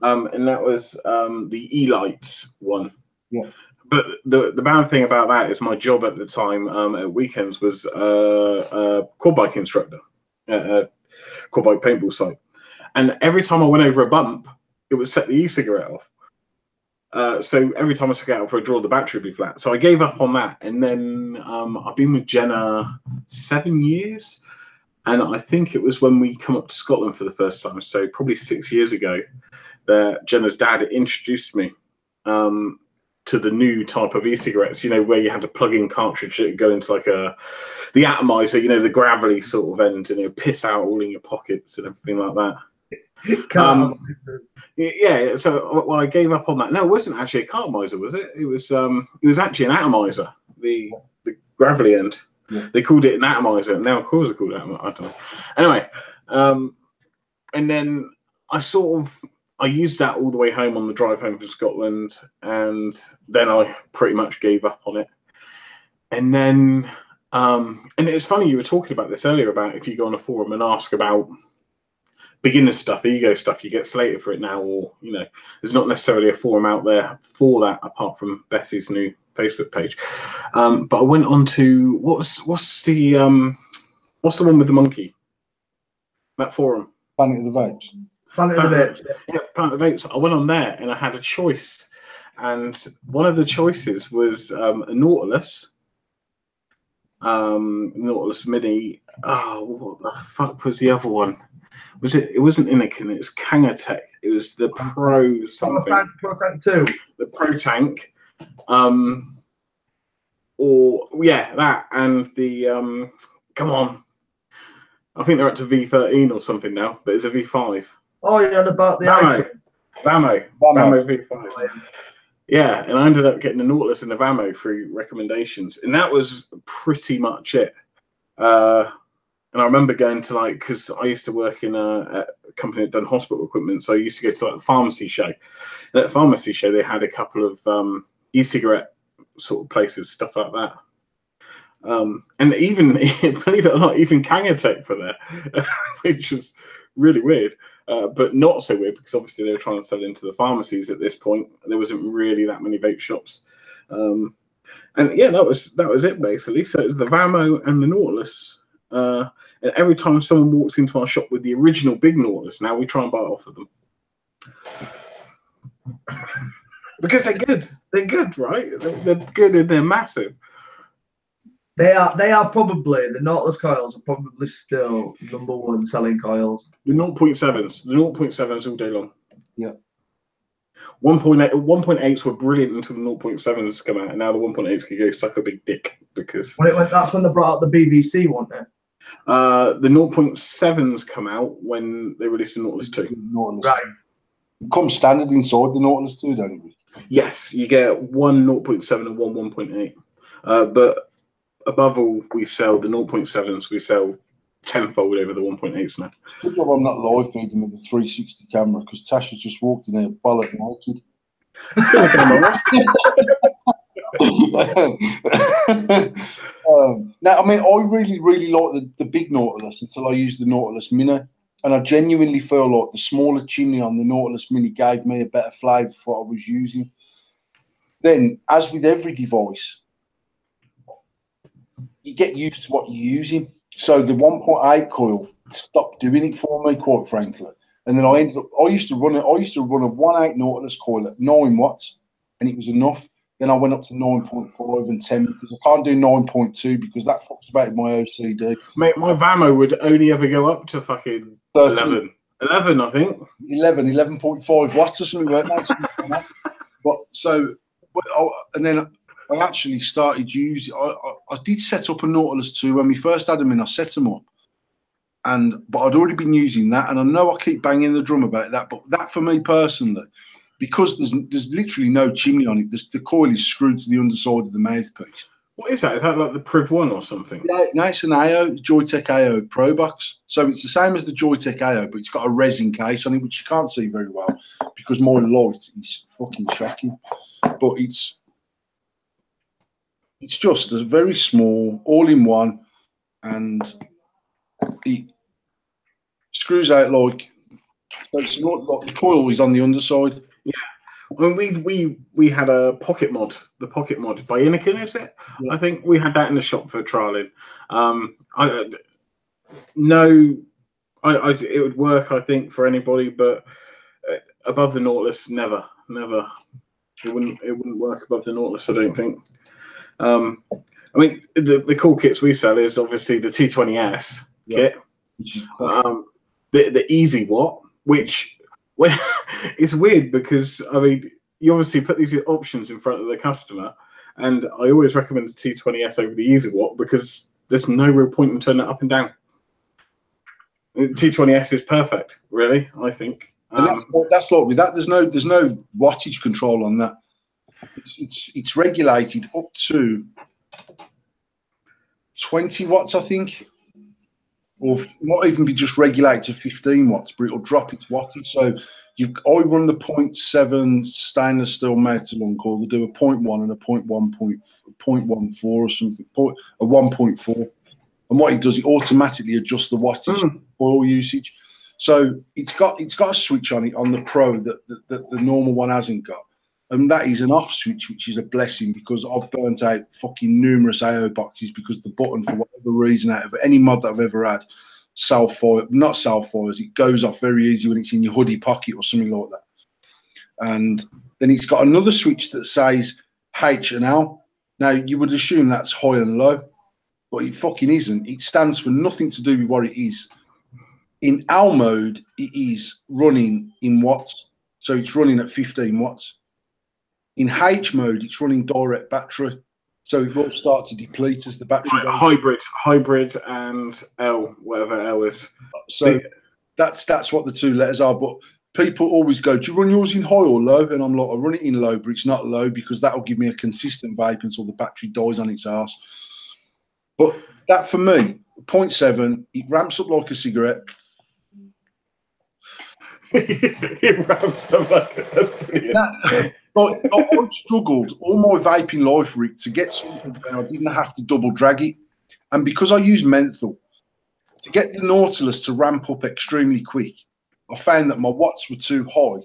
And that was the E-Lights one. Yeah. But the bad thing about that is my job at the time at weekends was a quad bike instructor at a quad bike paintball site. And every time I went over a bump, it would set the e-cigarette off. So every time I took it out for a draw, the battery would be flat. So I gave up on that. And then I've been with Jenna 7 years. And I think it was when we come up to Scotland for the first time, so probably 6 years ago, that Jenna's dad introduced me to the new type of e-cigarettes, you know, where you had a plug-in cartridge that would go into like the atomizer, you know, the gravelly sort of end, and it would piss out all in your pockets and everything like that. Yeah, so I gave up on that. No, it wasn't actually a cartomizer, was it? It was actually an atomizer, the gravelly end. Yeah. They called it an atomizer. Now, of course, they called it atomizer. I don't know. Anyway, and then I used that all the way home on the drive home from Scotland, and then I pretty much gave up on it. And then, and it's funny, you were talking about this earlier about if you go on a forum and ask about beginner stuff, ego stuff, you get slated for it now, or, you know, there's not necessarily a forum out there for that apart from Bessie's new Facebook page. But I went on to what's the one with the monkey? That forum. Planet of the Vapes. Planet of the Vapes. Yeah, Planet of the Vapes. I went on there and I had a choice, and one of the choices was a Nautilus. Nautilus Mini. Oh, what the fuck was the other one? It wasn't Inikin, it was Kangatech. It was the Pro something. Pro Tank 2. The Pro Tank. Or yeah, that and the come on. I think they're up to V13 or something now, but it's a V5. Oh, you're on about the Vamo V5. Yeah, and I ended up getting the Nautilus and the Vamo through recommendations, and that was pretty much it. And I remember going to because I used to work in a company that done hospital equipment, so I used to go to the pharmacy show. And at the pharmacy show, they had a couple of e-cigarette sort of places, stuff like that. And even, believe it or not, even Kangatech were there, which was really weird, but not so weird because obviously they were trying to sell into the pharmacies at this point. There wasn't really that many vape shops. And yeah, that was it basically. So it was the Vamo and the Nautilus. And every time someone walks into our shop with the original big Nautilus, now we try and buy it off of them. Because they're good. They're good, right? They're good and they're massive. They are probably, the Nautilus coils are probably still #1 selling coils. The 0.7s. The 0.7s all day long. Yeah. 1.8s were brilliant until the 0.7s come out, and now the 1.8s can go suck a big dick because that's when they brought out the BBC, wasn't it? The 0.7s come out when they released the Nautilus 2. Nautilus. Right. It comes standard inside the Nautilus 2, don't it? Yes, you get one 0.7 and one 1.8. But above all, we sell the 0.7s. We sell tenfold over the 1.8s now. Good job I'm not live feeding with the 360 camera because Tasha just walked in here bollock naked. It's going to come on. Now, I mean, I really, really like the big Nautilus until I used the Nautilus Mini. And I genuinely feel like the smaller chimney on the Nautilus Mini gave me a better flavour for what I was using. Then, as with every device, you get used to what you're using. So the 1.8 coil stopped doing it for me, quite frankly. And then I used to run a 1.8 Nautilus coil at 9 watts, and it was enough. Then I went up to 9.5 and 10 because I can't do 9.2 because that fucks about my OCD. Mate, my Vamo would only ever go up to fucking 11. 11, I think. 11.5 watts or something like that. And then I actually started using. I did set up a Nautilus 2 when we first had them in. I set them up, but I'd already been using that, and I know I keep banging the drum about that. But that for me personally, because there's literally no chimney on it, the coil is screwed to the underside of the mouthpiece. What is that? Is that like the Priv 1 or something? Yeah, no, it's an AO, Joytech AO Pro Box. So it's the same as the Joytech AO, but it's got a resin case on it, which you can't see very well because my light is fucking shocking. But it's just a very small, all-in-one, and it screws out like. So it's not like the coil is on the underside. Yeah. I mean, we had a pocket mod, the pocket mod by Inikin, is it? Yeah. I think we had that in the shop for trialing. It would work, I think, for anybody, but above the Nautilus, never. It wouldn't work above the Nautilus, I don't think. I mean, the cool kits we sell is obviously the T20S kit, the Easy Watt, which. Well, it's weird because, I mean, you obviously put these options in front of the customer, and I always recommend the T20S over the Easy Watt because there's no real point in turning it up and down. The T20S is perfect, really, I think. That's like with that. There's no wattage control on that. It's regulated up to 20 watts, I think. Or not even be just regulated to 15 watts, but it'll drop its wattage. So I run the 0.7 stainless steel metal coil. They do a 0.1 and a 0.14 or something, a 1.4. And what it does, it automatically adjusts the wattage oil usage. So it's got a switch on it on the Pro that the normal one hasn't got. And that is an off switch, which is a blessing because I've burnt out fucking numerous AO boxes because the button, for whatever reason, out of any mod that I've ever had, not self-fires, it goes off very easy when it's in your hoodie pocket or something like that. And then it's got another switch that says H and L. Now, you would assume that's high and low, but it fucking isn't. It stands for nothing to do with what it is. In L mode, it is running in watts, so it's running at 15 watts. In H mode, it's running direct battery, so it will start to deplete as the battery goes. Hybrid, and L, whatever L is. So that's what the two letters are. But people always go, do you run yours in high or low? And I'm like, I run it in low, but it's not low because that'll give me a consistent vape until the battery dies on its ass. But that for me, 0.7, it ramps up like a cigarette. It ramps up like that's brilliant. I struggled all my vaping life, Rick, to get something where I didn't have to double drag it. And because I use menthol, to get the Nautilus to ramp up extremely quick, I found that my watts were too high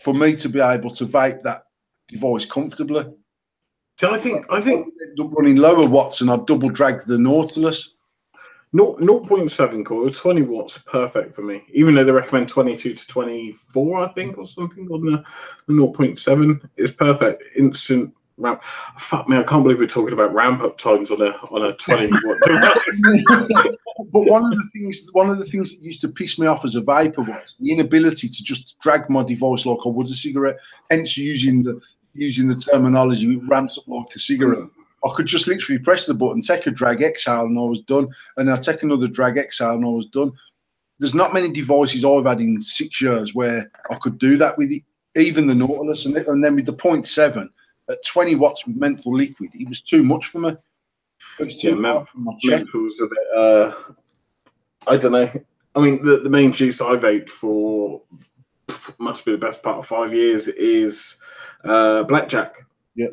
for me to be able to vape that device comfortably. So I think running lower watts and I'd double drag the Nautilus. 0.7 coil, 20 watts, perfect for me. Even though they recommend 22 to 24, I think, or something on the 0.7 is perfect. Instant ramp. Fuck me, I can't believe we're talking about ramp up times on a 20 watt device. But one of the things that used to piss me off as a vapor was the inability to just drag my device like I would a cigarette. Hence, using the terminology, it ramps up like a cigarette. I could just literally press the button, take a drag, exhale, and I was done. And I'll take another drag, exhale, and I was done. There's not many devices I've had in 6 years where I could do that with it, even the Nautilus. And then with the 0.7 at 20 watts with menthol liquid, it was too much for me. It was too hard for my chest. Menthol's a bit, I don't know. I mean, the main juice I vaped for must be the best part of 5 years is Blackjack. Yeah.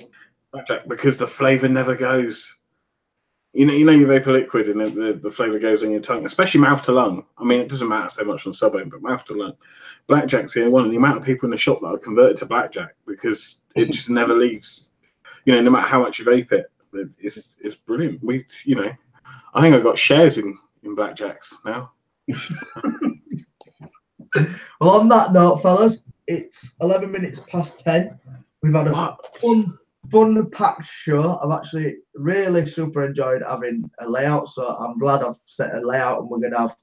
Blackjack, because the flavour never goes. You know, you vapor liquid and the flavour goes on your tongue, especially mouth to lung. I mean, it doesn't matter so much on Subway, but mouth to lung. Blackjack's the only one, and the amount of people in the shop that are converted to Blackjack because it just never leaves. You know, no matter how much you vape it, it's brilliant. I think I've got shares in Blackjacks now. Well, on that note, fellas, it's 11 minutes past 10. We've had a fun packed show. I've actually really super enjoyed having a layout, so I'm glad I've set a layout and we're going to have.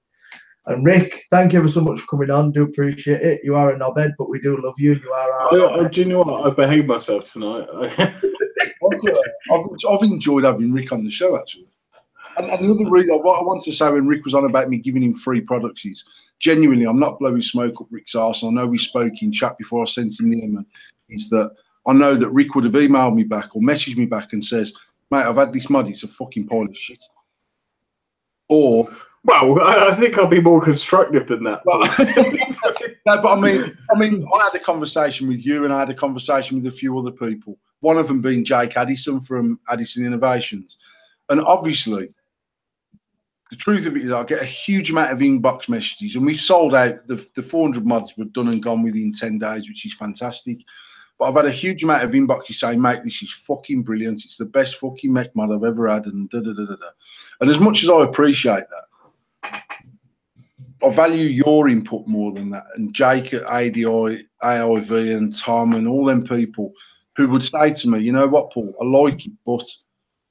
And Rick, thank you ever so much for coming on. Do appreciate it. You are a knobhead, but we do love you. You are our do you know what? I behaved myself tonight. I've enjoyed having Rick on the show, actually. And another reason, what I wanted to say when Rick was on about me giving him free products is, genuinely, I'm not blowing smoke up Rick's arse. I know we spoke in chat before I sent him the email, is that I know that Rick would have emailed me back or messaged me back and says, mate, I've had this mod, it's a fucking pile of shit. Or... Well, I think I'll be more constructive than that. No, but I mean, I had a conversation with you and I had a conversation with a few other people, one of them being Jake Addison from Addison Innovations. And obviously, the truth of it is I get a huge amount of inbox messages, and we've sold out. The 400 mods were done and gone within 10 days, which is fantastic. But I've had a huge amount of inboxes saying, mate, this is fucking brilliant. It's the best fucking mech mod I've ever had, and da-da-da-da-da. And as much as I appreciate that, I value your input more than that. And Jake at AIV and Tom and all them people who would say to me, you know what, Paul, I like it, but,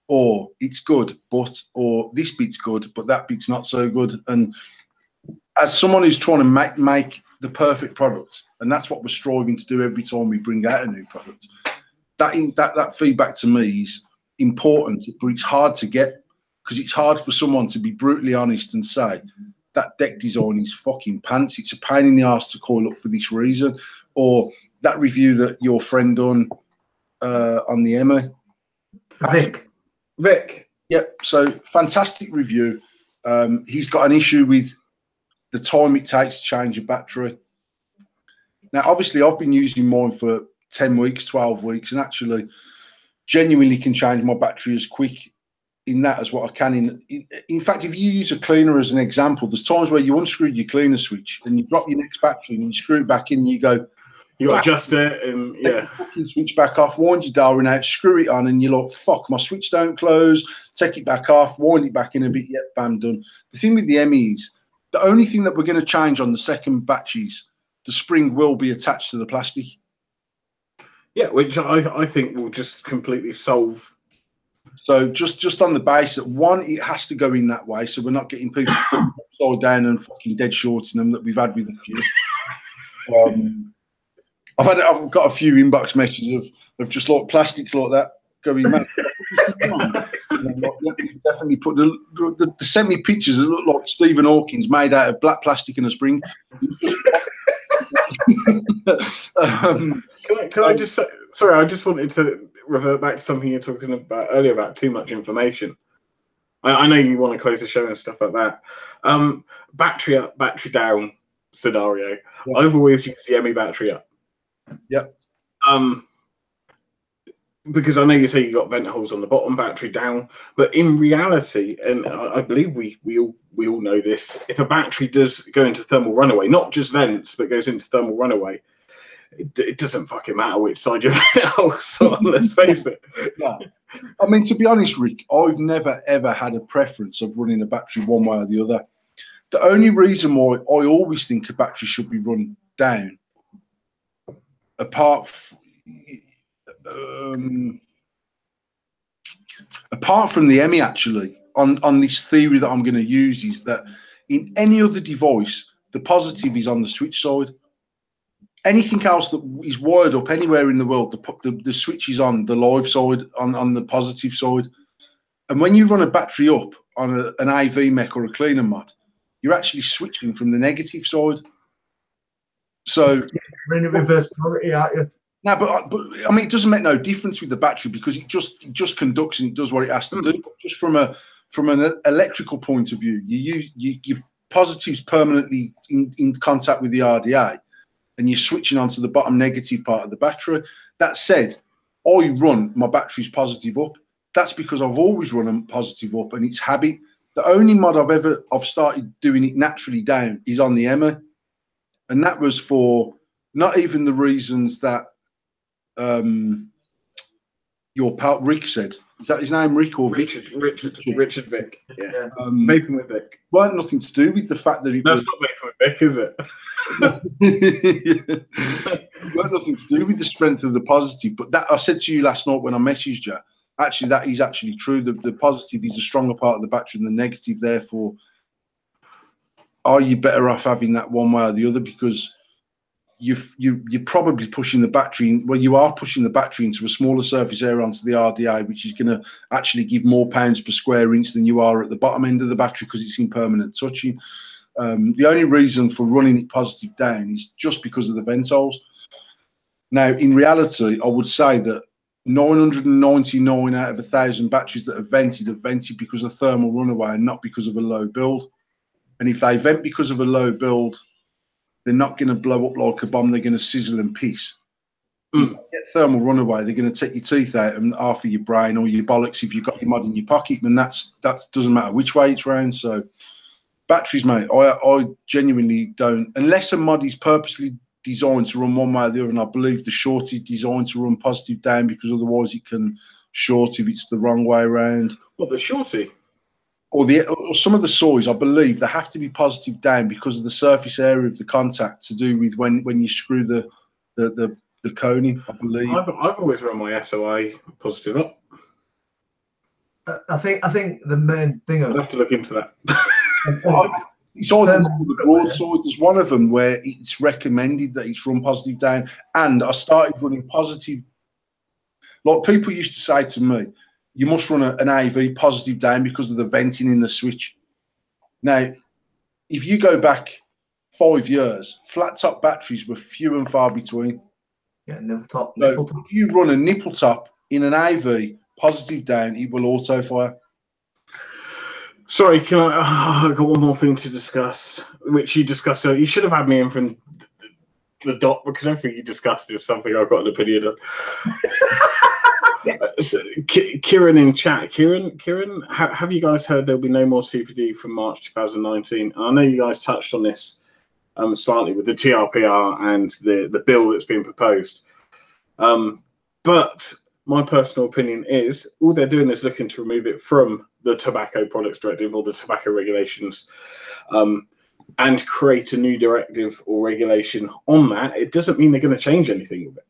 or it's good, but, or this bit's good, but that bit's not so good. And as someone who's trying to make the perfect product, and that's what we're striving to do every time we bring out a new product, that feedback to me is important, but it's hard to get, because it's hard for someone to be brutally honest and say, that deck design is fucking pants. It's a pain in the ass to call up for this reason. Or that review that your friend done on the Emma. Vic. Yep. So fantastic review. He's got an issue with the time it takes to change a battery. Now, obviously, I've been using mine for 10 weeks, 12 weeks, and actually genuinely can change my battery as quick in that as what I can in fact, if you use a cleaner as an example, there's times where you unscrew your cleaner switch and you drop your next battery and you screw it back in and you go, you got to adjust it and yeah, switch back off, wind your dial out, screw it on, and you're like, fuck, my switch don't close, take it back off, wind it back in a bit, yep, bam, done. The thing with the MEs, the only thing that we're going to change on the second batches, the spring will be attached to the plastic. Yeah, which I think will just completely solve. So just on the base that, one, it has to go in that way, so we're not getting people upside down and fucking dead short in them that we've had with a few. I've got a few inbox messages of just like plastics like that going, mate. Definitely put they sent me pictures that look like Stephen Hawking's made out of black plastic in a spring. Can I just say, sorry, I just wanted to revert back to something you were talking about earlier about too much information. I know you want to close the show and stuff like that. Battery up, battery down scenario. Yeah. I've always used the ME battery up. Yep. Because I know you say you got vent holes on the bottom, battery down, but in reality, and I believe we all know this, if a battery does go into thermal runaway, not just vents, but goes into thermal runaway, it doesn't fucking matter which side your vent hole's on, let's face it. No. I mean, to be honest, Rick, I've never ever had a preference of running a battery one way or the other. The only reason why I always think a battery should be run down, apart from the ME, actually, on this theory that I'm going to use, is that in any other device, the positive is on the switch side. Anything else that is wired up anywhere in the world, the switch is on the live side, on the positive side. And when you run a battery up on an AV mech or a cleaner mod, you're actually switching from the negative side. So you're in a reverse polarity, aren't you? No, but I mean, it doesn't make no difference with the battery because it just conducts and it does what it has to do. Just from an electrical point of view, your positive's permanently in contact with the RDA, and you're switching onto the bottom negative part of the battery. That said, I run my batteries positive up. That's because I've always run them positive up, and it's habit. The only mod I've started doing it naturally down is on the Emma, and that was for not even the reasons that your pal Rick said. Is that his name, Rick or Vic? Richard Vic. Yeah. Vaping with Vic. Well, nothing to do with the fact that it That's not vaping with Vic, is it? Well, nothing to do with the strength of the positive. But that I said to you last night when I messaged you. Actually, that is actually true. The positive is a stronger part of the battery than the negative. Therefore, are you better off having that one way or the other? Because you're probably pushing the battery. Well, you are pushing the battery into a smaller surface area onto the RDA, which is going to actually give more pounds per square inch than you are at the bottom end of the battery because it's impermanent touching. The only reason for running it positive down is just because of the vent holes. Now, in reality, I would say that 999 out of 1,000 batteries that have vented because of thermal runaway and not because of a low build. And if they vent because of a low build, they're not going to blow up like a bomb. They're going to sizzle and piss. If you get thermal runaway, they're going to take your teeth out and half of your brain or your bollocks if you've got your mod in your pocket. And that doesn't matter which way it's round. So batteries, mate, I genuinely don't. Unless a mod is purposely designed to run one way or the other, and I believe the short is designed to run positive down because otherwise it can short if it's the wrong way around. What, the shorty? Or some of the soys, I believe, they have to be positive down because of the surface area of the contact to do with when you screw the coning, I believe. I've always run my SOA positive up. I think the main thing I'd have to look into that. It's either the broadside. There's one of them where it's recommended that it's run positive down, and I started running positive. Like people used to say to me, you must run an AV positive down because of the venting in the switch. Now, if you go back 5 years, flat top batteries were few and far between. Yeah, nipple top. So if you run a nipple top in an AV positive down, it will auto fire. Sorry, can I got one more thing to discuss, which you discussed. You should have had me in from the dot because everything you discussed is something I've got an opinion on. So, Kieran in chat. Kieran, have you guys heard there'll be no more CPD from March 2019? I know you guys touched on this slightly with the TRPR and the bill that's been proposed. But my personal opinion is all they're doing is looking to remove it from the Tobacco Products Directive or the tobacco regulations and create a new directive or regulation on that. It doesn't mean they're going to change anything with it.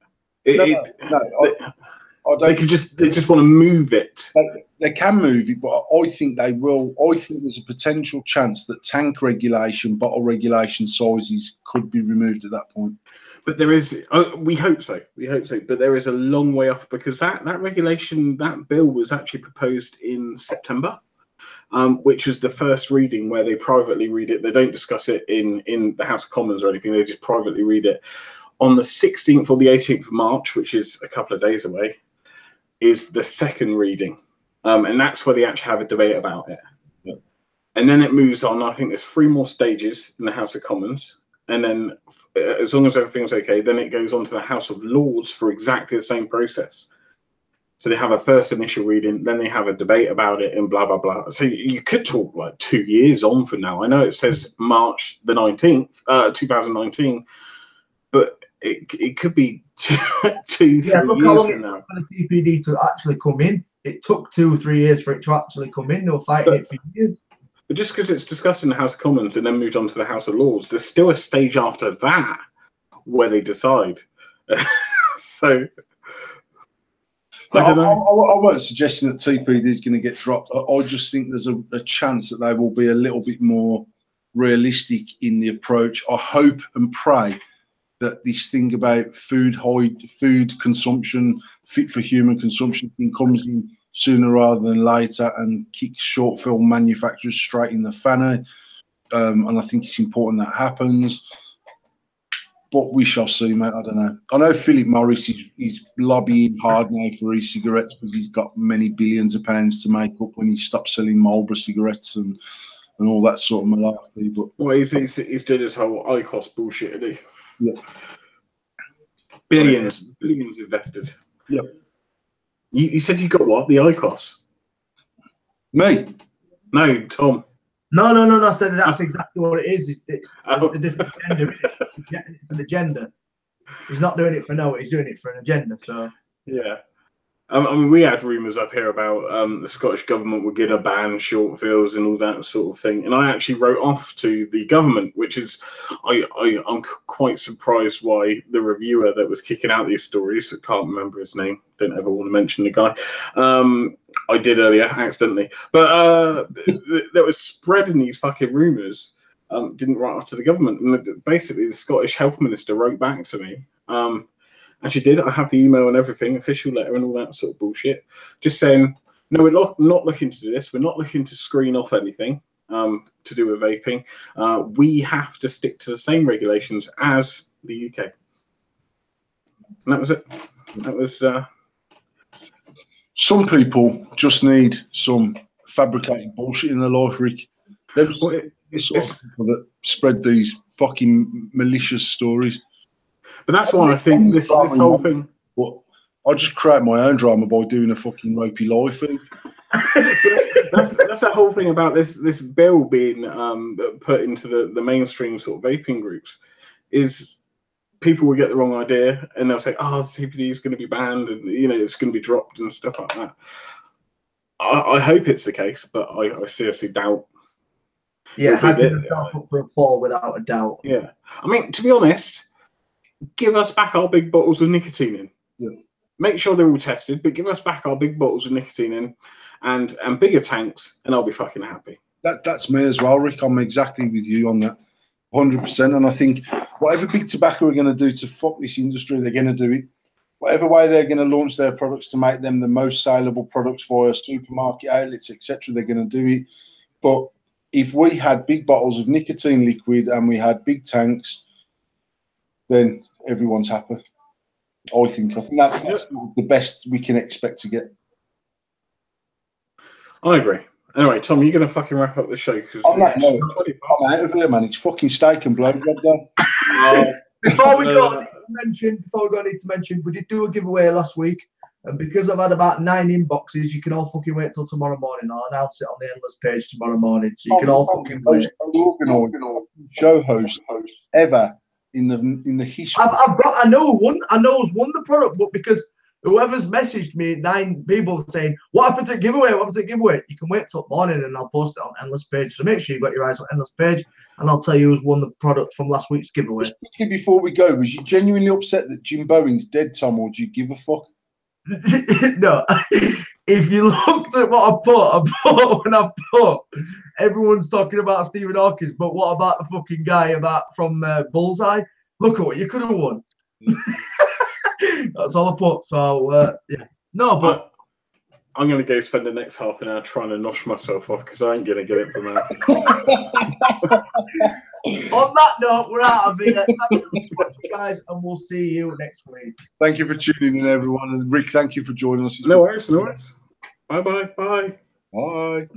They just want to move it. They can move it, but I think they will. I think there's a potential chance that tank regulation, bottle regulation sizes could be removed at that point. But there is, we hope so. We hope so. But there is a long way off because that regulation, that bill was actually proposed in September. which was the first reading where they privately read it. They don't discuss it in the House of Commons or anything. They just privately read it. On the 16th or the 18th of March, which is a couple of days away, is the second reading. And that's where they actually have a debate about it. Yeah. And then it moves on. I think there's 3 more stages in the House of Commons. And then as long as everything's okay, then it goes on to the House of Lords for exactly the same process. So they have a first initial reading, then they have a debate about it and blah, blah, blah. So you could talk like 2 years on from now. I know it says March the 19th, 2019, but it could be 2-3 years from now. For the TPD to actually come in. It took 2 or 3 years for it to actually come in. They were fighting it for years. But just because it's discussed in the House of Commons and then moved on to the House of Lords, there's still a stage after that where they decide. So... No, I won't suggest that TPD is going to get dropped. I just think there's a chance that they will be a little bit more realistic in the approach. I hope and pray that this thing about food consumption, fit for human consumption thing comes in sooner rather than later and kicks short film manufacturers straight in the fanny. And I think it's important that happens. But we shall see, mate. I don't know. I know Philip Morris is lobbying hard now for e-cigarettes because he's got many billions of pounds to make up when he stops selling Marlboro cigarettes and all that sort of malarkey. But well, he's doing his whole IQOS bullshit, isn't he? Yeah. Billions invested. Yeah. You said you got what? The IQOS? Me? No, Tom. No. I said that's exactly what it is. It's a different agenda. It's an agenda. He's not doing it for no. He's doing it for an agenda. So yeah. I mean, we had rumours up here about the Scottish government were going to ban short films and all that sort of thing. And I actually wrote off to the government, which is, I'm quite surprised why the reviewer that was kicking out these stories, I can't remember his name, don't ever want to mention the guy. I did earlier, accidentally. But that was spreading these fucking rumours, didn't write off to the government. And basically, the Scottish Health Minister wrote back to me. And she did. I have the email and everything, official letter and all that sort of bullshit. Just saying, no, we're not looking to do this. We're not looking to screen off anything to do with vaping. We have to stick to the same regulations as the UK. And that was it. That was... Some people just need some fabricated bullshit in their life, Rick. They're sort of people that spread these fucking malicious stories. But that's why I think this whole thing... But I just create my own drama by doing a fucking ropey live feed. that's the whole thing about this bill being put into the mainstream sort of vaping groups, is people will get the wrong idea and they'll say, oh, CBD is going to be banned and, you know, it's going to be dropped and stuff like that. I hope it's the case, but I seriously doubt. Yeah, hyping themselves up for a fall without a doubt. Yeah. I mean, to be honest, give us back our big bottles with nicotine in. Yeah. Make sure they're all tested, but give us back our big bottles with nicotine in and bigger tanks, and I'll be fucking happy. That's me as well, Rick. I'm exactly with you on that, 100%. And I think whatever big tobacco are going to do to fuck this industry, they're going to do it. Whatever way they're going to launch their products to make them the most saleable products via supermarket outlets, etc., they're going to do it. But if we had big bottles of nicotine liquid and we had big tanks, then everyone's happy. I think that's the best we can expect to get. I agree. Anyway, Tom, you're going to fucking wrap up the show because I'm out of here, man. It's fucking steak and blowjob there. Before we go, I need to mention, we did do a giveaway last week, and because I've had about 9 inboxes, you can all fucking wait till tomorrow morning. I'll announce it on the Endless page tomorrow morning, so you can all fucking wait. Show host ever in the history. I know who's won the product, but because whoever's messaged me, 9 people saying, what happened to the giveaway? You can wait till morning and I'll post it on Endless page. So make sure you've got your eyes on Endless page and I'll tell you who's won the product from last week's giveaway. Just quickly before we go, was you genuinely upset that Jim Bowen's dead, Tom, or do you give a fuck? No. If you looked at what I put, everyone's talking about Stephen Hawking, but what about the fucking guy from Bullseye? Look at what you could have won. That's all I put. So yeah, no, but I'm going to go spend the next half an hour trying to nosh myself off because I ain't going to get it from that. On that note, we're out of here. Thanks for watching, guys, and we'll see you next week. Thank you for tuning in, everyone. And Rick, thank you for joining us. No worries, no worries. Bye-bye. Bye. Bye.